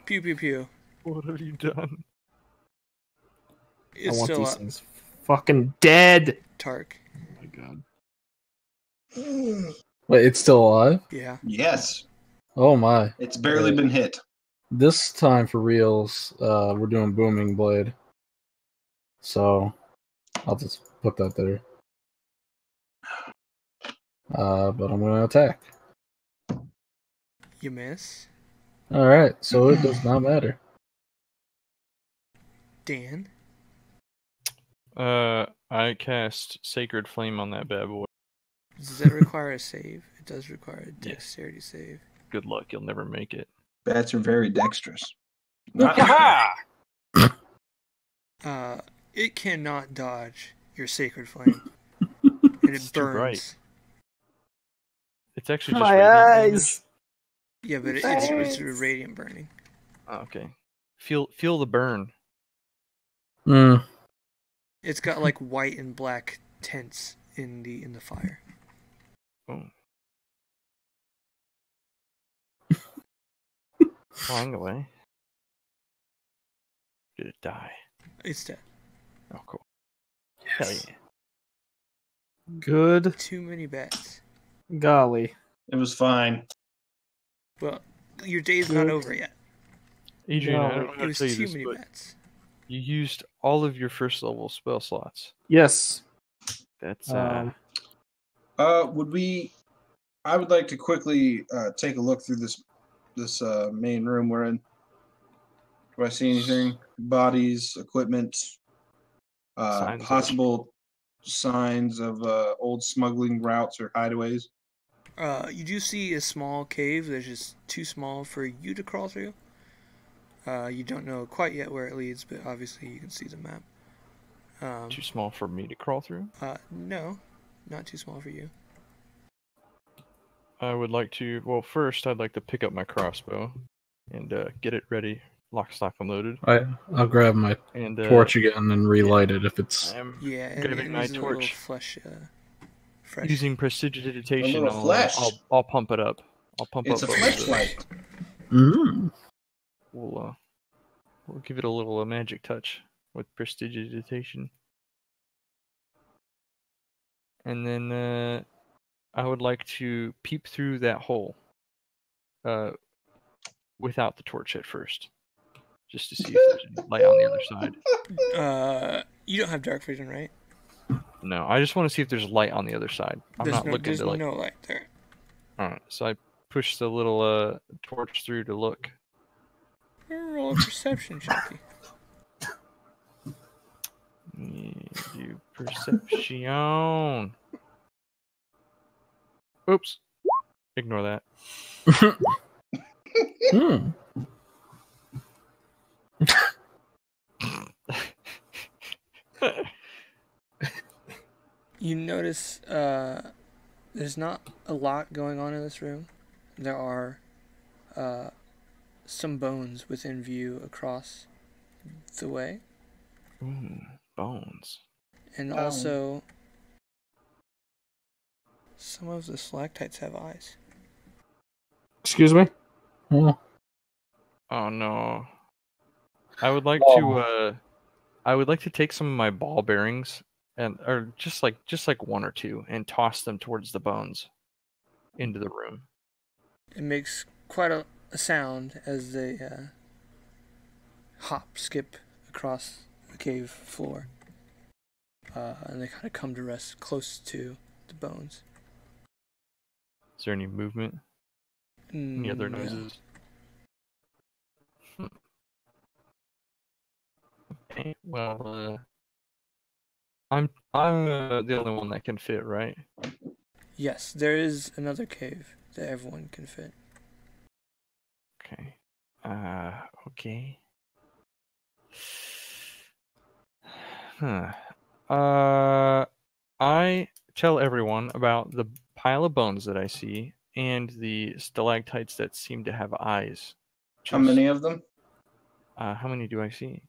Pew pew pew. What have you done? It's I want still these up. things fucking dead. Tark. Oh my god. Wait, it's still alive? Yeah. yes. Oh my. It's barely been hit. This time for reals, we're doing Booming Blade. So I'll just put that there. But I'm gonna attack. You miss. Alright, so it does not matter. Dan. I cast Sacred Flame on that bad boy. Does that require a save? It does require a dexterity save. Good luck, you'll never make it. Bats are very dexterous. Not It cannot dodge your sacred flame. And it too burns. bright. It's actually just My radiant eyes. Yeah, but it's a radiant burning. damage. Oh, okay. Feel the burn. Hmm. It's got like white and black tints in the fire. Boom. Flying away. Did it die? It's dead. Oh, cool. Hell yeah. Good Too many bats. golly. It was fine. Well, your day's not over yet. Adrian, No, I don't know It how to was tell you too this, many but bats. you used all of your first level spell slots. Yes. That's Would we? I would like to quickly take a look through this main room we're in. Do I see anything? Bodies, equipment, Signs of- possible signs of old smuggling routes or hideaways? You do see a small cave that's just too small for you to crawl through. You don't know quite yet where it leads, but obviously you can see the map. too small for me to crawl through. No, not too small for you. I would like to. Well, first, I'd like to pick up my crossbow and get it ready, lock, stock, and loaded. I'll grab my And torch again and relight it if it's. I'm Yeah, and grabbing my there's a little torch. fresh. Fresh. Using prestidigitation. A little flesh. I'll pump it up. I'll pump It's a up. both of those. flashlight. Mm. We'll give it a little magic touch with prestidigitation. and then I would like to peep through that hole without the torch at first, just to see if there's any light on the other side. You don't have dark vision, right? No, I just want to see if there's light on the other side. I'm not looking There's to like. no light there. All right, so I push the little torch through to look. Roll a perception, Chucky. Do perception. Oops. Ignore that. You notice there's not a lot going on in this room. There are some bones within view across the way. Bones. And also, some of the stalactites have eyes. Excuse me? Oh no. I would like to take some of my ball bearings or just like one or two and toss them towards the bones into the room. It makes quite a sound as they skip across the cave floor. And they kind of come to rest close to the bones. Is there any movement? Any other noises? Okay, well, I'm the only one that can fit, right? Yes, there is another cave that everyone can fit. Okay. Okay. I tell everyone about the pile of bones that I see and the stalactites that seem to have eyes. How many of them? How many do I see?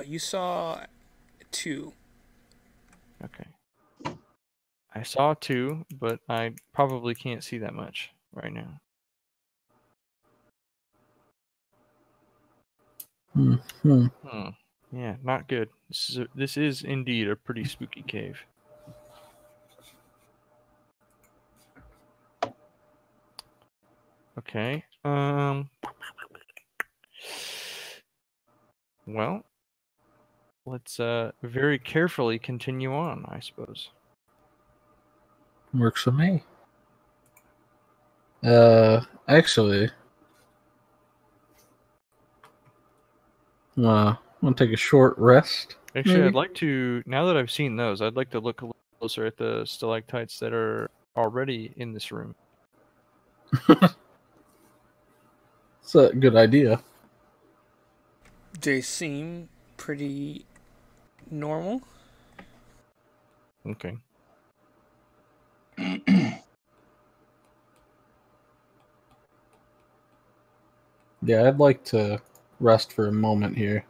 You saw 2. Okay. I saw 2, but I probably can't see that much right now. Yeah, not good. This is indeed a pretty spooky cave. Okay. Well, let's very carefully continue on, I suppose. Works for me. Actually, I'm gonna take a short rest. Actually, maybe? I'd like to, now that I've seen those, I'd like to look a little closer at the stalactites that are already in this room. It's a good idea. They seem pretty normal. Okay. Yeah, I'd like to rest for a moment here.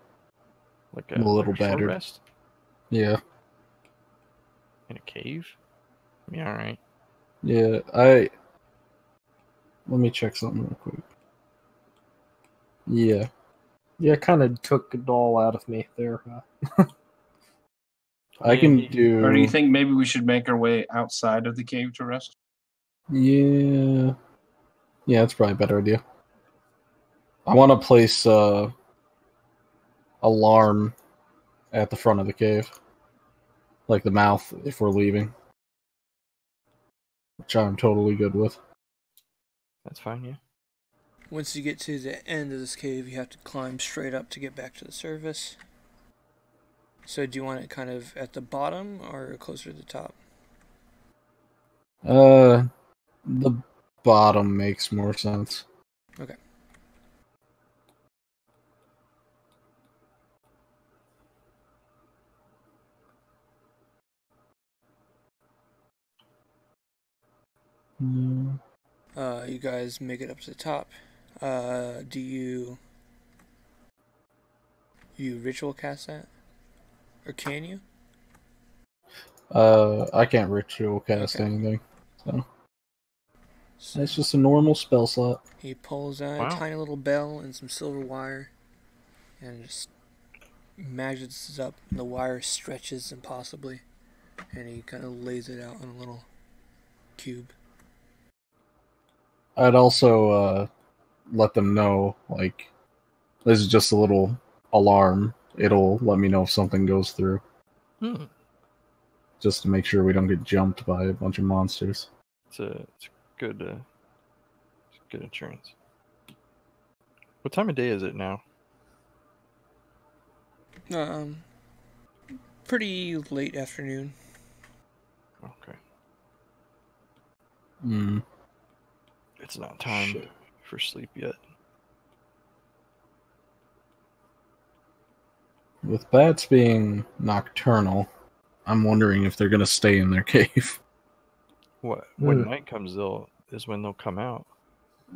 Like I'm a little like short battered. rest Yeah. in a cave? Yeah, all right. Yeah, let me check something real quick. Yeah. Yeah, kind of took it all out of me there. I can do... Or do you think maybe we should make our way outside of the cave to rest? Yeah. Yeah, that's probably a better idea. I want to place alarm at the front of the cave. Like the mouth if we're leaving. Which I'm totally good with. That's fine, yeah. Once you get to the end of this cave, you have to climb straight up to get back to the surface. So do you want it kind of at the bottom or closer to the top? The bottom makes more sense. Okay. You guys make it up to the top. Do you ritual cast that? Or can you? I can't ritual cast anything. So it's just a normal spell slot. He pulls out a tiny little bell and some silver wire and just magicks it up, and the wire stretches impossibly. and he kind of lays it out on a little cube. I'd also let them know, like, this is just a little alarm. It'll let me know if something goes through. Just to make sure we don't get jumped by a bunch of monsters. It's a good insurance. What time of day is it now? Pretty late afternoon. Okay. It's not time for sleep yet. With bats being nocturnal, I'm wondering if they're gonna stay in their cave. When night comes, is when they'll come out.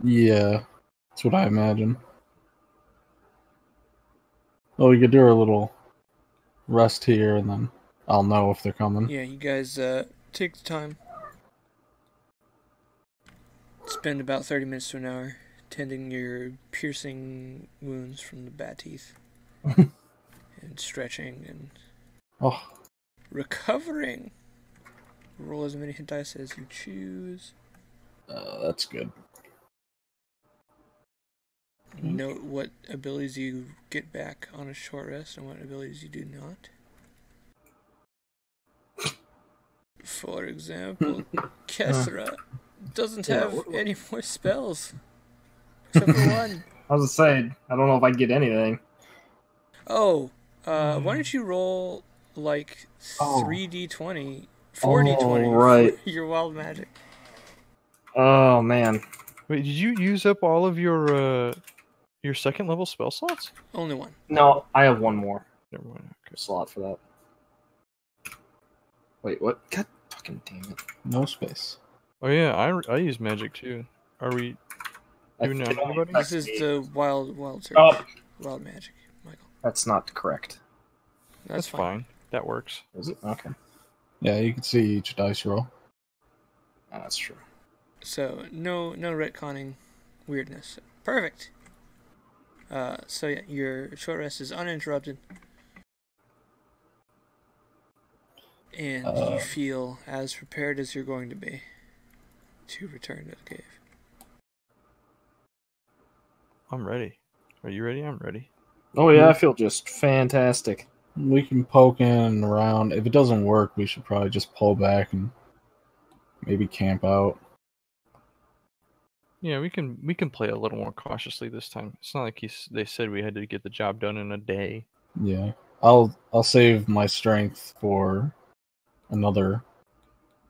Yeah, that's what I imagine. Well, we could do our little rest here, and then I'll know if they're coming. Yeah, you guys take the time. Spend about 30 minutes to an hour tending your piercing wounds from the bat teeth. And stretching and recovering. Roll as many hit dice as you choose. That's good. Note what abilities you get back on a short rest and what abilities you do not. For example, Kessra doesn't have any more spells. Except for one. I was gonna say, I don't know if I get anything. Oh, why don't you roll like 3d20, 4d20 right. for your wild magic? Oh man. Wait, did you use up all of your second level spell slots? Only one. No, I have one more. Never mind. Okay. Slot for that. Wait, what? God fucking damn it. No space. Oh yeah, I use magic too. Are we doing that, anybody? This is the wild search. Wild magic, Michael. That's not correct. That's fine. That works. Is it? Okay. Yeah, you can see each dice roll. Oh, that's true. So no retconning weirdness. Perfect. So yeah, your short rest is uninterrupted. And you feel as prepared as you're going to be to return to the cave. I'm ready. Are you ready? I'm ready. Oh yeah, I feel just fantastic. We can poke in and around. If it doesn't work, we should probably just pull back and maybe camp out. Yeah, we can play a little more cautiously this time. It's not like they said we had to get the job done in a day. Yeah, I'll save my strength for another.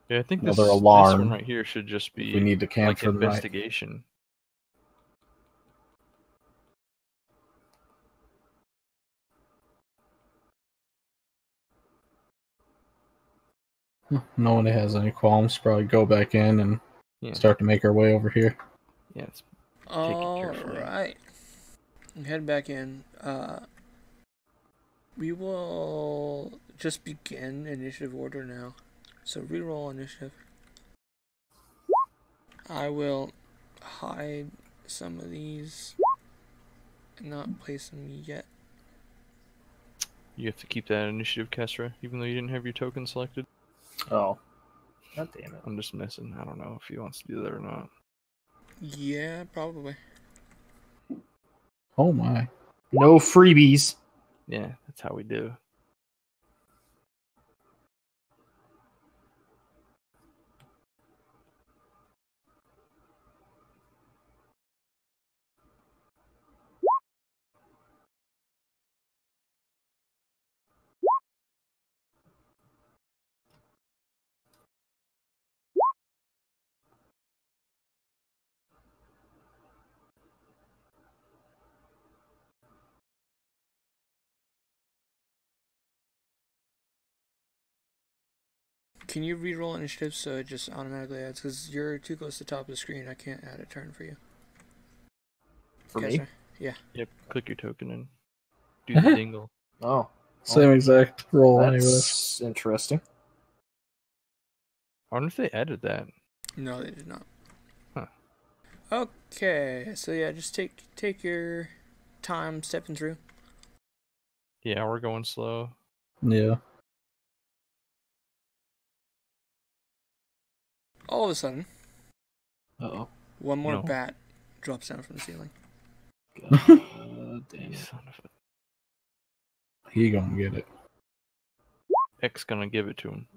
Yeah, I think another this alarm. one right here should just be We need to camp like for the night. investigation. No one has any qualms. Probably go back in and start to make our way over here. Yeah, it's all right. Head back in. We will just begin initiative order now. So reroll initiative. I will hide some of these and not place them yet. You have to keep that initiative, Kesra, even though you didn't have your token selected. Oh. God damn it. I'm just messing. I don't know if he wants to do that or not. Yeah, probably. Oh my. No freebies. Yeah, that's how we do. Can you re-roll initiative so it just automatically adds? Because you're too close to the top of the screen. I can't add a turn for you. For me? Yeah. Yep, click your token and do the dingle. Oh. Same exact roll That's anyway. interesting. I wonder if they added that. No, they did not. Huh. Okay, so yeah, just take your time stepping through. Yeah, we're going slow. Yeah. All of a sudden, Uh-oh. one more No. bat drops down from the ceiling. God damn You it. son of He gonna get it. a... X gonna give it to him.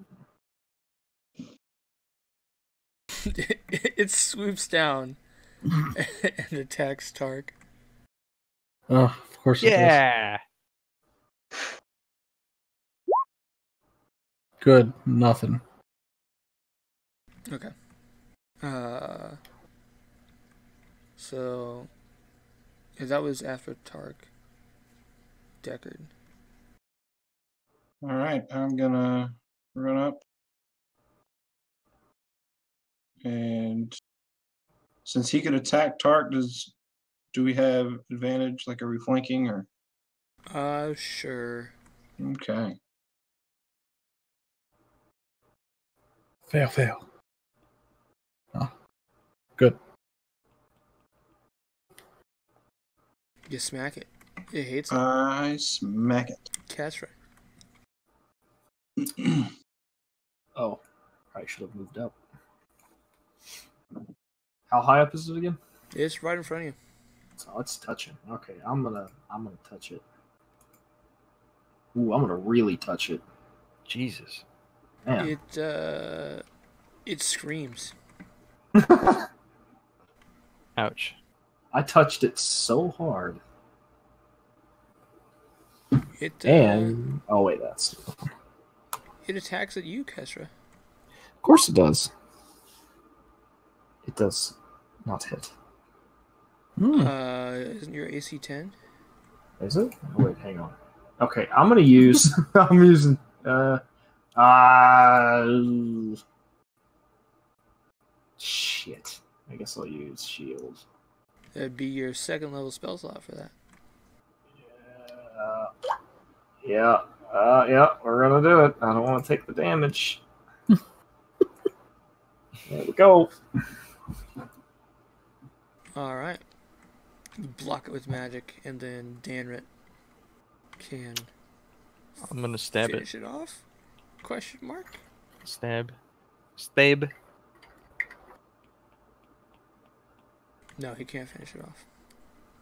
It swoops down and attacks Tark. Oh, of course it does. Yeah. Good. Nothing. Okay. So yeah, that was after Tark. Deckard. All right, I'm gonna run up, and since he could attack Tark, do we have advantage? Like, are we flanking or? Sure. Okay. Fail. Oh, good. You smack it. It hates it. I smack it. Cat's right. Oh, I should have moved up. How high up is it again? It's right in front of you. Oh, it's touching. Okay, I'm gonna touch it. Ooh, I'm gonna really touch it. Jesus. Man. It screams. Ouch. I touched it so hard. It Oh wait, that's it attacks at you, Kestra. of course it does. It does not hit. Isn't your AC 10? Is it? Oh, wait, hang on. Okay, I'm gonna use. I'm using. Shit. I guess I'll use shield. That'd be your second level spell slot for that. Yeah. Yeah. We're gonna do it. I don't want to take the damage. There we go. Alright. You block it with magic, and then Danrit can I'm gonna stab finish it off? Question mark? Stab. No, he can't finish it off.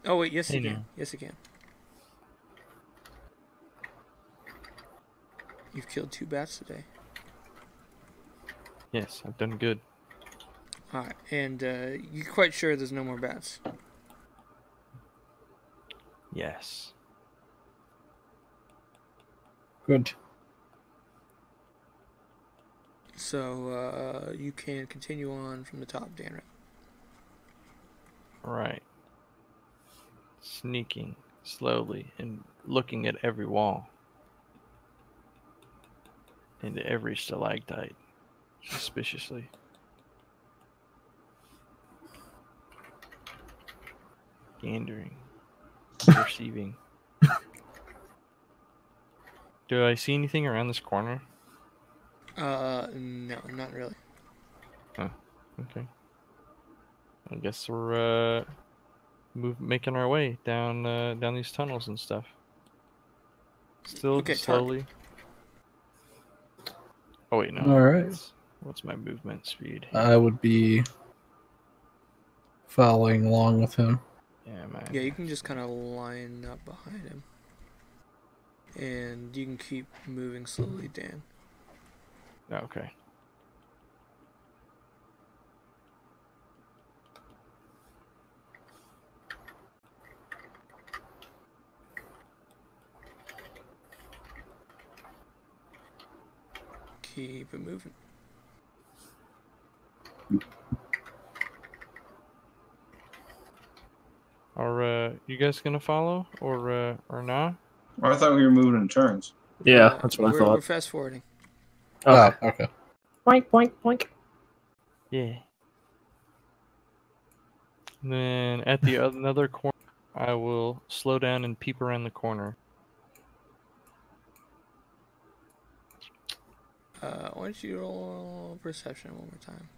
Oh wait, yes he Hey, can. no. Yes he can. You've killed 2 bats today. Yes, I've done good. Alright, and you're quite sure there's no more bats? Yes. Good. So you can continue on from the top, Danrit. Right. Sneaking slowly and looking at every wall. Into every stalactite. Suspiciously. Gandering. Perceiving. Do I see anything around this corner? No, not really. Oh, okay. I guess we're making our way down down these tunnels and stuff. Still Okay, slowly. Oh wait, no. All right. What's my movement speed? I would be following along with him. Yeah, man. Yeah, you can just kind of line up behind him. And you can keep moving slowly, Dan. Okay. Keep it moving. Are you guys gonna follow or not? Oh, I thought we were moving in turns. Yeah, that's what I We're thought. fast forwarding. Okay. Oh, okay. Boink, boink, boink. Yeah. And then at the another corner, I will slow down and peep around the corner. Why don't you roll perception one more time?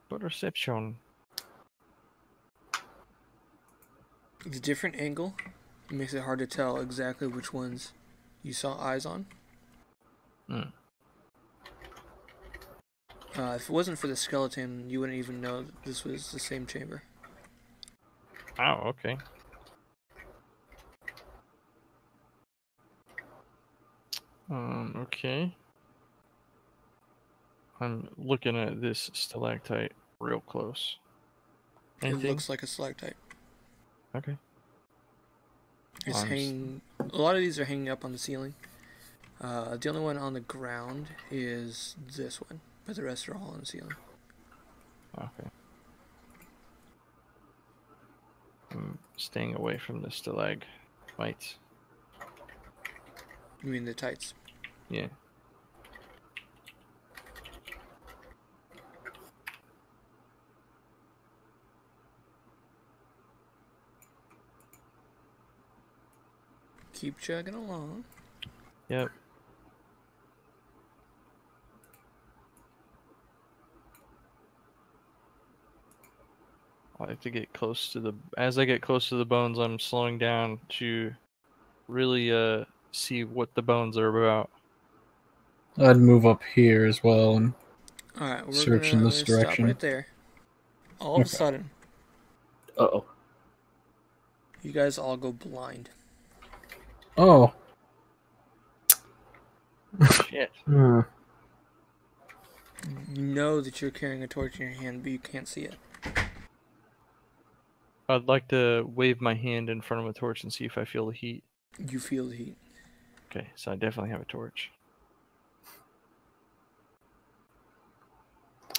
Perception. The different angle makes it hard to tell exactly which ones you saw eyes on. If it wasn't for the skeleton, you wouldn't even know that this was the same chamber. Oh, okay. Okay. I'm looking at this stalactite real close. Anything? It looks like a stalactite. Okay. It's hanging. A lot of these are hanging up on the ceiling. The only one on the ground is this one, but the rest are all on the ceiling. Okay. I'm staying away from the stalagmites. You mean the tights? Yeah. Keep chugging along. Yep. I have to get close to the. As I get close to the bones, I'm slowing down to really see what the bones are about. I'd move up here as well and Alright, we're search in gonna this stop direction. right there. All of a Okay. sudden, Uh-oh. you guys all go blind. Oh. Shit. Hmm. You know that you're carrying a torch in your hand, but you can't see it. I'd like to wave my hand in front of a torch and see if I feel the heat. You feel the heat. Okay, so I definitely have a torch.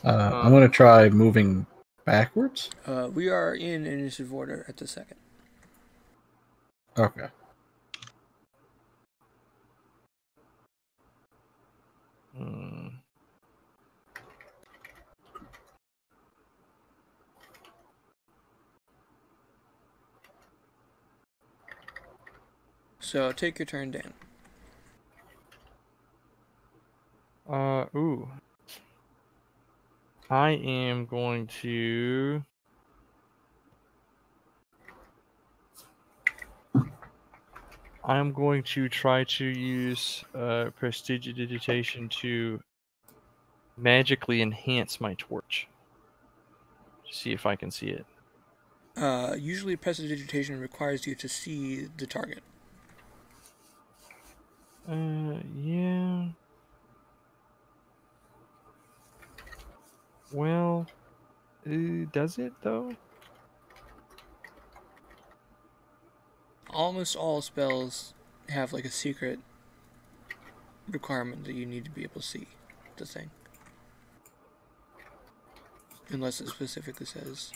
I'm going to try moving backwards. We are in initiative order at the second. Okay. Hmm. So take your turn, Dan. Ooh. I am going to. I'm going to try to use prestidigitation to magically enhance my torch. See if I can see it. Usually prestidigitation requires you to see the target. Yeah. Well, does it though? Almost all spells have like a secret requirement that you need to be able to see the thing. Unless it specifically says.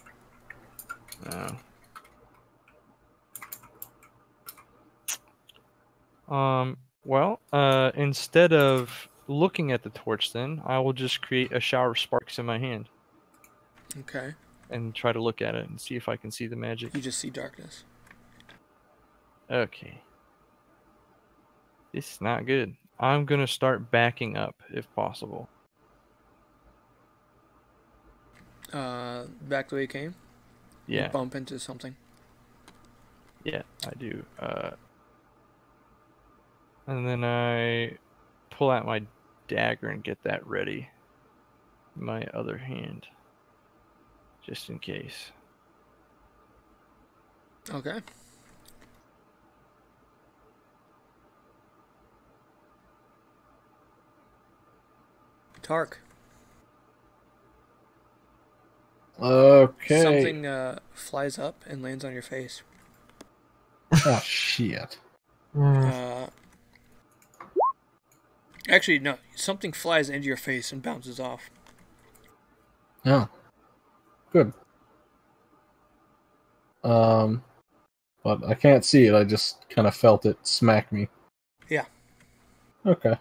No. Well, instead of looking at the torch, then I will just create a shower of sparks in my hand. Okay. And try to look at it and see if I can see the magic. You just see darkness. Okay. This is not good. I'm gonna start backing up if possible. Back the way you came? Yeah. You bump into something. Yeah, I do. And then I pull out my dagger and get that ready. My other hand. Just in case. Okay. Tark. Okay. Something flies up and lands on your face. Oh, shit. Actually, no. Something flies into your face and bounces off. Oh. Good. But I can't see it. I just kind of felt it smack me. Yeah. Okay.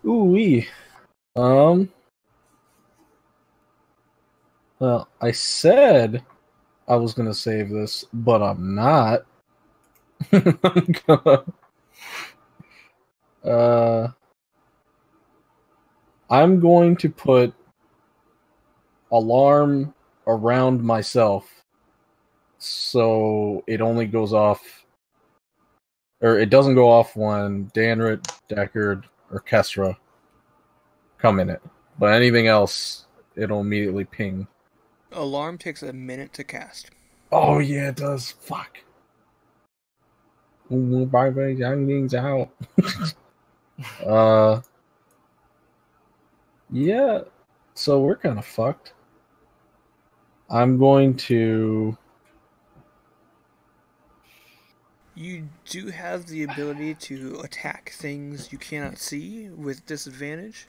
Ooh-wee. Well, I said I was gonna save this, but I'm not. I'm going to put alarm around myself so it only goes off or it doesn't go off when Danrit, Deckard, or Kestra come in it. But anything else, it'll immediately ping. Alarm takes a minute to cast. Oh yeah, it does. Fuck. Bye bye, Younglings out. Yeah. So we're kind of fucked. I'm going to. You do have the ability to attack things you cannot see with disadvantage.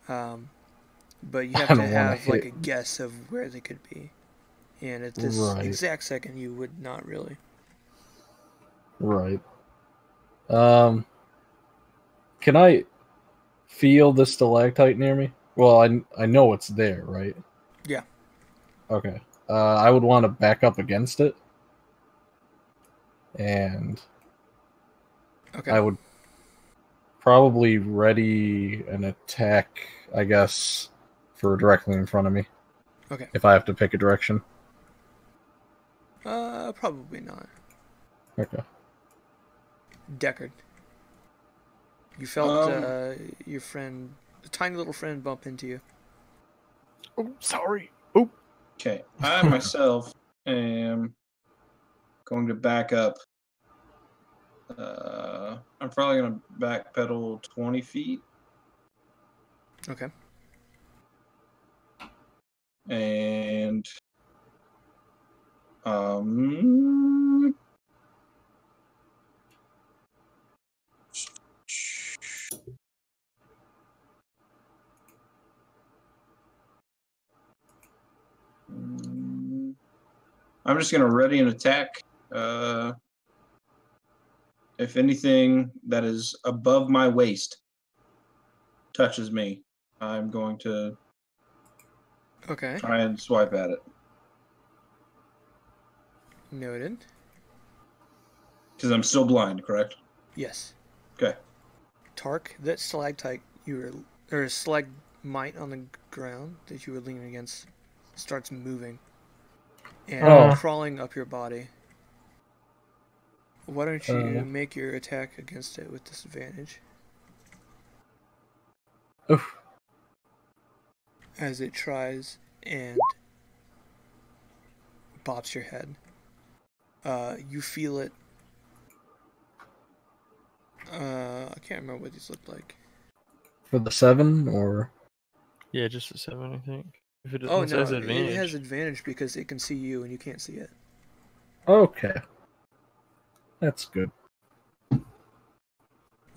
But you have I to don't wanna have like a hit. guess of where they could be. And at this Right. exact second, you would not really. Right. Can I feel the stalactite near me? Well, I know it's there, right? Yeah. Okay. I would want to back up against it, and Okay. I would probably ready an attack, I guess, for directly in front of me. Okay. If I have to pick a direction. Probably not. Okay. Deckard. You felt your friend, a tiny little friend, bump into you. Oh, sorry. Oh. Okay, I myself am going to back up. I'm probably going to backpedal 20 feet. Okay. And I'm just going to ready an attack. If anything that is above my waist touches me, I'm going to Okay. try and swipe at it. Noted. Because I'm still blind, correct? Yes. Okay. Tark, that stalactite or stalagmite on the ground that you were leaning against starts moving and crawling up your body. Why don't you make your attack against it with disadvantage? Oof. As it tries and bops your head. You feel it. I can't remember what these look like. For the 7 or Yeah, just a 7, I think. If it Oh it no, has it advantage. has advantage because it can see you and you can't see it. okay. That's good.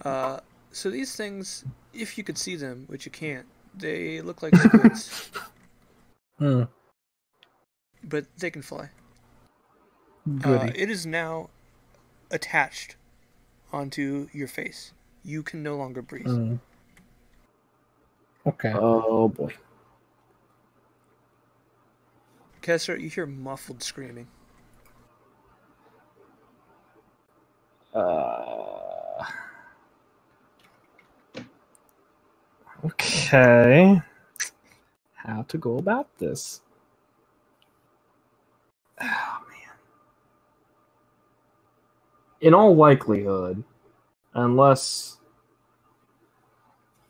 So these things, if you could see them, which you can't, they look like squids. But they can fly. Goody. It is now attached onto your face. You can no longer breathe. Okay. Oh boy. Kessler, you hear muffled screaming. Okay. How to go about this? Oh man. In all likelihood, unless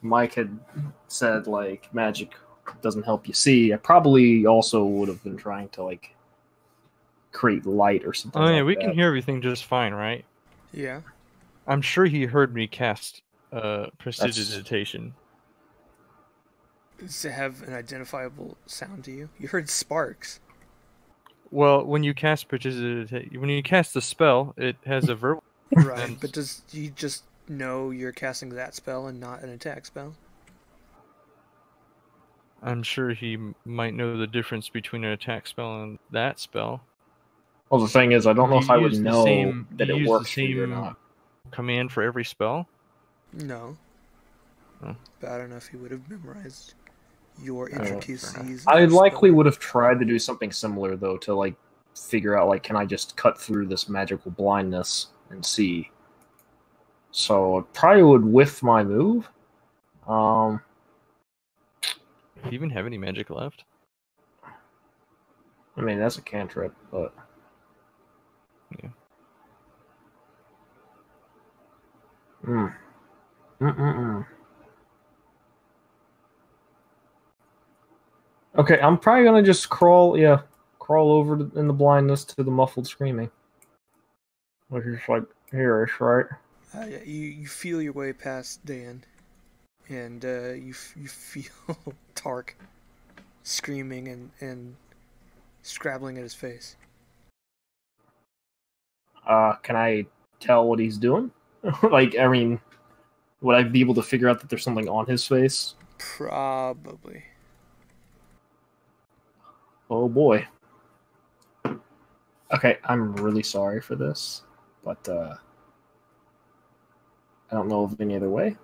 Mike had said like magic doesn't help you see, I probably also would have been trying to like create light or something. Oh yeah, like we that. can hear everything just fine, right? Yeah. I'm sure he heard me cast prestidigitation. Does it have an identifiable sound to you? You heard sparks. Well, when you cast prestidigitation, when you cast the spell, it has a verbal. Right, but does you just know you're casting that spell and not an attack spell? I'm sure he might know the difference between an attack spell and that spell. Well, the thing is, I don't know if I would use the know same- that you it use works the for you or same not. command for every spell. No. Oh. But I don't know if he would have memorized your intricacies. I of likely spell. would have tried to do something similar though to like figure out like can I just cut through this magical blindness and see. So I probably would whiff my move. Do you even have any magic left? I mean that's a cantrip, but Yeah. Mm. Mm-mm-mm. Okay, I'm probably gonna just crawl over in the blindness to the muffled screaming. Which is like here-ish, right? Yeah, you feel your way past Dan, and you feel Tark screaming and scrabbling at his face. Can I tell what he's doing? Like, I mean, would I be able to figure out that there's something on his face? Probably. Oh boy. Okay, I'm really sorry for this, but I don't know of any other way.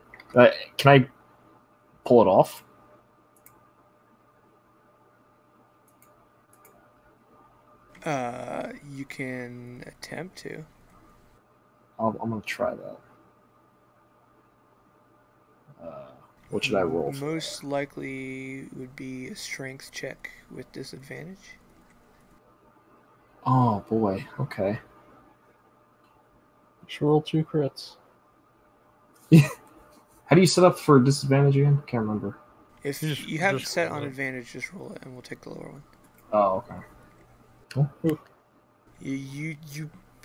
Can I pull it off? You can attempt to. I'm gonna try that. What should I roll for Most likely would be a strength check with disadvantage. that? Oh boy. Okay. Just roll 2 crits. How do you set up for disadvantage again? Can't remember. If Just- you have it just set roll on it. advantage, just roll it, and we'll take the lower one. Oh, okay.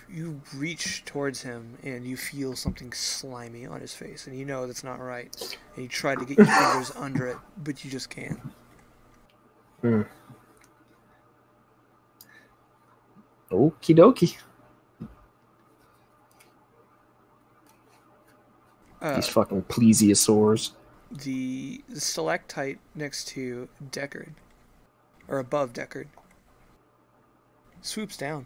You reach towards him, and you feel something slimy on his face, and you know that's not right. And you try to get your fingers under it, but you just can't. Okie dokie. These fucking plesiosaurs. The stalactite next to Deckard, or above Deckard, swoops down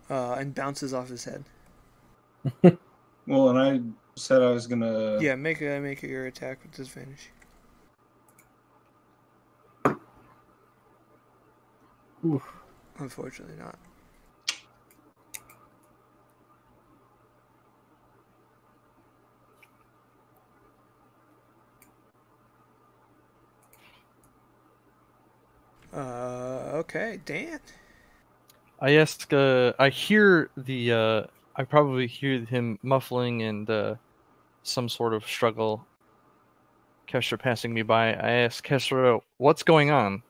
and bounces off his head. Well, and I said I was gonna. Yeah, make your attack with disadvantage. Oof. Unfortunately, not. Okay, Dan. I ask. I hear the. I probably hear him muffling and some sort of struggle. Kestra passing me by. I ask Kestra, "What's going on?"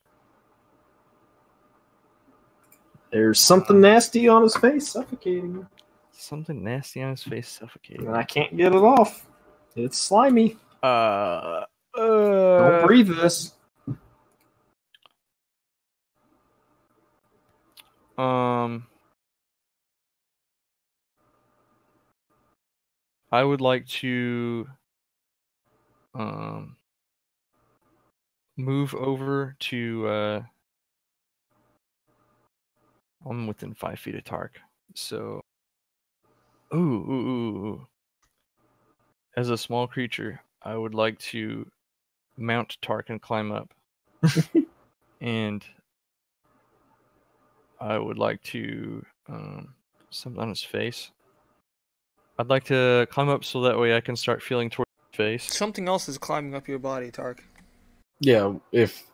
There's something nasty on his face, suffocating him. Something nasty on his face, suffocating. And I can't get it off. It's slimy. Don't breathe this. I would like to move over to I'm within 5 feet of Tark. So ooh. As a small creature, I would like to mount Tark and climb up. And I would like to something on his face. I'd like to climb up so that way I can start feeling towards his face. Something else is climbing up your body, Tark. Yeah, if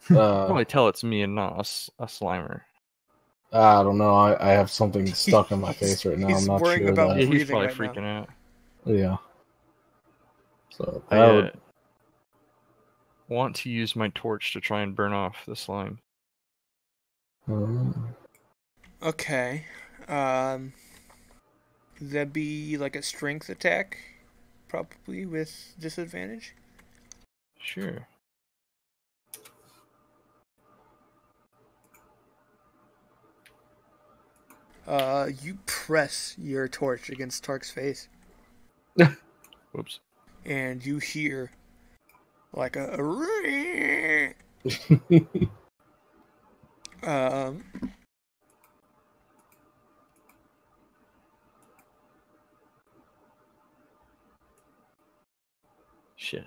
Probably tell it's me and not a Slimer. I don't know, I have something stuck on my face right now. I'm He's not worrying sure about that. Yeah, he's breathing probably right freaking now. out. Yeah. So I that would, want to use my torch to try and burn off the slime. Okay. That'd be like a strength attack, probably with disadvantage. Sure. You press your torch against Tark's face, Whoops. and you hear like a Shit.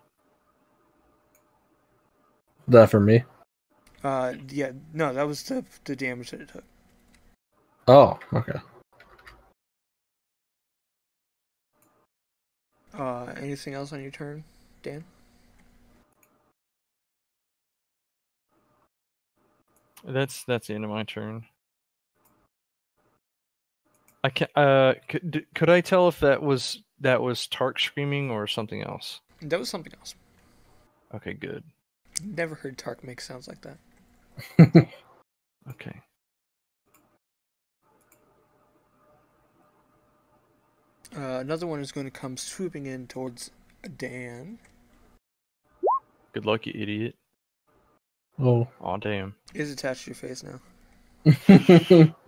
that for me. yeah, no, that was the damage that it took. Oh, okay. Anything else on your turn, Dan? That's the end of my turn. I can could I tell if that was Tark screaming or something else? That was something else. Okay, good. Never heard Tark make sounds like that. Okay. Another one is going to come swooping in towards Dan. Good luck, you idiot. Oh. Aw, damn. Is attached to your face now.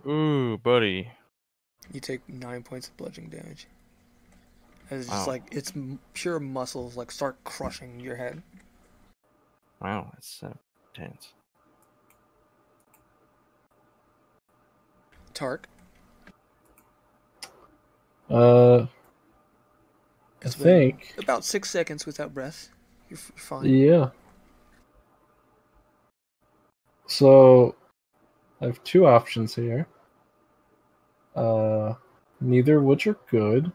Ooh, buddy. You take 9 points of bludgeoning damage. It's just Wow. like it's pure muscles like start crushing your head. Wow, that's intense. Tark. I It's been think. about 6 seconds without breath. You're fine. Yeah. So I have two options here. Neither of which are good.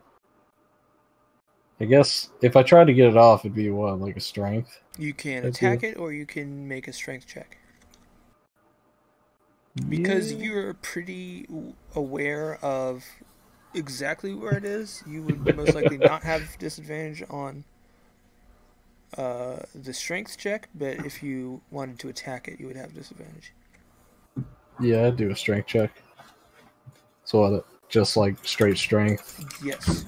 I guess if I tried to get it off, it'd be what, like a strength? You can That's attack you. it or you can make a strength check. Because Yeah. you're pretty aware of exactly where it is, you would most likely not have disadvantage on the strength check, but if you wanted to attack it, you would have disadvantage. Yeah, I'd do a strength check. So what? Just like straight strength. Yes.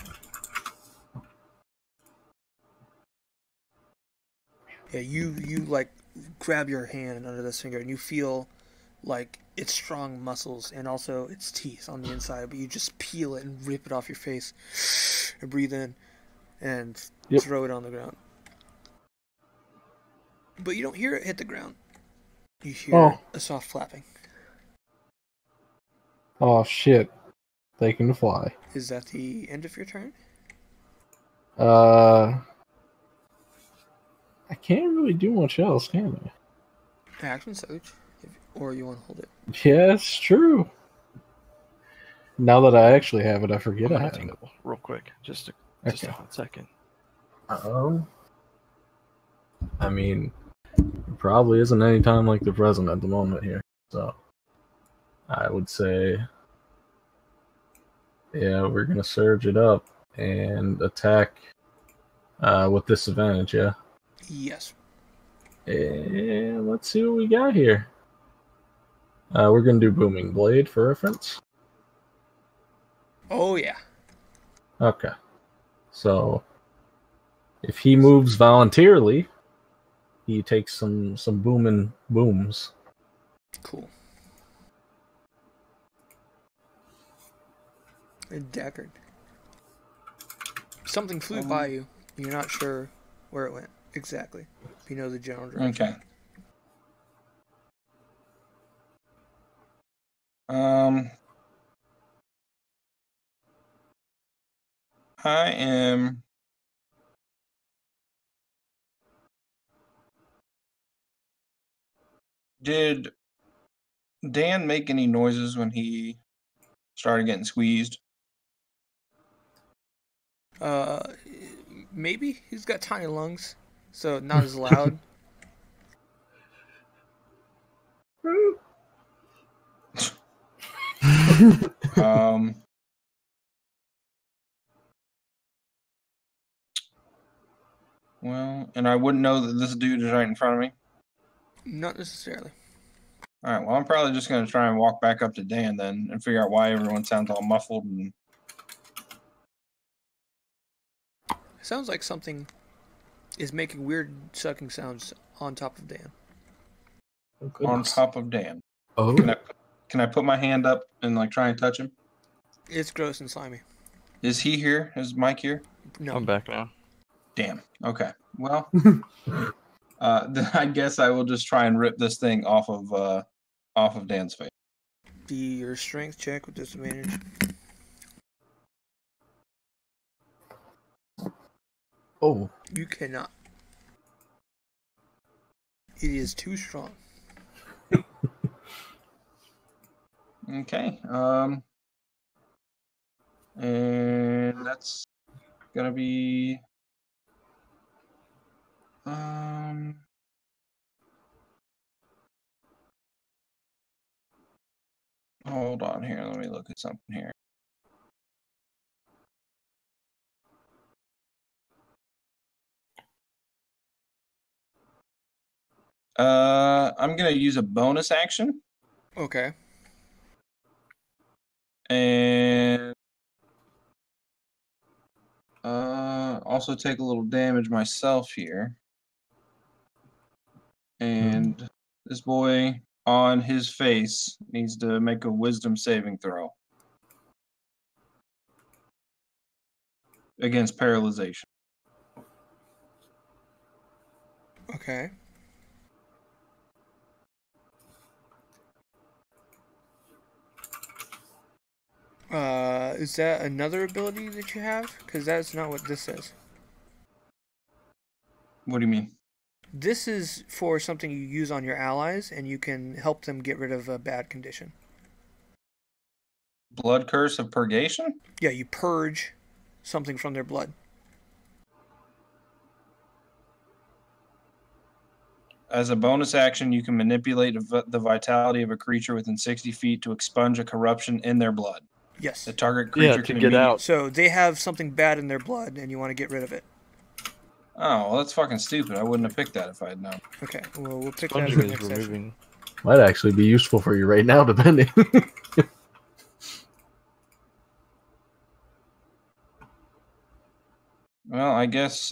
Yeah, you like grab your hand under this finger and you feel like its strong muscles and also its teeth on the inside, but you just peel it and rip it off your face and breathe in and Yep. throw it on the ground. But you don't hear it hit the ground. You hear a soft flapping. Oh shit. They can fly. Is that the end of your turn? I can't really do much else, can I? Action surge, or you want to hold it? Yeah, it's true. Now that I actually have it, I forget I'm I gonna have tingle real quick. Just a Okay. hot second. it. I mean, it probably isn't any time like the present at the moment here. So, I would say, yeah, we're gonna surge it up and attack with disadvantage. Yeah. Yes. And let's see what we got here. We're gonna do Booming Blade for reference. Oh yeah. Okay. So if he moves voluntarily, he takes some booming booms. Cool. And Deckard. Something flew by you. You're not sure where it went exactly. You know the general direction. Okay. I am. Did Dan make any noises when he started getting squeezed? Maybe he's got tiny lungs, so not as loud. Well, and I wouldn't know that this dude is right in front of me. Not necessarily. All right. Well, I'm probably just going to try and walk back up to Dan then and figure out why everyone sounds all muffled. And It sounds like something is making weird sucking sounds on top of Dan. on top of Dan. Oh. Can I put my hand up and like try and touch him? It's gross and slimy. Is he here? Is Mike here? No. I'm back now. Damn. Okay. Well, then I guess I will just try and rip this thing off of Dan's face. Do your strength check with disadvantage. Oh. You cannot. It is too strong. Okay. And that's gonna be hold on here. Let me look at something here. I'm gonna use a bonus action Okay. and also take a little damage myself here. And this boy on his face needs to make a wisdom saving throw against paralyzation. Okay. Is that another ability that you have? Because that's not what this says. What do you mean? This is for something you use on your allies, and you can help them get rid of a bad condition. Blood curse of purgation? Yeah, you purge something from their blood. As a bonus action, you can manipulate the vitality of a creature within 60 feet to expunge a corruption in their blood. Yes. The target creature to can get out. So they have something bad in their blood, and you want to get rid of it. Oh, well, that's fucking stupid. I wouldn't have picked that if I had known. Okay, well, we'll pick that Sponging for is next session. removing. Might actually be useful for you right now, depending. Well, I guess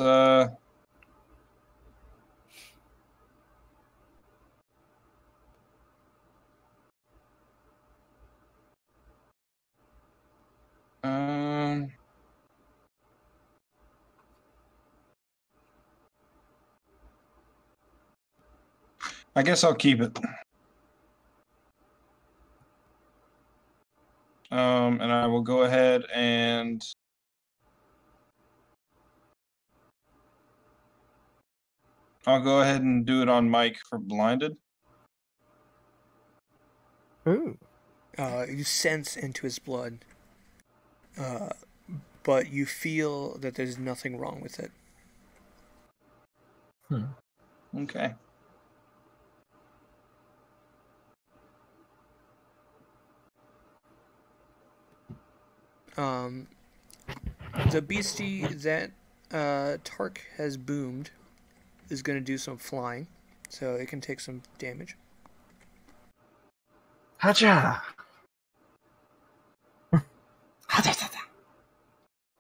I guess I'll keep it. And I will go ahead and I'll go ahead and do it on Mike for blinded. Ooh. You sense into his blood, but you feel that there's nothing wrong with it. Okay. The beastie that Tark has boomed is going to do some flying, so it can take some damage. Hacha! I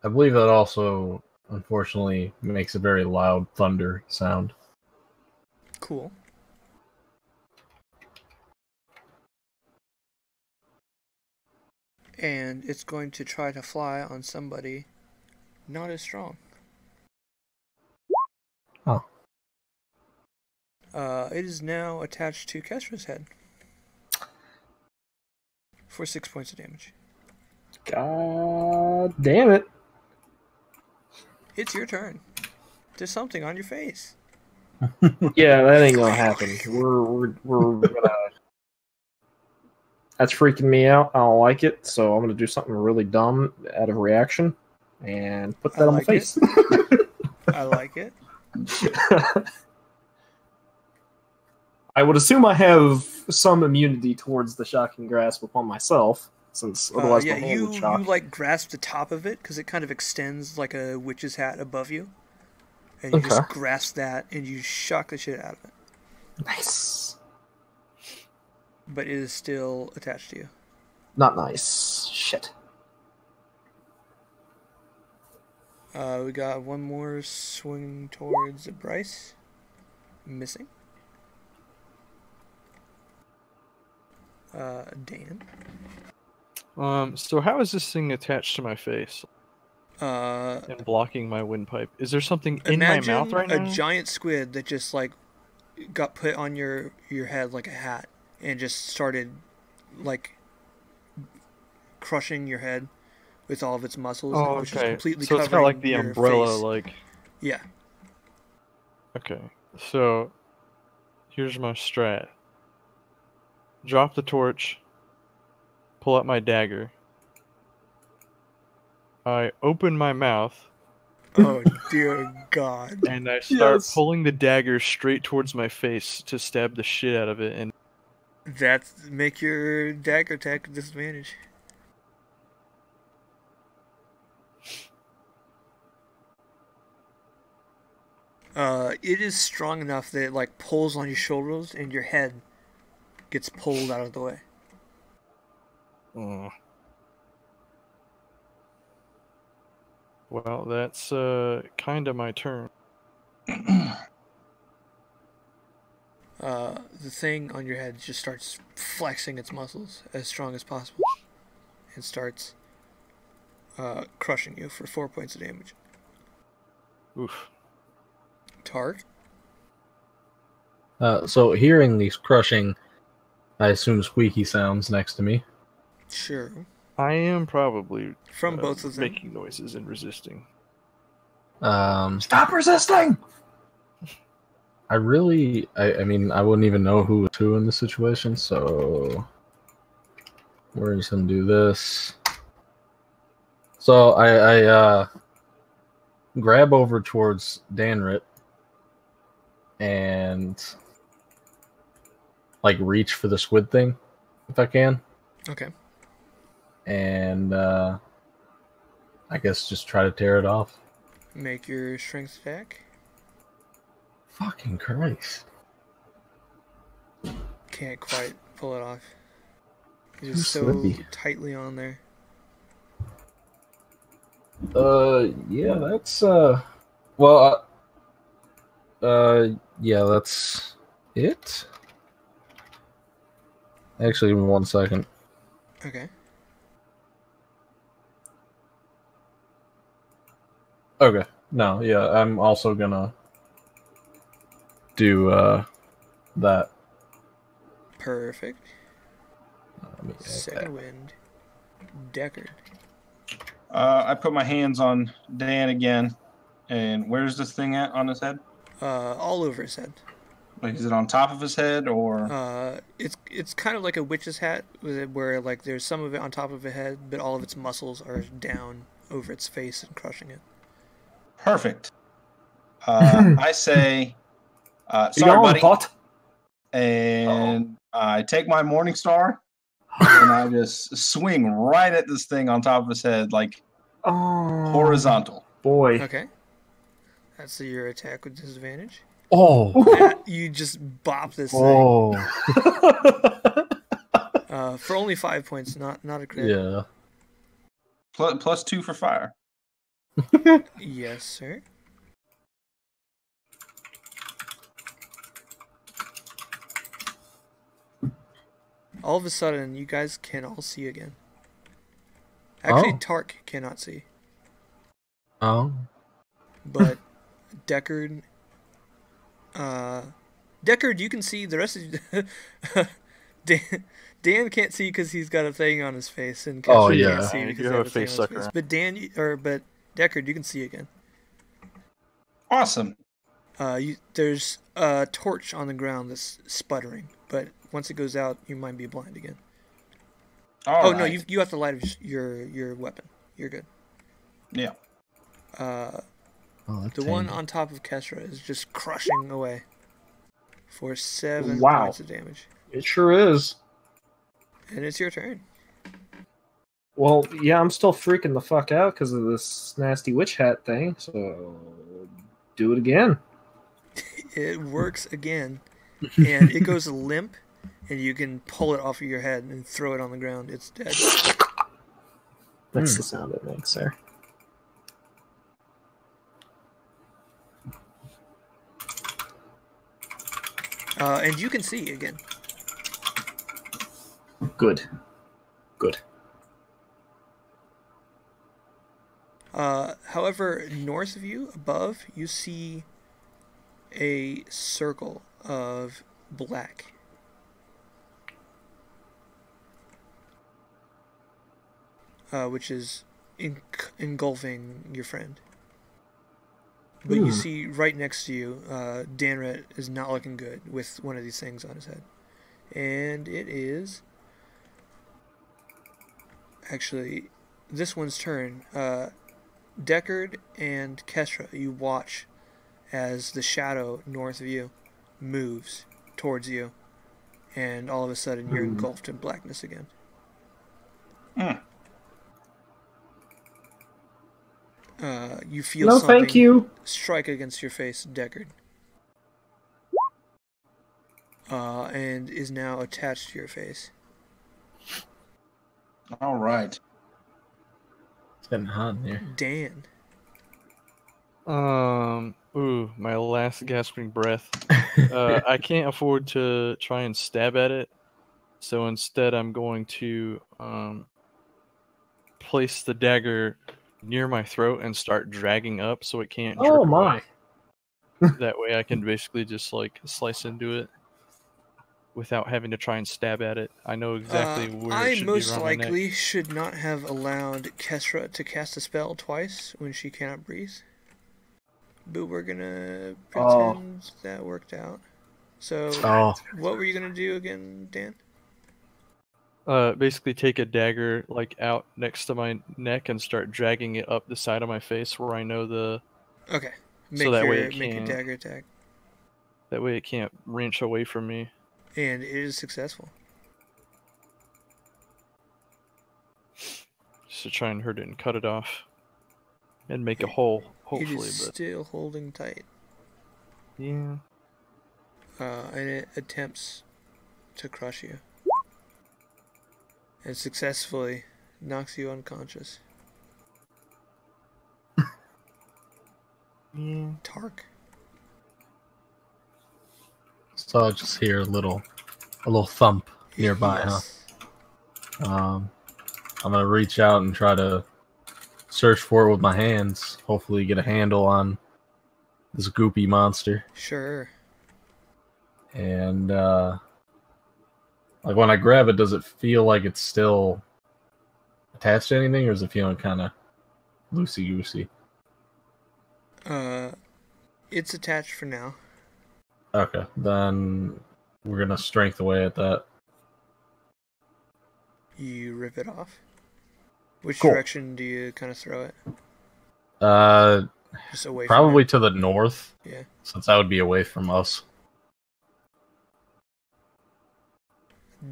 believe that also, unfortunately, makes a very loud thunder sound. Cool. And it's going to try to fly on somebody not as strong. Oh. It is now attached to Kestra's head for 6 points of damage. God damn it. It's your turn. There's something on your face. Yeah, that ain't gonna happen. We're gonna. That's freaking me out. I don't like it, so I'm gonna do something really dumb out of reaction and put that on my face. I like it. I would assume I have some immunity towards the shocking grasp upon myself, since otherwise my hand would shock. You like grasp the top of it because it kind of extends like a witch's hat above you, and you just grasp that and you shock the shit out of it. Nice. But it is still attached to you. Not nice. Shit. We got one more swing towards Bryce. Missing. Dan. So how is this thing attached to my face and blocking my windpipe? Is there something in my mouth right now? Imagine a giant squid that just like got put on your head like a hat and just started like crushing your head with all of its muscles. Oh, which is okay. completely So it's kind of like the umbrella, face. like. Yeah. Okay, so here's my strat. Drop the torch. Pull out my dagger. I open my mouth. Oh dear God. And I start pulling the dagger straight towards my face to stab the shit out of it. And make your dagger attack a disadvantage. It is strong enough that it like pulls on your shoulders and your head gets pulled out of the way. Well, that's kind of my turn. The thing on your head just starts flexing its muscles as strong as possible and starts crushing you for 4 points of damage. Oof. Tark? So hearing these crushing, I assume squeaky sounds next to me. Sure. I am probably From both of them. making noises and resisting. Stop resisting! I mean, I wouldn't even know who was who in this situation, so we're just gonna do this. So I grab over towards Danrit and like reach for the squid thing if I can. Okay. And I guess just try to tear it off. Make your strength attack. Fucking Christ. Can't quite pull it off. It's Too so slippy. tightly on there. Yeah, that's yeah, that's it. Actually, in 1 second. Okay. Okay. No, yeah, I'm also gonna do that. Perfect. Let me add Second that. wind. Deckard. I put my hands on Dan again. And where's this thing at on his head? All over his head. Like, is it on top of his head or? It's kind of like a witch's hat, where like there's some of it on top of the head, but all of its muscles are down over its face and crushing it. Perfect. I say, sorry, buddy. Pot? And I take my Morning Star and I just swing right at this thing on top of his head, like horizontal. Boy. Okay. That's your attack with disadvantage. Oh. You just bop this Oh. thing. For only 5 points, not a crit. Yeah. Plus 2 for fire. Yes, sir. All of a sudden, you guys can all see again. Actually, Oh. Tark cannot see, Oh. but Deckard, Deckard, you can see. The rest of Dan can't see because he's got a thing on his face, and Kester Oh, yeah. can't see You because have they have a a thing face on his sucker. face. But Deckard, you can see again. Awesome. There's a torch on the ground that's sputtering, but once it goes out, you might be blind again. All no, right. you have to light your weapon. You're good. Yeah. Oh, that's The one handy. on top of Kestra is just crushing away for 7 Wow. points of damage. It sure is. And it's your turn. Well, yeah, I'm still freaking the fuck out because of this nasty witch hat thing, so do it again. It works again, and it goes limp, and you can pull it off of your head and throw it on the ground. It's dead. That's the sound it makes there. And you can see again. Good. Good. However, north of you, above, you see a circle of black. Which is engulfing your friend. But you see right next to you, Danret is not looking good with one of these things on his head. And it is... Actually, this one's turn. Deckard and Kestra, you watch as the shadow north of you moves towards you. And all of a sudden, you're engulfed in blackness again. You feel No, something thank you. strike against your face, Deckard. And is now attached to your face. All right. It's getting hot in here. Dan. Ooh, my last gasping breath. I can't afford to try and stab at it, so instead I'm going to place the dagger near my throat and start dragging up so it can't jerk Oh away. my. That way I can basically just like slice into it without having to try and stab at it. I know exactly where I it should be most around my neck. likely should not have allowed Kesra to cast a spell twice when she cannot breathe. But we're gonna pretend that worked out. So, what were you gonna do again, Dan? Basically take a dagger like out next to my neck and start dragging it up the side of my face where I know the. Okay. So that way it make a can't. dagger attack. That way it can't wrench away from me. And it is successful. Just to try and hurt it and cut it off. And make a hole, hopefully. It is still holding tight. Yeah. And it attempts to crush you. And successfully knocks you unconscious. Yeah. Tark. So I just hear a little thump nearby, Yes. huh? I'm gonna reach out and try to search for it with my hands. Hopefully get a handle on this goopy monster. Sure. And like when I grab it, does it feel like it's still attached to anything, or is it feeling kind of loosey goosey? It's attached for now. Okay, then we're gonna strength away at that. You rip it off. Which Cool. direction do you kind of throw it? Just away Probably from it? to the north. Yeah. Since that would be away from us.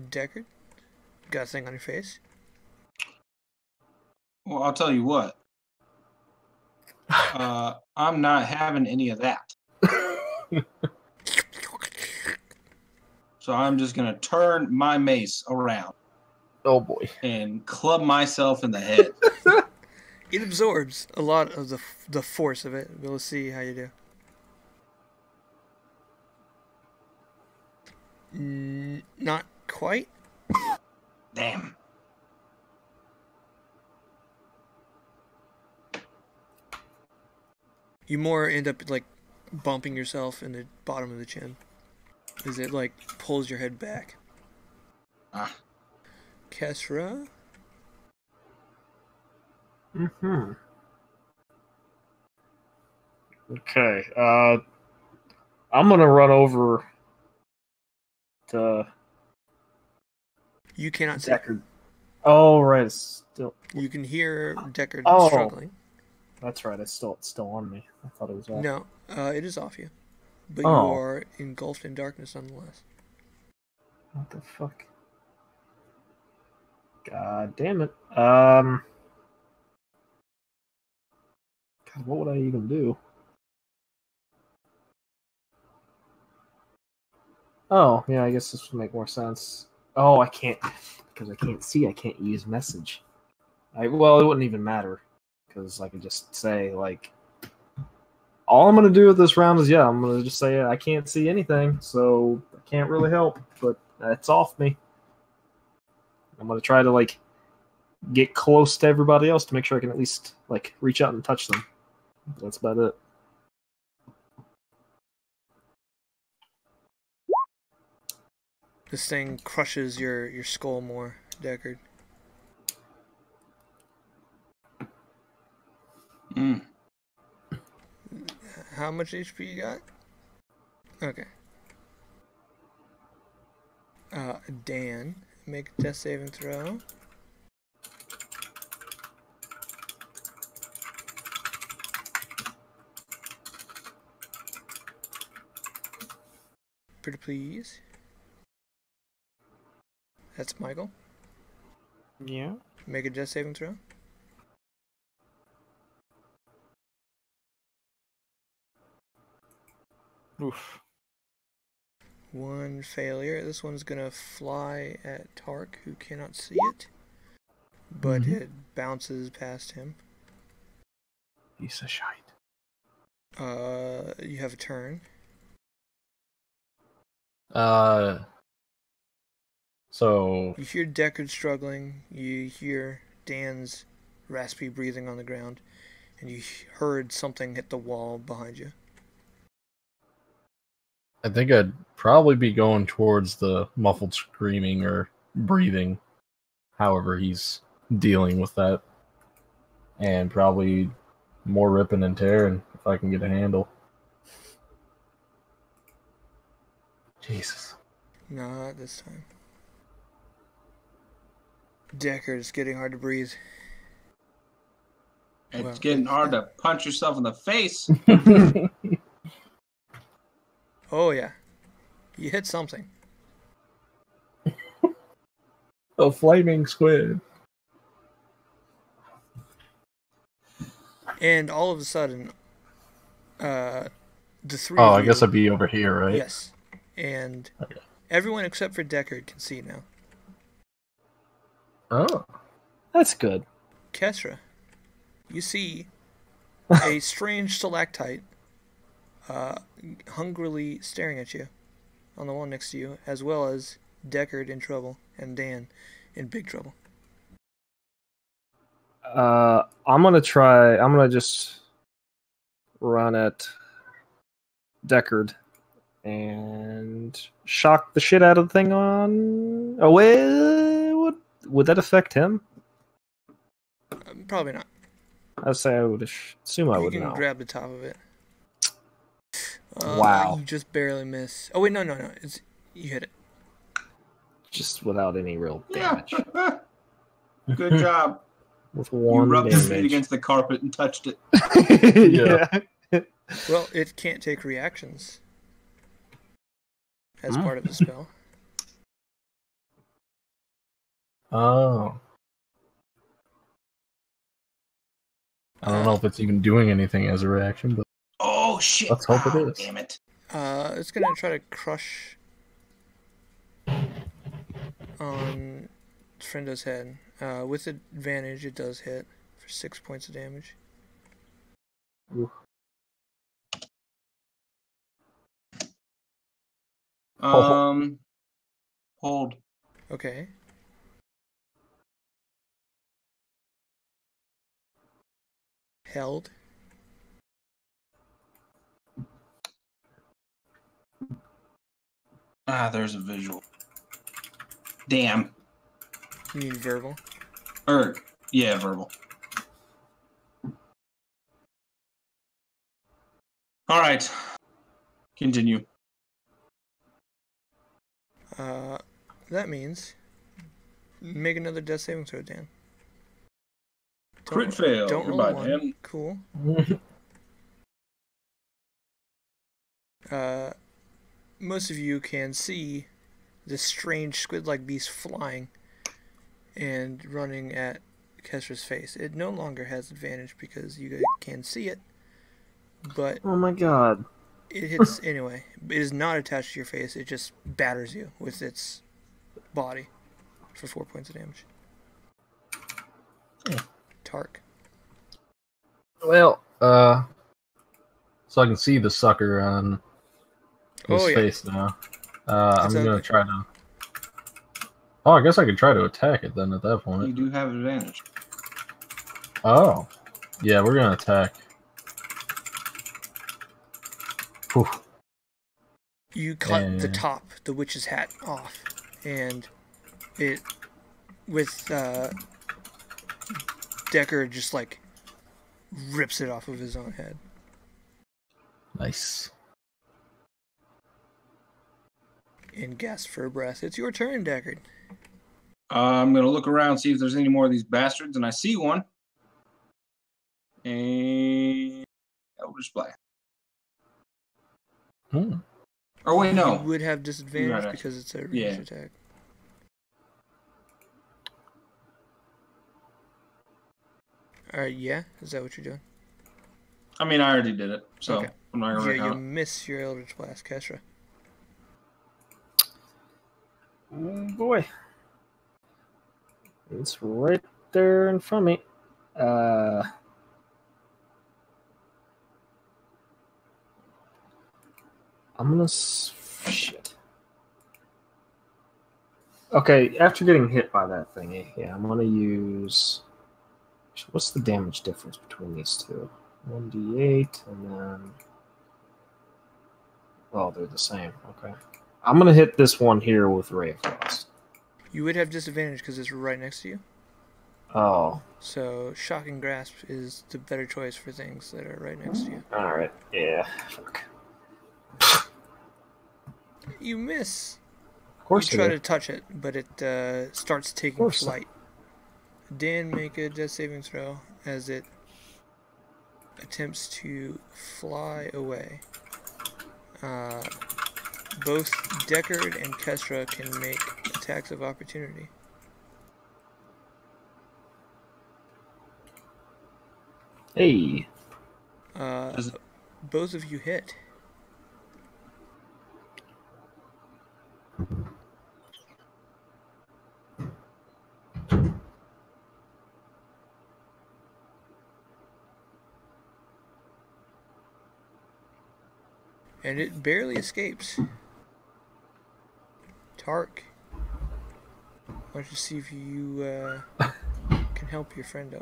Deckard? Got a thing on your face? Well, I'll tell you what. I'm not having any of that. So I'm just going to turn my mace around. Oh boy. And club myself in the head. It absorbs a lot of the force of it. We'll see how you do. Not quite. Damn. You more end up like bumping yourself in the bottom of the chin. As it like pulls your head back. Kesra? Mm-hmm. Okay. I'm gonna run over to You cannot see. Deckard. Oh, right. It's still. You can hear Deckard Oh. struggling. That's right. It's still on me. I thought it was off. No, it is off you. But you Oh. are engulfed in darkness nonetheless. What the fuck? God damn it. God, what would I even do? Oh, yeah, I guess this would make more sense. Oh, I can't, because I can't see, I can't use message. Well, it wouldn't even matter, because I could just say, like, all I'm going to do with this round is, I'm going to just say I can't see anything, so I can't really help, but it's off me. I'm going to try to, like, get close to everybody else to make sure I can at least, like, reach out and touch them. That's about it. This thing crushes your skull more, Deckard. How much HP you got? Okay. Dan, make a death saving throw. Pretty please. That's Michael. Yeah. Make a death saving throw. Oof. One failure. This one's gonna fly at Tark, who cannot see it, but it bounces past him. Piece of shite. You have a turn. So You hear Deckard struggling. You hear Dan's raspy breathing on the ground, and you heard something hit the wall behind you. I think I'd probably be going towards the muffled screaming or breathing, however he's dealing with that, and probably more ripping and tearing if I can get a handle. Jesus. Not this time. Deckard's getting hard to breathe. It's getting hard to punch yourself in the face. Oh yeah, you hit something. A flaming squid. And all of a sudden, the three Oh, of I you, guess I'd be over here, right? yes, and Okay. everyone except for Deckard can see now. Oh. That's good. Kestra, you see a strange stalactite hungrily staring at you on the wall next to you, as well as Deckard in trouble and Dan in big trouble. I'm gonna just run at Deckard and shock the shit out of the thing on. Oh, wait, would that affect him? Probably not. I'd say I would assume I You would can know. grab the top of it. Wow. You just barely miss. Oh wait, no. You hit it. Just without any real damage. Yeah. Good job. With You one rubbed your feet damage. against the carpet and touched it. Yeah. Well, it can't take reactions as part of the spell. Oh. I don't know if it's even doing anything as a reaction, but Oh shit! let's hope it is. Damn it! It's gonna try to crush on Frendo's head. With advantage, it does hit for 6 points of damage. Ooh. Hold. Okay. Held. There's a visual. Damn. You need verbal. Yeah, verbal. All right. Continue. That means make another death saving throw, Dan. Crit fail. Don't roll Goodbye, one. Dan. Cool. Most of you can see this strange squid-like beast flying and running at Kestra's face. It no longer has advantage because you can see it, but Oh my god. it hits anyway. It is not attached to your face. It just batters you with its body for 4 points of damage. Tark. Well, so I can see the sucker on his face now. I'm gonna try to. Oh, I guess I could try to attack it then at that point. You do have advantage. Oh, yeah, we're gonna attack. Whew. You cut the top, the witch's hat, off, and it, with Deckard just like rips it off of his own head. Nice. And gasps for a breath. It's your turn, Deckard. I'm gonna look around, see if there's any more of these bastards, and I see one. And Eldritch Blast. Or wait, no. You would have disadvantage Right. because it's a ranged attack. Alright, yeah? Is that what you're doing? I mean, I already did it, so Okay. I'm not gonna You recount it. miss your Eldritch Blast, Kestra. Oh boy. It's right there in front of me. I'm gonna... Shit. Okay, after getting hit by that thingy, yeah, I'm gonna use... What's the damage difference between these two? 1d8, and then... Oh, they're the same. Okay. I'm gonna hit this one here with Ray of Frost. You would have disadvantage because it's right next to you. Oh. So, Shocking Grasp is the better choice for things that are right next to you. Alright. Yeah. Fuck. You miss. Of course You try I to did. touch it, but it starts taking flight. Dan, make a death saving throw as it attempts to fly away. Both Deckard and Kestra can make attacks of opportunity. Hey. Both of you hit. And it barely escapes. Tark, why don't you see if you can help your friendo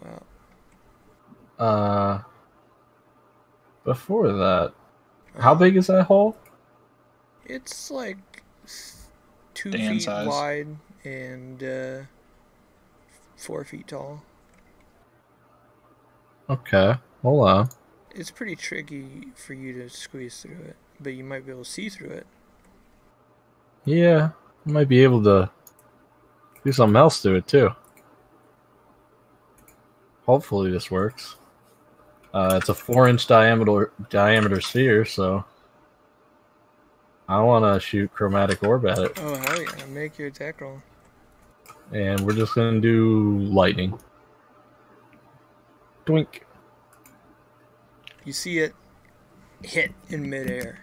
out? Before that, how big is that hole? It's like 2 Dan feet size. wide and 4 feet tall. Okay, hold on. It's pretty tricky for you to squeeze through it, but you might be able to see through it. Yeah, I might be able to do something else to it too. Hopefully this works. It's a 4-inch diameter sphere, so I want to shoot chromatic orb at it. Oh, hell yeah. Make your attack roll. And we're just going to do lightning. Doink. You see it hit in midair.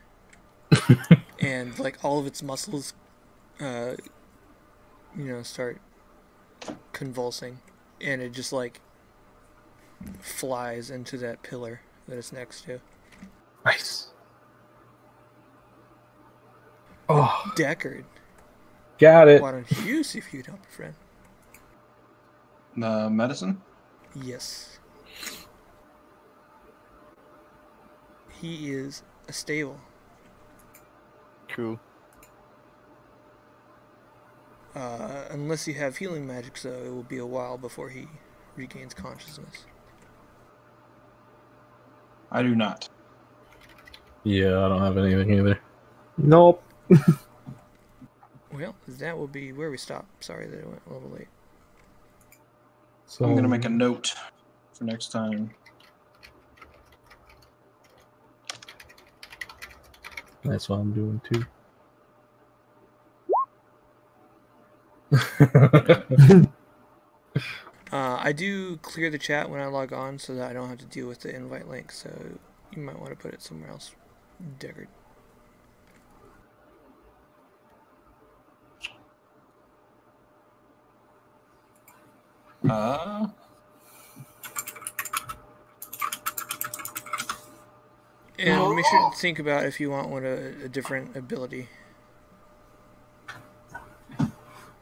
And, like, all of its muscles, start convulsing. And it just, like, flies into that pillar that it's next to. Nice. Oh, Deckard. got it. Why don't you see if you can help your friend? Medicine? Yes. He is a stable. Cool. Unless you have healing magic, so it will be a while before he regains consciousness. I do not. Yeah, I don't have anything either. Nope. Well, that will be where we stop. Sorry that it went a little late. So I'm going to make a note for next time. That's what I'm doing too. I do clear the chat when I log on so that I don't have to deal with the invite link, so you might want to put it somewhere else. Deckard. And make sure to think about if you want a different ability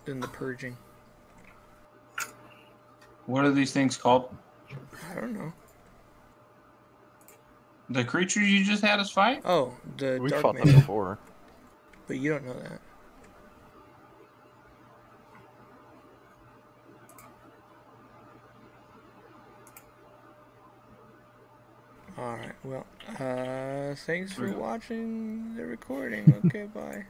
than the purging. What are these things called? I don't know. The creatures you just had us fight? Oh, the We Dark fought them Mage. before. But you don't know that. Alright, well, thanks for watching the recording. Okay, bye.